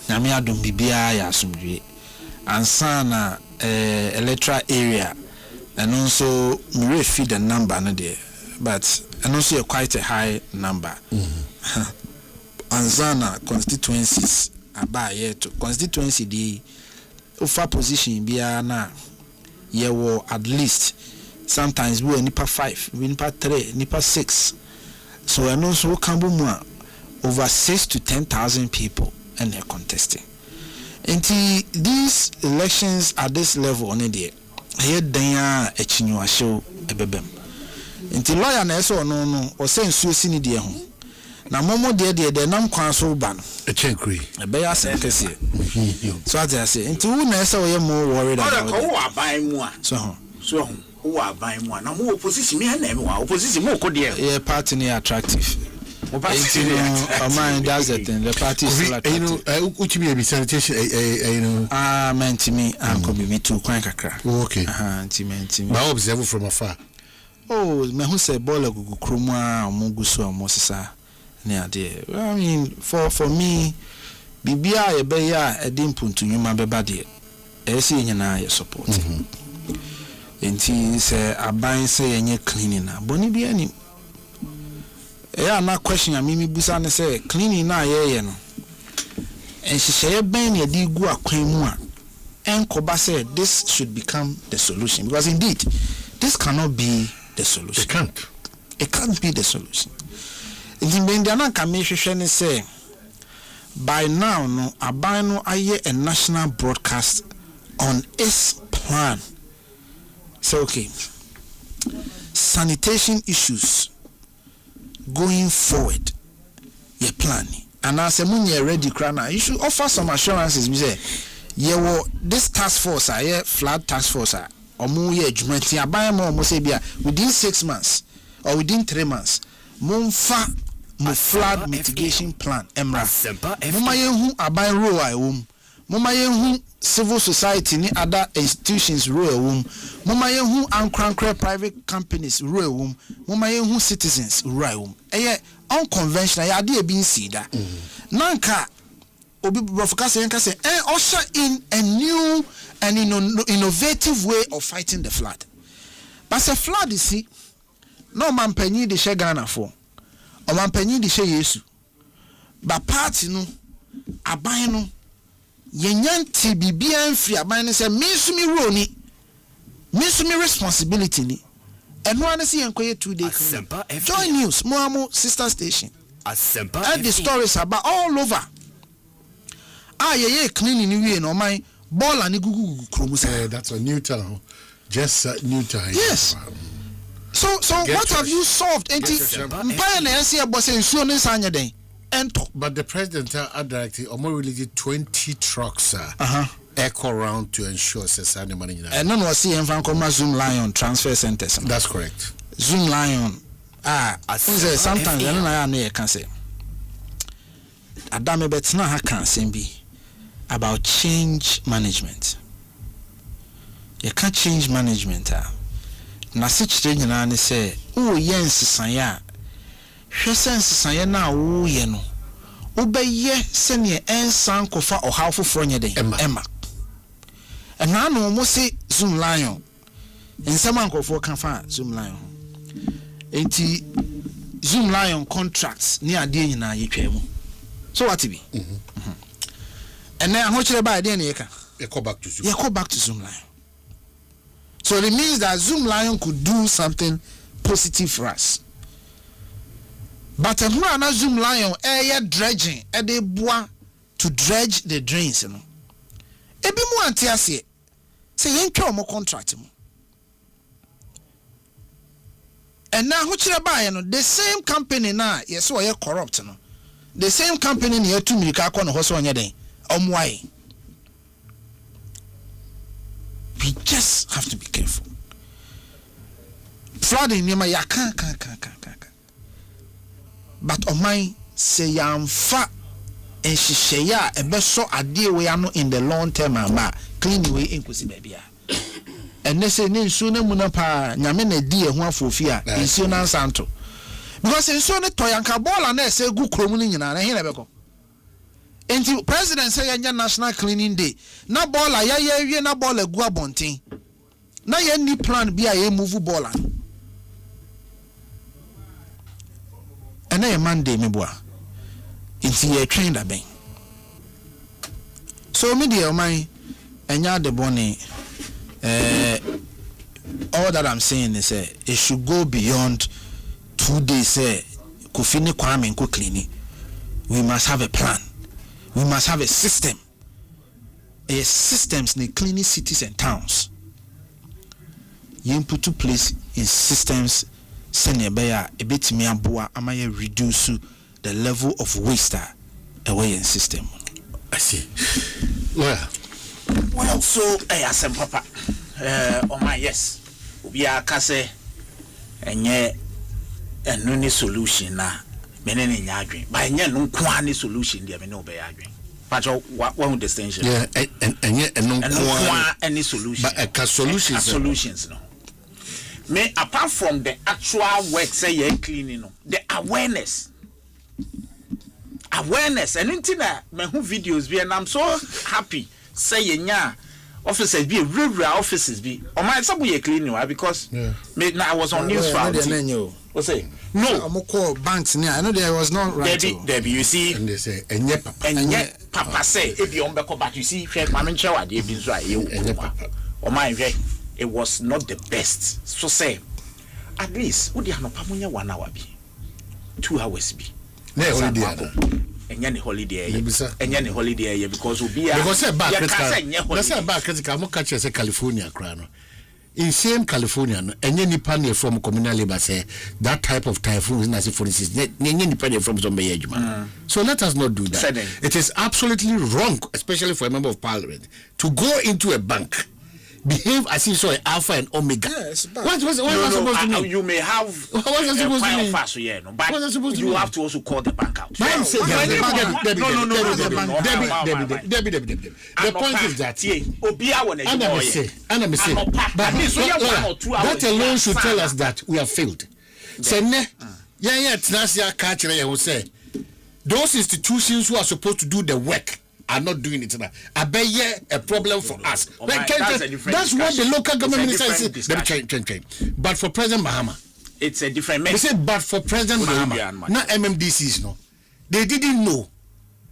Nami adum bibia ya asumdwe. Ansana electoral area and also we feed the number no there. But and also quite a high number. Ansana constituencies abaye to constituency the ufa position bia na ye wo at least sometimes we nipa 5, we nipa 3, nipa 6. So and also kambu over 6 to 10,000 people and they're contesting. And these elections at this level on the here danya echinwa show ebebem. Nti lawyer na eso no o say nsuo si ni de ho. Na momo de nam kwan so ba no. Echekri. Ebe ya se kese. So I say nti wu na eso we more worried about. Ko wa ban mu a. So who are buying one? Now, more opposition, me and them, opposition, more could yeah, party attractive. Mind does it, and the party is attractive. Which may be sanitation, meant to me, Uncle me too, quite a crack. Okay, I observe from afar. Oh, me who say Bola Gukruma, Muguso, Mosesa, near there. I mean, for me, Bibia, a bear, a dimple to you, my baby, a seeing and I support. Enti say aban say yenye cleaning na boni bi ani Yeah, na question ya mimi busa ne say cleaning na ye no. And she say ben ye di gu akwan mu a enkoba say this should become the solution because indeed this cannot be the solution. It can't be the solution. In Indiana Commission say by now no abano aye a national broadcast on its plan. So okay. Sanitation issues going forward. Your plan. And as a munye ready crana, you should offer some assurances. We say, yeah, this task force, flood task force, or more year jumenti abaya mo say within 6 months or within 3 months, monfa mo flood mitigation plan. Emra. Muma yehu abaya ro a wom. Muma yehu civil society ni other institutions ro a wom. Muma yehu ankrankra private companies ro a wom. Muma yehu citizens ro a wom. Eye unconventional ya dey being seen that. Nanka obi professor yanka say usher in a new and innovative way of fighting the flood. But the flood you see no man panyi de she Ghana for. O man panyi de she Yesu. But party no aban no yenyanti bibia mfiri aban no say me sumi ro ni. Me sumi responsibility ni. And one is here 2 days. Joy News, Moamo sister station. Asempa. And the stories about all over. Ye cleaning you no my ball and gugu. That's a new town. Just new town. Yes. So what have you solved? But the president directed almost 20 trucks. Echo round to ensure Sunday money. And none was seeing from Zoom Lion transfer centers. That's correct. Zoom Lion. Sometimes I know can say. Adame Betina ha can say be about change management. You can't change management. Na such thing na say, oh yes, sanya. Hwesen sanya na wo ye no. Obeye sene ensan kofa ohafo fronye den. Emma. And now no mo say Zoom Lion. In some uncle for can find Zoom Lion. Enti Zoom Lion contracts near ade nyina yetwemu. So what be? And then how should I buy the eka? You go back to Zoom. You go back to Zoom Lion. So it means that Zoom Lion could do something positive for us. But a man Zoom Lion dredging de bois to dredge the drains, you know. Ebi mu antiase say yentwa mo contract mu. And now who chire buy no the same company na yes we corrupt no. The same company na yetu mirika akọ no ho so onye den. Omwai. We just have to be careful. Flooding nema ya kan. But omai say yamfa and she share a best so idea we are not in the long term ama clean way inkosi baby and they say nin so na munapa nyame na di e ho afofia nsuo na santo because nsuo ne toyanka ball na say gu krom ni nyina na he na beko enti president say yanya national cleaning day na ball ya wie na ball gu abonten na ye ni plan bi a ye move ball and na Monday me boa inti ye train da ben so me dey my enya de boni all that I'm saying is it should go beyond 2 days kufini kwame nko cleaning. We must have a plan, we must have a system, systems in cleaning cities and towns. You put to place in systems sene beya ebetimi aboa amaye reduce the level of waste away in system. I see. Well, so Asempa on my yes. We are kase enye enu solution na mene ne nyadwen. Ba enye no kwa ni solution dia mene obe yadwen. Pacho one distinction. Yeah, enye enu kwa any solution. But solutions no. Me apart from the actual work say you cleaning no, the awareness and until me who videos be and I'm so happy say yenya officers be rural offices be on my some we cleaning because me now I was on news for What's it? No. I'm call banks near. I know there was not right. Debbie, you see. And they say, and yet, Papa say, if you don't but you see, Mama Chow, they've been right. Or my it was not the best. So say, at least, would you have no pamunya 1 hour be? 2 hours be. No holiday. And any holiday, and any holiday, because we'll be because let's say back critical, I'm catch as a California crown. In same California, and any panel from communal labor say that type of typhoon is not for instance, any panel from some age. So let us not do that. It is absolutely wrong, especially for a member of parliament, to go into a bank. Behave as if so alpha and omega. Yes, but what's supposed to mean? You may have what's supposed to mean? Fast, but you have to also call the bank out. The point is that that alone should tell us that we have failed. Those institutions who are supposed to do the work are not doing it now. I bet a problem for us. That's what the local government says. But for President Mahama, it's a different message. They say, but for President Mahama, not MMDCs, no. They didn't know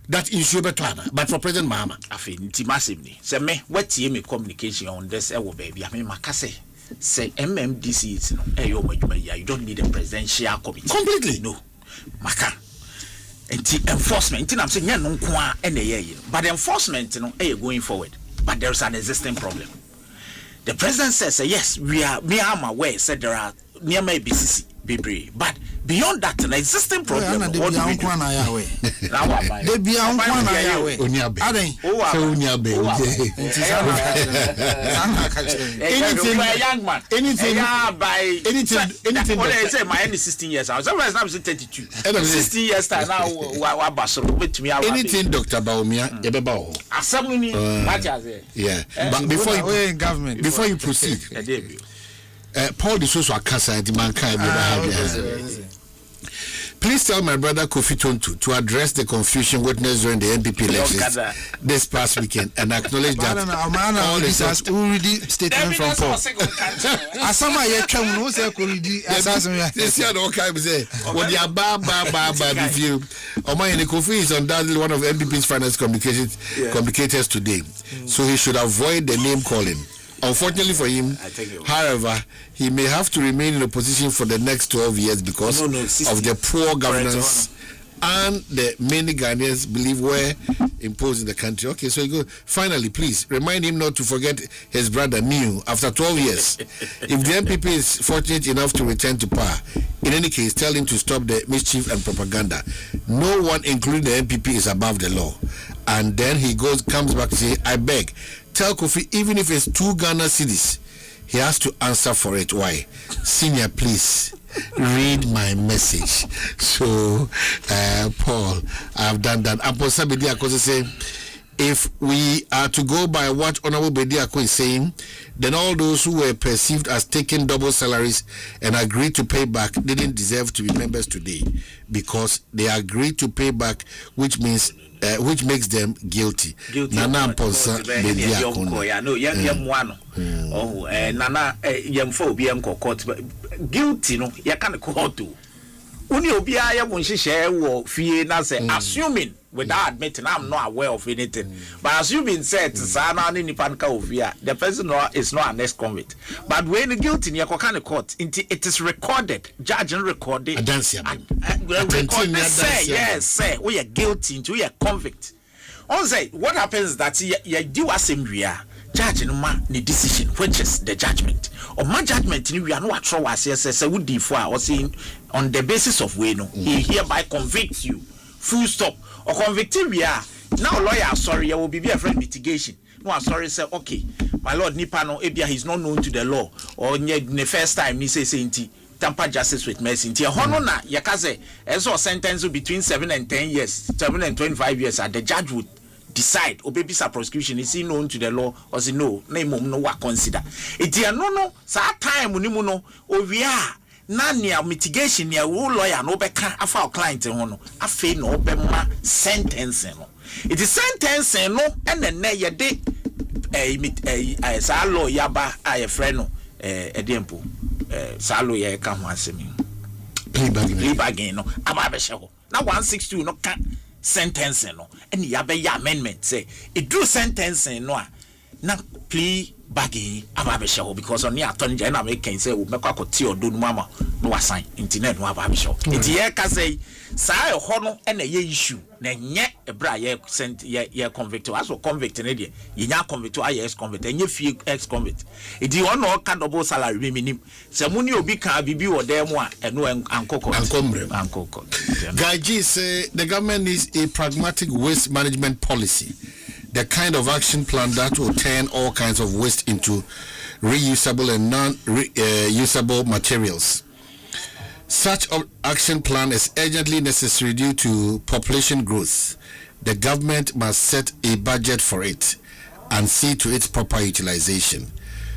that in Shubetwana, but for President Mahama. I feel massively. Say me, what me communication on this? Baby, I mean, Makase say MMDCs, no. You don't need a presidential committee. Completely, no. Maka. Enforcement, I'm saying, but the enforcement, going forward. But there's an existing problem. The president says, yes, me am aware, said there are near my BCC, but beyond that, an existing problem. What do we anything, my end is 16 years. I was now 32. 16 years now, anything, Dr. Baumia, yeah. But before you proceed, Paul the social casa the mankind. Please tell my brother Kofi Tontu to address the confusion witnessed during the NPP elections this past weekend and acknowledge that all this has already statement from Paul. Asama ye twam no say koridi asasem ya. This year no kai say what the ba review. Omanhene Kofi is undoubtedly one of NPP's finance communicators today. So he should avoid the name calling. Unfortunately for him, however, he may have to remain in opposition for the next 12 years because of the poor governance and the many Ghanaians believe were imposed in the country. Okay, so you go. Finally, please remind him not to forget his brother Niu after 12 years. If the MPP is fortunate enough to return to power, in any case, tell him to stop the mischief and propaganda. No one, including the MPP, is above the law. And then he comes back to say, I beg, tell Kofi, even if it's 2 Ghana cedis, he has to answer for it. Why? Senior, please read my message. So, Paul, I've done that. Apo Bediako say, if we are to go by what Honorable Bediako is saying, then all those who were perceived as taking double salaries and agreed to pay back didn't deserve to be members today because they agreed to pay back, which makes them guilty. Nana Mponsa Bediako. Nana yemfo bi court guilty no ya kan court o. Uni obi aya won hihye wo fie na say assuming without admitting I'm not aware of anything, but assuming said sana ni nipa nka ofia, the person is not an ex-convict, but when the guilty ni kan court it is recorded, judge and recorded say we are guilty into we are convict. On say what happens that you do assembly judge no ma the decision which is the judgment or my judgment we are not throw as say we defer or saying on the basis of we no he hereby convicts you full stop or convicting we are now lawyer sorry you will be a friend mitigation no sorry say okay my lord nipa no ebia he's not known to the law or the first time he say tamper justice with mercy nti hono na yakaze enso sentence between 7 and 10 years 7 and 25 years and the judge would decide obebisa prosecution is he known to the law or say no na imom no wa consider iti no sa time ni mu no ovia na nia mitigation nia wo lawyer no beka afa client ho no afa no obema sentence no it is sentence no ene ye de sa law yaba aye frɛ no edempo sa law ye ka ho asemi plea bargain no aba be hye ho na 162 no ka sentencing no ene ya be ya amendment say it do sentencing no a na plea bargain aba be hye ho because on the attorney general make can say we make akoti odo no mama no wasan internet no aba be hye ho it ye ka say saa ho no ene ye issue na nye ebra ye sent ye convict as convict na de ye nya convict aye ex convict enye fie ex convict edi ono ka double salary minim se muni obi ka bibi wo dem a eno ankoko Guy G say the government needs a pragmatic waste management policy, the kind of action plan that will turn all kinds of waste into reusable and non-usable materials. Such action plan is urgently necessary due to population growth. The government must set a budget for it and see to its proper utilization.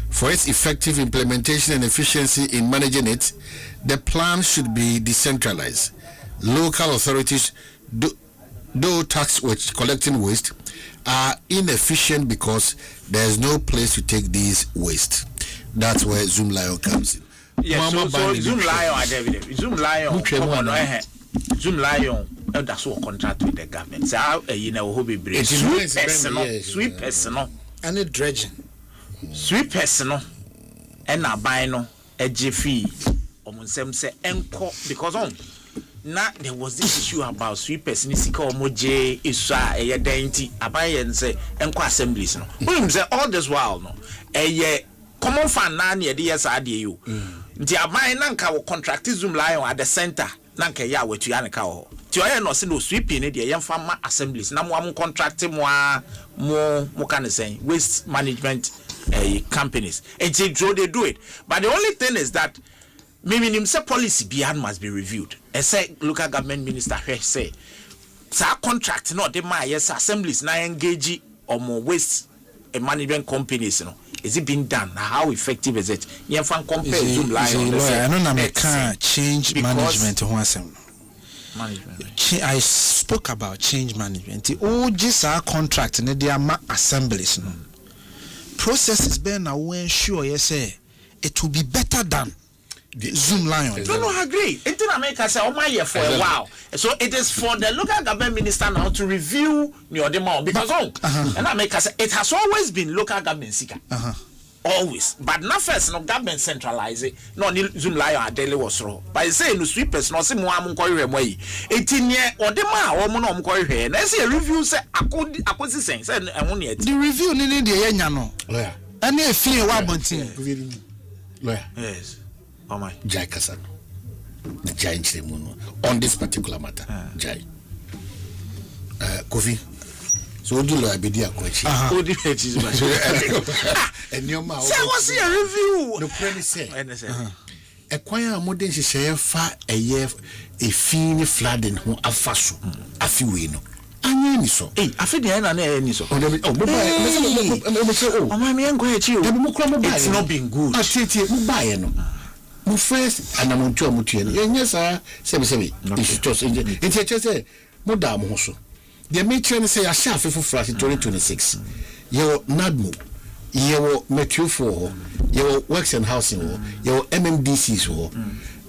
For its effective implementation and efficiency in managing it, the plan should be decentralized. Local authorities, though taxed with collecting waste, are inefficient because there is no place to take these waste. That's where Zoom Lion comes in. Yes, so Zoom Lion, Zoom Lion, that's what contract with the government. So, you know, who be brave. Sweet personal, and a dredging. Sweet personal, and a bino, a jiffy, almost say, encore, because on. Now there was this issue about sweet person or moje iswa a dainty abaye and say enko assemblies no. We say all this while no. Common fan na near the SRDU. Nti abaye nanka wo contract Zoom Lion at the center nanka ya wetu ya nka ho. Ti oye no se no sweeping ne de yemfa ma assemblies na mo contract mo can say waste management companies. And they do it. But the only thing is that meaning say policy beyond must be reviewed. And say local government minister say sa contract no de ma yes assemblies na engage or more waste management companies no. Is it being done? How effective is it? You can compare Zoom Lion. I don't know change management. I spoke about change management. The just our contract and they are assemblies. No processes better now. We ensure it will be better than Zoom Lion. No, I agree. It didn't make us say, oh my year for a while. So it is for the local government minister now to review your demand because and I make us say it has always been local government seeker. Always. But not first no government centralize it. No Zoom Lion daily was raw. By saying no sweepers no say mo am ko hwe mo yi. Etinye o de ma o mo no mo ko hwe. Na say review say akosi sen say ehun ne. The review ni de ye nya no. Lawyer. Ani efie wa bontin. Lawyer. Yes. Oh my. Jai Kasano. The Jai Chremuno. On this particular matter. Jai. Kofi. So do you be there, coach? Who did it? And your mouth. Say, what's your review? No premise. A choir modern share far a year a fine flooding who a faso. A few wino. I mean, so. Hey, I feel the end and any so. Oh, my man, go ahead, you. It's not been good. I say, buy no. My first, and I'm on two mutian. Yes, sir. Seven. It's just in the. It's just a Madame Hosso. The matron say a shaft for flash in 2026. Your NADMO, your Metro 4, your Works and Housing, your MMDCs,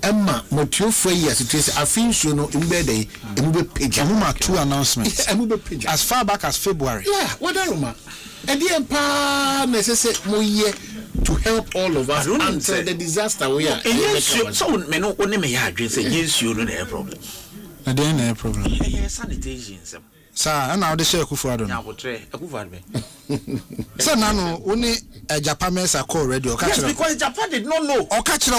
Emma, Metro 4 years, it is a film show no in bed, and we page. Two announcements. As far back as February. Yeah, what are you? And the empire necessary to help all of us until the disaster we are. So, men no only may have dreams against you, no problem. I didn't have a problem. Yeah, sanitation. Sir, and now the share Kufuado. So now only a Japanese are called radio. Yes, because Japan did not know. Or catch did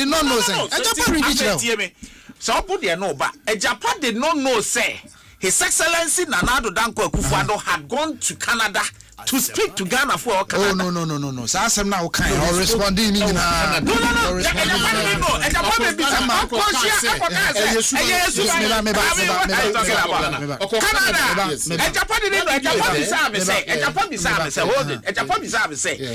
not know. Japan really so put there no, but a Japan did not know. Say His Excellency Nana Danko Kufuado had gone to Canada to speak to Ghana for Canada. Oh no. So I'm now kind of responding. No.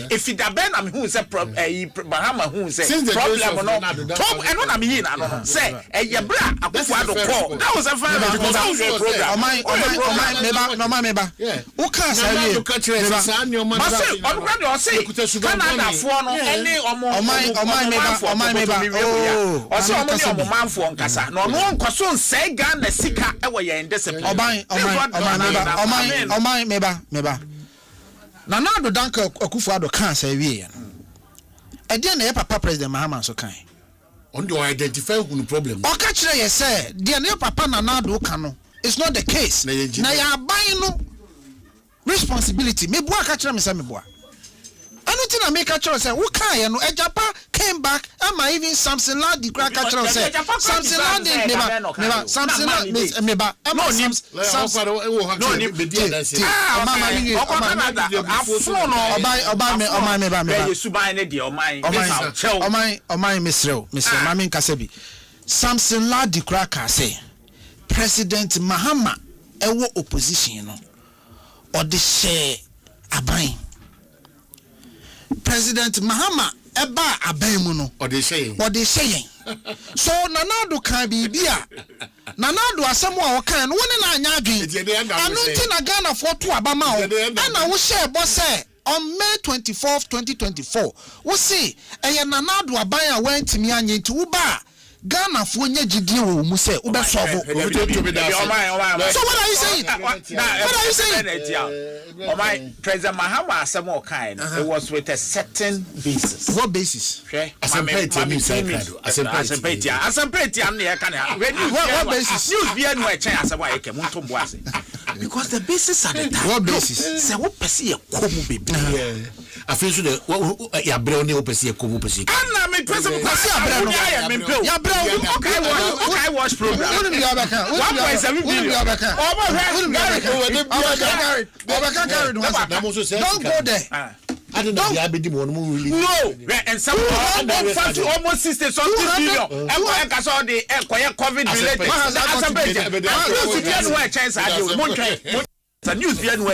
If it had been who said Bahama who said problem or not, Tom and what I mean, say a Yabra, a call. That was a fine program. Who can't say address sa nyoma ma say onukra de o say Canada fo no ene oman meba o say omo manfo nkasa no no nkoso nsai ga na sika e wo ye ndesepin oman meba na do danka Akufo-Addo kan say wie e dey na papa president Mahama so kan on do identify who the problem o ka kire ye say dey na papa na do kan no it's not the case na ya ban no responsibility me bua ka kire me say me bua anything I make a choice say who can you know Ejapa came back am I even something like the crack a choice say something like never something like meba am no mami kasebi something like the crack say President Mahama ewo opposition no or the share aban President Mahama eba abemu no or they saying so nanado kan bibia nanado asemu a wokan no woni na anya adwen anu nti na Ghana for to abama o ana wo share bo say on May 24th 2024 wo see eye nanado aban a wantimi anye nti wo ba Ghana for nya gidie wo mu say wo be solve so what are you saying my President Mahama asemo kind it was with a certain basis. What basis? Asempa am na kan what basis? News be no e chen asemo ayeke muntombo ase because the basis at the time. What basis? Say what person e komu bebi I feel so the ya bre oni opesi e komu pesi ana me President kwasi abre no ya bre okay watch program who be abaka 1.7 billion don't go there. I don't know the abedi mo no really no and some almost 60 something billion and ka so the COVID related Asempa news be no chance ade mo ntwe news be no